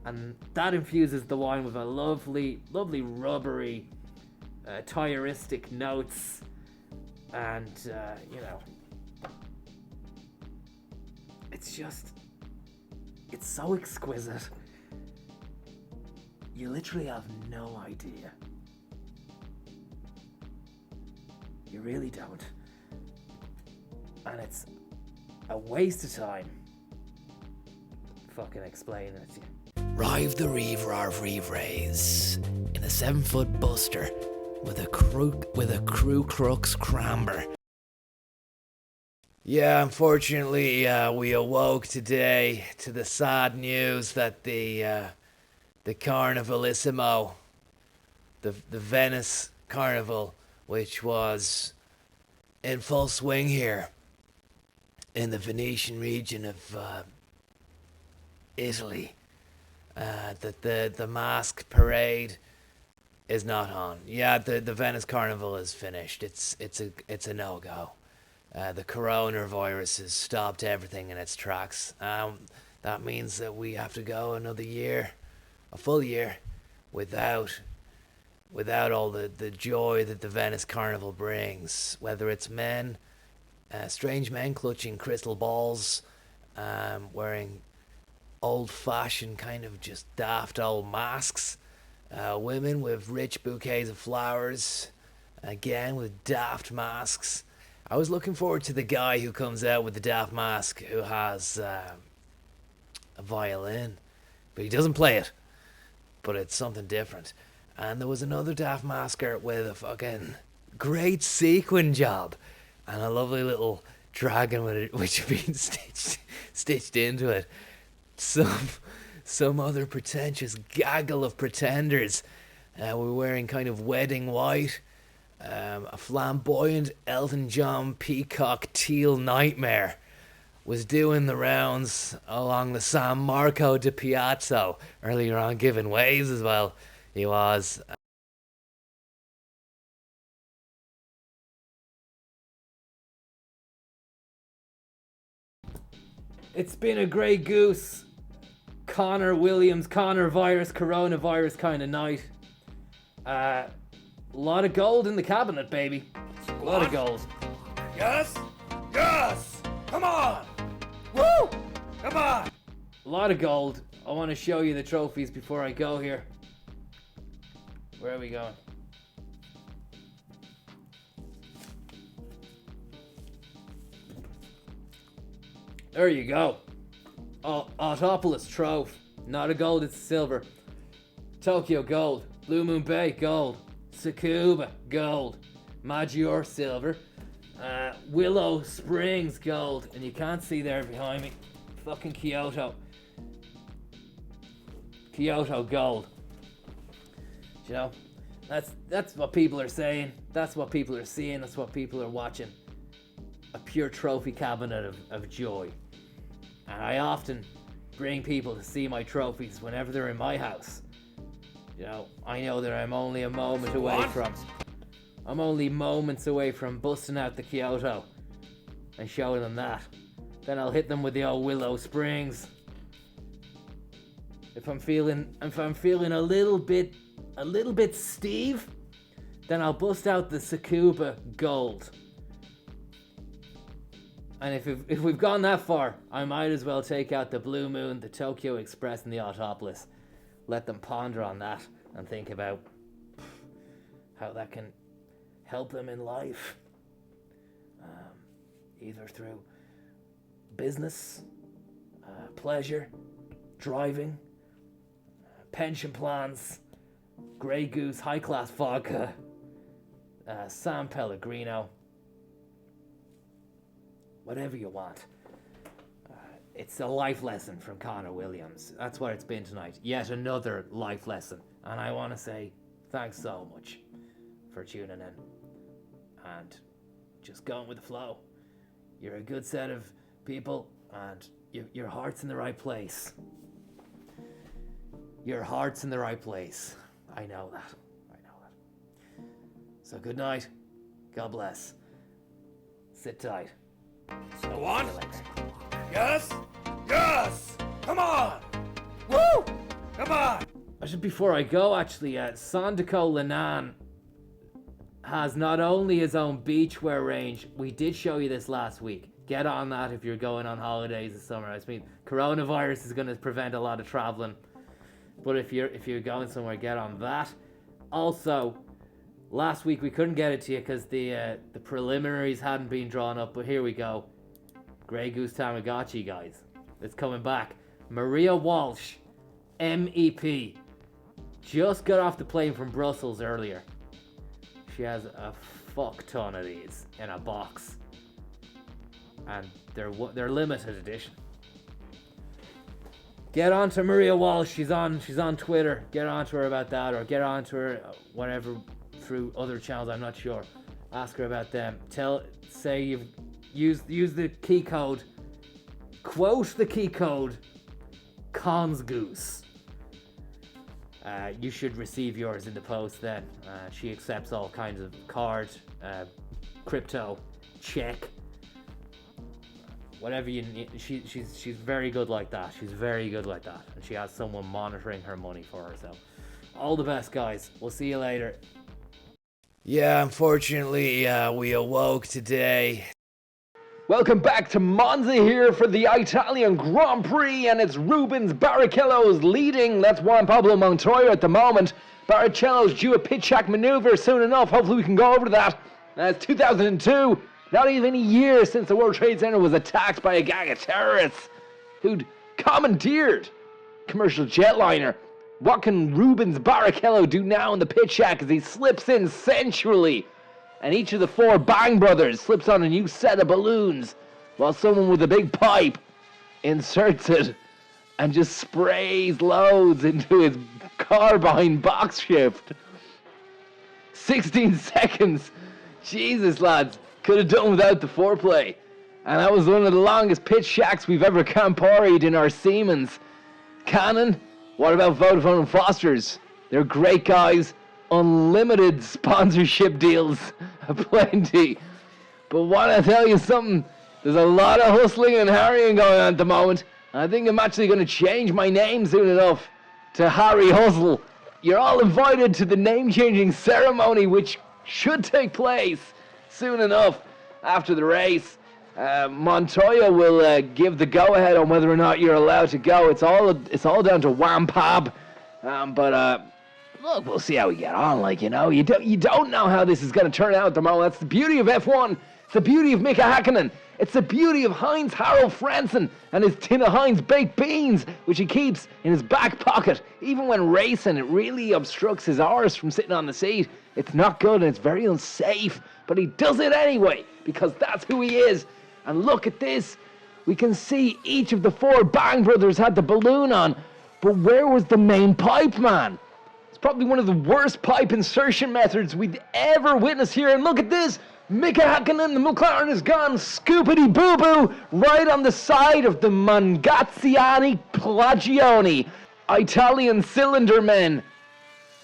and that infuses the wine with a lovely, lovely rubbery, tiristic notes, and it's so exquisite. You literally have no idea. You really don't. And it's a waste of time fucking explaining it to you. Rive the Reeve Rarv Reeve Rays in a 7-foot buster with a crew crux cramber. Yeah, unfortunately, we awoke today to the sad news that the Carnivalissimo, the Venice Carnival, which was in full swing here in the Venetian region of Italy, that the mask parade is not on. Yeah, the Venice Carnival is finished. It's a no-go. The coronavirus has stopped everything in its tracks. That means that we have to go another year, a full year, without all the joy that the Venice Carnival brings. Whether it's men, strange men clutching crystal balls, wearing old-fashioned kind of just daft old masks, women with rich bouquets of flowers, again with daft masks. I was looking forward to the guy who comes out with the daft mask who has a violin, but he doesn't play it, but it's something different. And there was another daft masker with a fucking great sequin job and a lovely little dragon with it, which had been stitched into it. Some other pretentious gaggle of pretenders were wearing kind of wedding white. A flamboyant Elton John peacock teal nightmare was doing the rounds along the San Marco di Piazza earlier on, giving waves as well. He was. It's been a grey goose, Conor Williams, Conor virus, coronavirus kind of night. A lot of gold in the cabinet, baby. A lot of gold. Yes? Yes! Come on! Woo! Come on! A lot of gold. I want to show you the trophies before I go here. Where are we going? There you go. Autopolis Trophy. Not a gold, it's a silver. Tokyo gold. Blue Moon Bay gold. Tsukuba gold. Maggiore silver. Willow Springs gold. And you can't see there behind me. Fucking Kyoto. Kyoto gold. You know, that's what people are saying. That's what people are seeing. That's what people are watching. A pure trophy cabinet of joy. And I often bring people to see my trophies whenever they're in my house. You know, I know that I'm only a moment away from... I'm only moments away from busting out the Kyoto and showing them that. Then I'll hit them with the old Willow Springs. If I'm feeling a little bit Steve, then I'll bust out the Tsukuba Gold. And if we've gone that far, I might as well take out the Blue Moon, the Tokyo Express, and the Autopolis. Let them ponder on that and think about how that can help them in life. Either through business, pleasure, driving, pension plans, Grey Goose, high-class vodka, San Pellegrino, whatever you want. It's a life lesson from Conor Williams. That's what it's been tonight. Yet another life lesson. And I want to say thanks so much for tuning in and just going with the flow. You're a good set of people and your heart's in the right place. Your heart's in the right place. I know that. So good night. God bless. Sit tight. Go on. Yes. Yes. Come on. Woo. Come on. Just before I go, actually, Sandaco Lenan has not only his own beachwear range. We did show you this last week. Get on that if you're going on holidays this summer. I mean, coronavirus is going to prevent a lot of traveling. But if you're going somewhere, get on that. Also, last week we couldn't get it to you because the preliminaries hadn't been drawn up. But here we go. Grey Goose Tamagotchi, guys. It's coming back. Maria Walsh, MEP. Just got off the plane from Brussels earlier. She has a fuck ton of these in a box. And they're limited edition. Get on to Maria Walsh. She's on Twitter. Get on to her about that, or get on to her whatever through other channels. I'm not sure. Ask her about them. Say you've used the key code. Quote the key code. ConsGoose. You should receive yours in the post then. She accepts all kinds of card, crypto, check. Whatever you need, she's very good like that. She's very good like that, and she has someone monitoring her money for her. So, all the best, guys. We'll see you later. Yeah, unfortunately, we awoke today. Welcome back to Monza here for the Italian Grand Prix, and it's Rubens Barrichello's leading. That's Juan Pablo Montoya at the moment. Barrichello's due a pit check maneuver soon enough. Hopefully we can go over to that. It's 2002. Not even a year since the World Trade Center was attacked by a gang of terrorists who'd commandeered commercial jetliner. What can Rubens Barrichello do now in the pit check as he slips in sensually? And each of the four Bang brothers slips on a new set of balloons while someone with a big pipe inserts it and just sprays loads into his carbine box shift. 16 seconds. Jesus, lads. Could have done without the foreplay. And that was one of the longest pitch shacks we've ever Camparied in our Siemens. Canon, what about Vodafone and Foster's? They're great guys. Unlimited sponsorship deals aplenty. But want to tell you something? There's a lot of hustling and harrying going on at the moment. I think I'm actually going to change my name soon enough to Harry Hustle. You're all invited to the name-changing ceremony, which should take place soon enough after the race. Montoya will give the go-ahead on whether or not you're allowed to go. It's all down to Wham Pab. But look, we'll see how we get on. Like, you know, you don't know how this is going to turn out at the moment. That's the beauty of F1. It's the beauty of Mika Hakkinen. It's the beauty of Heinz Harald Frentzen and his tin of Heinz baked beans, which he keeps in his back pocket. Even when racing, it really obstructs his arse from sitting on the seat. It's not good and it's very unsafe, but he does it anyway, because that's who he is. And look at this. We can see each of the 4 Bang Brothers had the balloon on, but where was the main pipe man? It's probably one of the worst pipe insertion methods we'd ever witnessed here. And look at this. Mika Hakkinen, the McLaren has gone scoopity boo boo right on the side of the Mangaziani Plagioni. Italian cylinder men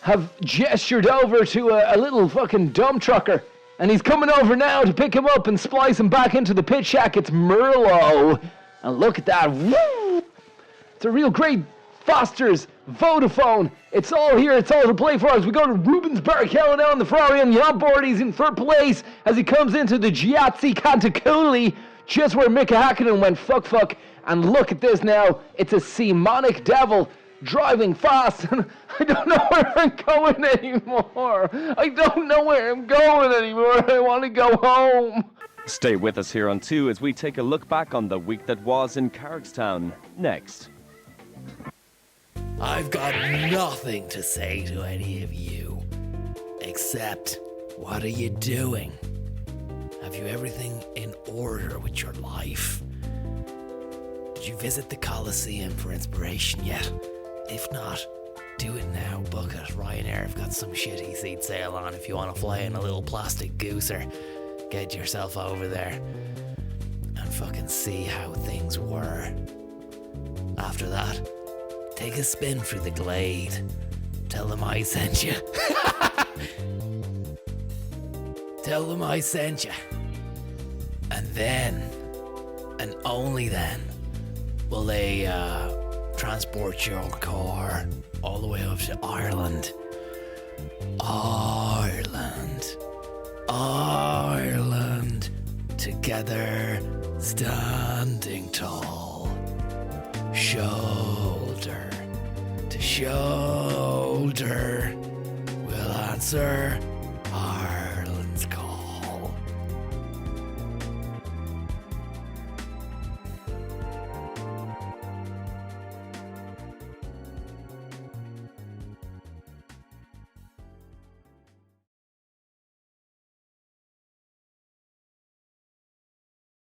have gestured over to a little fucking dump trucker, and he's coming over now to pick him up and splice him back into the pit shack. It's Merlot, and look at that. Woo! It's a real great Foster's, Vodafone. It's all here. It's all to play for us. We go to Rubens Barrichello now in the Ferrari on the onboard. He's in 3rd place as he comes into the Giazzi Cantaculi, just where Mika Hakkinen went fuck. And look at this now. It's a Simonic Devil driving fast. And I don't know where I'm going anymore. I want to go home. Stay with us here on 2 as we take a look back on the week that was in Carrickstown. Next. I've got nothing to say to any of you, except, what are you doing? Have you everything in order with your life? Did you visit the Colosseum for inspiration yet? If not, do it now. Book it. Ryanair have got some shitty seat sale on if you want to fly in a little plastic gooser. Get yourself over there and fucking see how things were. After that, take a spin through the glade. Tell them I sent you. Tell them I sent you. And then, and only then, will they transport your car all the way up to Ireland. Ireland. Together, standing tall. Shoulder to shoulder, we'll answer